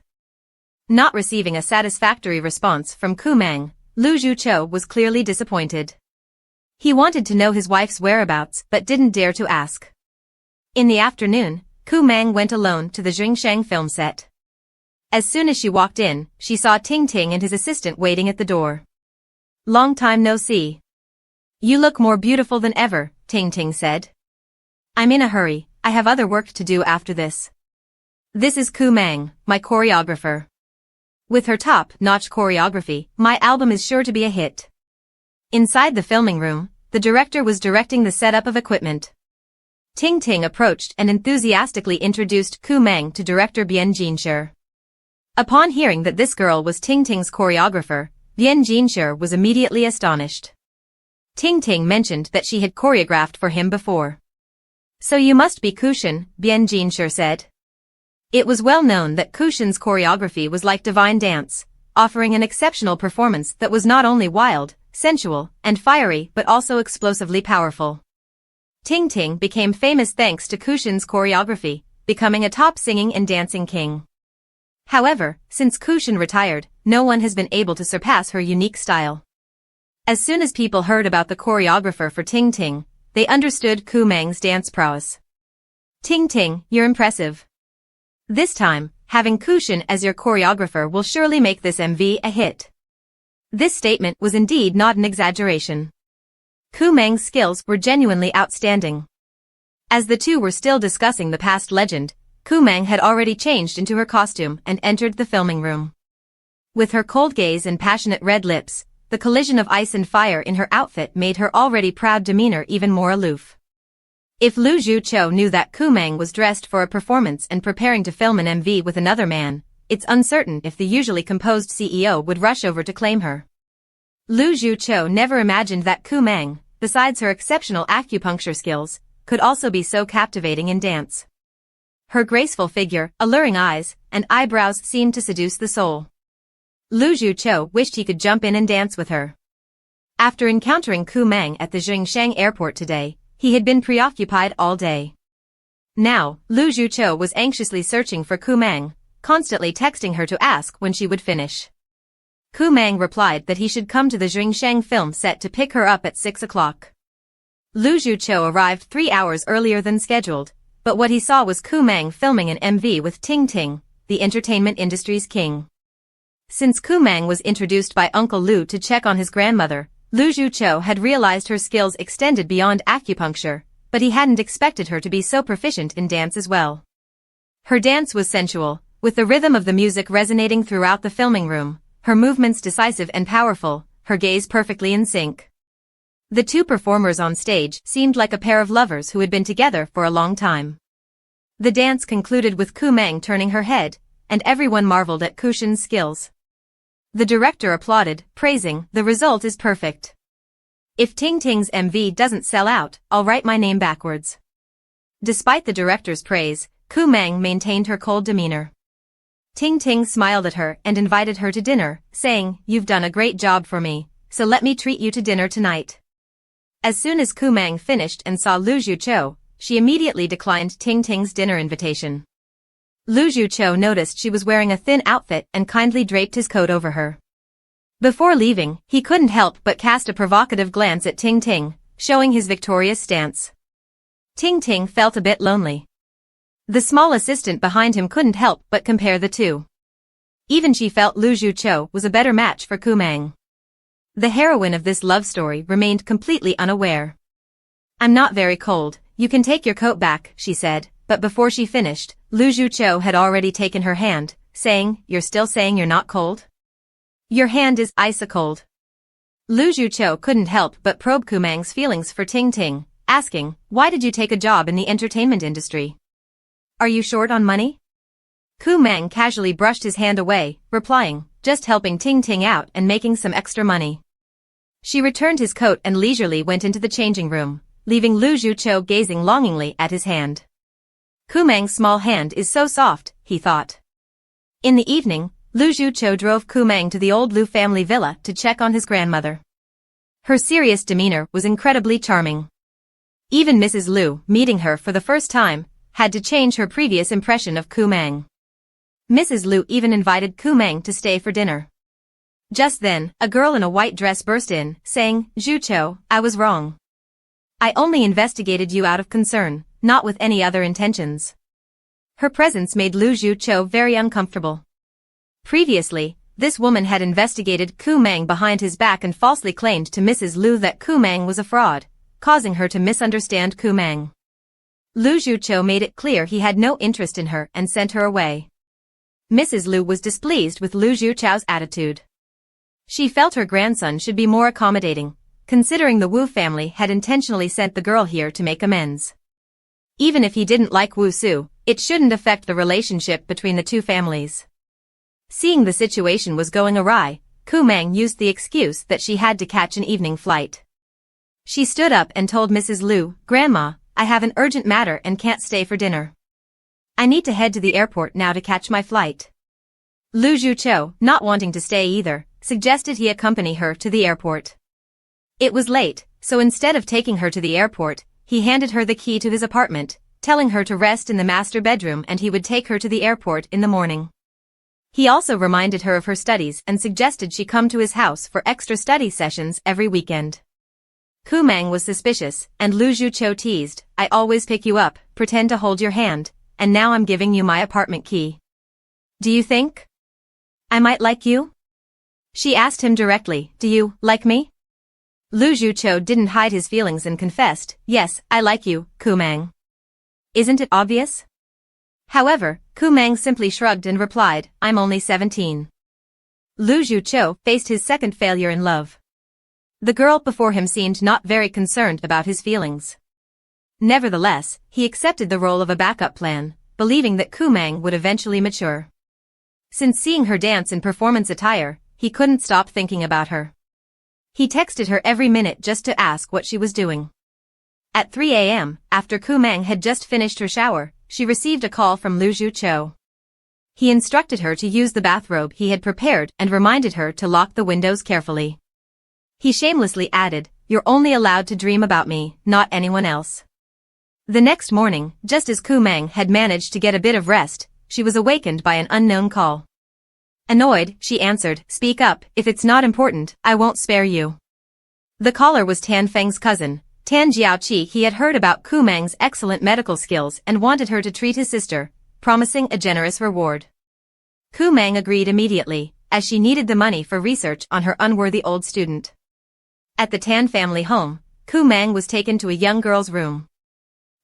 Not receiving a satisfactory response from Kumang, Lu Zhuchou was clearly disappointed. He wanted to know his wife's whereabouts but didn't dare to ask. In the afternoon, Kumang went alone to the Zhuangshang film set. As soon as she walked in, she saw Ting Ting and his assistant waiting at the door. "Long time no see. You look more beautiful than ever," Ting Ting said. "I'm in a hurry, I have other work to do after this. This is Kumang, my choreographer. With her top-notch choreography, my album is sure to be a hit." Inside the filming room, the director was directing the setup of equipment. Ting Ting approached and enthusiastically introduced Kumang to director Bian Jinshi. Upon hearing that this girl was Ting Ting's choreographer, Bian Jinshi was immediately astonished. Ting Ting mentioned that she had choreographed for him before. "So you must be Kushan," Bian Jinshi said. It was well known that Kushan's choreography was like divine dance, offering an exceptional performance that was not only wild, sensual, and fiery but also explosively powerful. Ting Ting became famous thanks to Kushan's choreography, becoming a top singing and dancing king. However, since Kushan retired, no one has been able to surpass her unique style. As soon as people heard about the choreographer for Ting Ting, they understood Kumang's dance prowess. "Ting Ting, you're impressive. This time, having Kushan as your choreographer will surely make this MV a hit." This statement was indeed not an exaggeration. Kumang's skills were genuinely outstanding. As the two were still discussing the past legend, Kumang had already changed into her costume and entered the filming room. With her cold gaze and passionate red lips, the collision of ice and fire in her outfit made her already proud demeanor even more aloof. If Lu Zhuchou knew that Kumang was dressed for a performance and preparing to film an MV with another man, it's uncertain if the usually composed CEO would rush over to claim her. Lu Zhuchou never imagined that Kumang, besides her exceptional acupuncture skills, could also be so captivating in dance. Her graceful figure, alluring eyes, and eyebrows seemed to seduce the soul. Lu Zhuchou wished he could jump in and dance with her. After encountering Kumang at the Zhuangshang airport today, he had been preoccupied all day. Now, Lu Zhuchou was anxiously searching for Kumang, constantly texting her to ask when she would finish. Kumang replied that he should come to the Zhuangshang film set to pick her up at 6 o'clock. Lu Zhuchou arrived 3 hours earlier than scheduled, but what he saw was Kumang filming an MV with Ting Ting, the entertainment industry's king. Since Kumang was introduced by Uncle Lu to check on his grandmother, Lu Zhuchou had realized her skills extended beyond acupuncture, but he hadn't expected her to be so proficient in dance as well. Her dance was sensual, with the rhythm of the music resonating throughout the filming room, her movements decisive and powerful, her gaze perfectly in sync. The two performers on stage seemed like a pair of lovers who had been together for a long time. The dance concluded with Kumang turning her head, and everyone marveled at Kushin's skills. The director applauded, praising, "The result is perfect. If Ting Ting's MV doesn't sell out, I'll write my name backwards." Despite the director's praise, Kumang maintained her cold demeanor. Ting Ting smiled at her and invited her to dinner, saying, "You've done a great job for me, so let me treat you to dinner tonight." As soon as Kumang finished and saw Lu Zhuqiu, she immediately declined Ting Ting's dinner invitation. Lu Zhuqiu noticed she was wearing a thin outfit and kindly draped his coat over her. Before leaving, he couldn't help but cast a provocative glance at Ting Ting, showing his victorious stance. Ting Ting felt a bit lonely. The small assistant behind him couldn't help but compare the two. Even she felt Lu Zhuqiu was a better match for Kumang. The heroine of this love story remained completely unaware. "I'm not very cold, you can take your coat back," she said, but before she finished, Lu Zhuqiu had already taken her hand, saying, "You're still saying you're not cold? Your hand is ice-cold." Lu Zhuqiu couldn't help but probe Kumang's feelings for Ting Ting, asking, "Why did you take a job in the entertainment industry? Are you short on money?" Kumang casually brushed his hand away, replying, "Just helping Ting Ting out and making some extra money." She returned his coat and leisurely went into the changing room, leaving Lu Zhuqiu gazing longingly at his hand. Kumang's small hand is so soft, he thought. In the evening, Lu Zhuqiu drove Kumang to the old Lu family villa to check on his grandmother. Her serious demeanor was incredibly charming. Even Mrs. Lu, meeting her for the first time, had to change her previous impression of Kumang. Mrs. Lu even invited Kumang to stay for dinner. Just then, a girl in a white dress burst in, saying, "Zhuqiu, I was wrong. I only investigated you out of concern, not with any other intentions." Her presence made Lu Zhuqiu very uncomfortable. Previously, this woman had investigated Kumang behind his back and falsely claimed to Mrs. Lu that Kumang was a fraud, causing her to misunderstand Kumang. Lu Zhuqiu made it clear he had no interest in her and sent her away. Mrs. Lu was displeased with Lu Zhuqiu's attitude. She felt her grandson should be more accommodating, considering the Wu family had intentionally sent the girl here to make amends. Even if he didn't like Wu Su, it shouldn't affect the relationship between the two families. Seeing the situation was going awry, Kumang used the excuse that she had to catch an evening flight. She stood up and told Mrs. Lu, "Grandma, I have an urgent matter and can't stay for dinner. I need to head to the airport now to catch my flight." Lu Zhuqiu, not wanting to stay either, suggested he accompany her to the airport. It was late, so instead of taking her to the airport, he handed her the key to his apartment, telling her to rest in the master bedroom and he would take her to the airport in the morning. He also reminded her of her studies and suggested she come to his house for extra study sessions every weekend. Kumang was suspicious, and Lu Zhuqiu teased, "I always pick you up, pretend to hold your hand, and now I'm giving you my apartment key. Do you think I might like you?" She asked him directly, "Do you like me?" Lu Zhuqiu didn't hide his feelings and confessed, "Yes, I like you, Kumang. Isn't it obvious?" However, Kumang simply shrugged and replied, "I'm only 17. Lu Zhuqiu faced his second failure in love. The girl before him seemed not very concerned about his feelings. Nevertheless, he accepted the role of a backup plan, believing that Kumang would eventually mature. Since seeing her dance in performance attire, he couldn't stop thinking about her. He texted her every minute just to ask what she was doing. At 3 a.m., after Kumang had just finished her shower, she received a call from Lu Zhuqiu. He instructed her to use the bathrobe he had prepared and reminded her to lock the windows carefully. He shamelessly added, "You're only allowed to dream about me, not anyone else." The next morning, just as Kumang had managed to get a bit of rest, she was awakened by an unknown call. Annoyed, she answered, "Speak up, if it's not important, I won't spare you." The caller was Tan Feng's cousin, Tan Jiaoqi. He had heard about Kumang's excellent medical skills and wanted her to treat his sister, promising a generous reward. Kumang agreed immediately, as she needed the money for research on her unworthy old student. At the Tan family home, Kumang was taken to a young girl's room.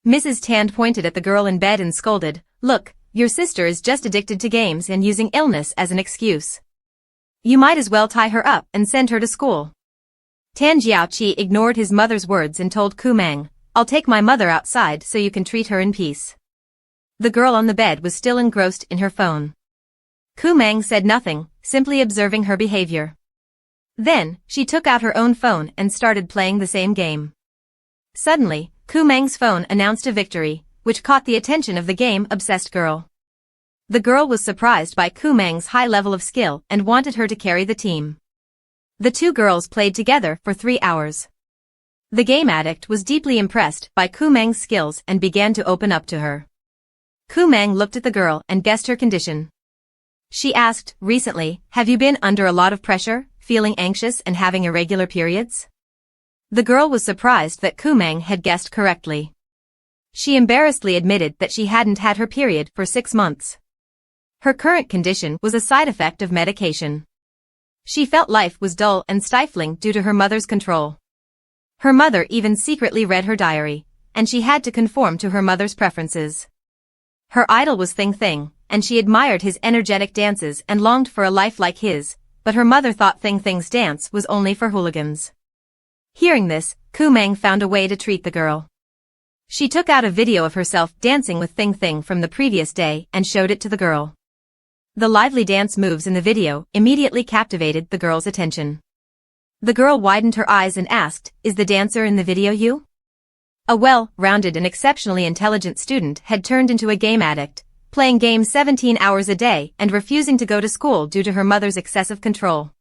Mrs. Tan pointed at the girl in bed and scolded, "Look, Your sister is just addicted to games and using illness as an excuse. You might as well tie her up and send her to school. Tan Jiaoqi ignored his mother's words and told Kumang, I'll take my mother outside so you can treat her in peace. The girl on the bed was still engrossed in her phone. Kumang said nothing, simply observing her behavior. Then, she took out her own phone and started playing the same game. Suddenly, Kumang's phone announced a victory, which caught the attention of the game-obsessed girl. The girl was surprised by Kumang's high level of skill and wanted her to carry the team. The two girls played together for 3 hours. The game addict was deeply impressed by Kumang's skills and began to open up to her. Kumang looked at the girl and guessed her condition. She asked, recently, have you been under a lot of pressure, feeling anxious and having irregular periods? The girl was surprised that Kumang had guessed correctly. She embarrassedly admitted that she hadn't had her period for 6 months. Her current condition was a side effect of medication. She felt life was dull and stifling due to her mother's control. Her mother even secretly read her diary, and she had to conform to her mother's preferences. Her idol was Thing Thing, and she admired his energetic dances and longed for a life like his, but her mother thought Thing Thing's dance was only for hooligans. Hearing this, Kumang found a way to treat the girl. She took out a video of herself dancing with Thing Thing from the previous day and showed it to the girl. The lively dance moves in the video immediately captivated the girl's attention. The girl widened her eyes and asked, is the dancer in the video you? A well-rounded and exceptionally intelligent student had turned into a game addict, playing games 17 hours a day and refusing to go to school due to her mother's excessive control.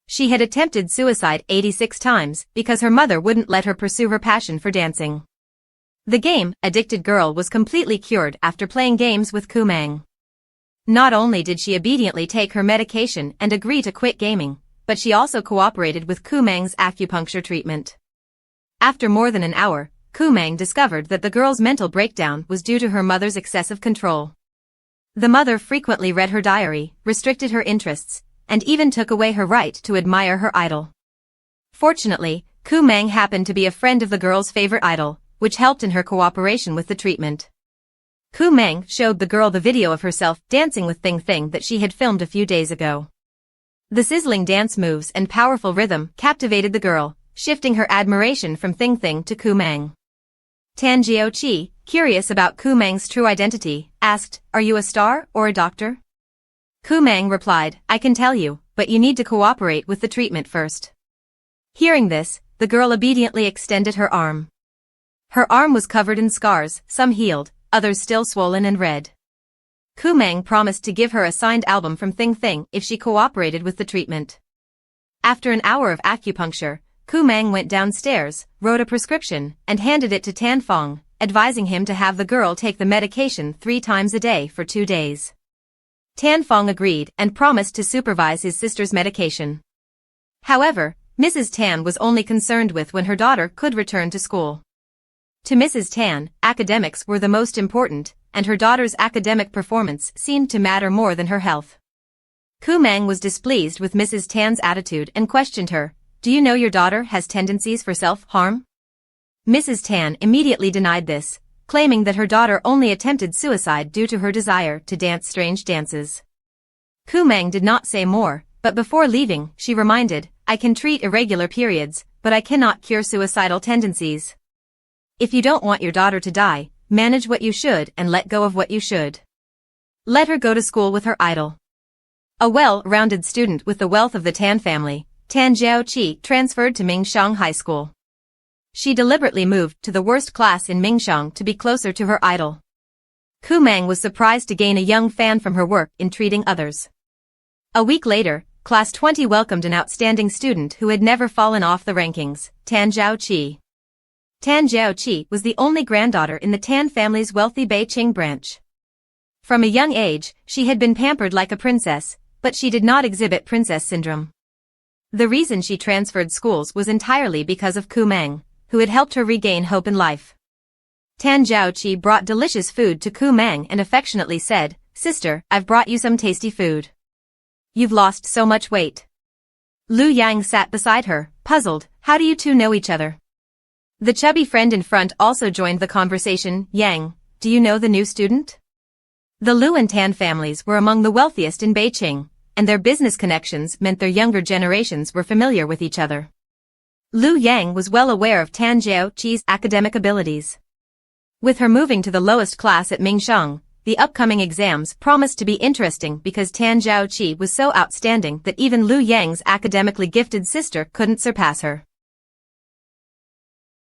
She had attempted suicide 86 times because her mother wouldn't let her pursue her passion for dancing. The game-addicted girl was completely cured after playing games with Kumang. Not only did she obediently take her medication and agree to quit gaming, but she also cooperated with Kumang's acupuncture treatment. After more than an hour, Kumang discovered that the girl's mental breakdown was due to her mother's excessive control. The mother frequently read her diary, restricted her interests, and even took away her right to admire her idol. Fortunately, Kumang happened to be a friend of the girl's favorite idol, which helped in her cooperation with the treatment. Kumang showed the girl the video of herself dancing with Thing Thing that she had filmed a few days ago. The sizzling dance moves and powerful rhythm captivated the girl, shifting her admiration from Thing Thing to Kumang. Tan Jiaoqi, curious about Kumang's true identity, asked, are you a star or a doctor? Kumang replied, I can tell you, but you need to cooperate with the treatment first. Hearing this, the girl obediently extended her arm. Her arm was covered in scars, some healed, others still swollen and red. Kumang promised to give her a signed album from Thing Thing if she cooperated with the treatment. After an hour of acupuncture, Kumang went downstairs, wrote a prescription, and handed it to Tan Fong, advising him to have the girl take the medication 3 times a day for 2 days. Tan Fong agreed and promised to supervise his sister's medication. However, Mrs. Tan was only concerned with when her daughter could return to school. To Mrs. Tan, academics were the most important, and her daughter's academic performance seemed to matter more than her health. Kumang was displeased with Mrs. Tan's attitude and questioned her, do you know your daughter has tendencies for self-harm? Mrs. Tan immediately denied this, claiming that her daughter only attempted suicide due to her desire to dance strange dances. Kumang did not say more, but before leaving, she reminded, I can treat irregular periods, but I cannot cure suicidal tendencies. If you don't want your daughter to die, manage what you should and let go of what you should. Let her go to school with her idol. A well-rounded student with the wealth of the Tan family, Tan Jiaoqi transferred to Mingxiang High School. She deliberately moved to the worst class in Mingxiang to be closer to her idol. Kumang was surprised to gain a young fan from her work in treating others. A week later, Class 20 welcomed an outstanding student who had never fallen off the rankings, Tan Jiaoqi. Tan Jiaoqi was the only granddaughter in the Tan family's wealthy Beiqing branch. From a young age, she had been pampered like a princess, but she did not exhibit princess syndrome. The reason she transferred schools was entirely because of Kumang, who had helped her regain hope in life. Tan Jiaoqi brought delicious food to Kumang and affectionately said, Sister, I've brought you some tasty food. You've lost so much weight. Lu Yang sat beside her, puzzled, how do you two know each other? The chubby friend in front also joined the conversation, Yang, do you know the new student? The Lu and Tan families were among the wealthiest in Beijing, and their business connections meant their younger generations were familiar with each other. Lu Yang was well aware of Tan Jiaoqi's academic abilities. With her moving to the lowest class at Mingsheng, the upcoming exams promised to be interesting because Tan Jiaoqi was so outstanding that even Lu Yang's academically gifted sister couldn't surpass her.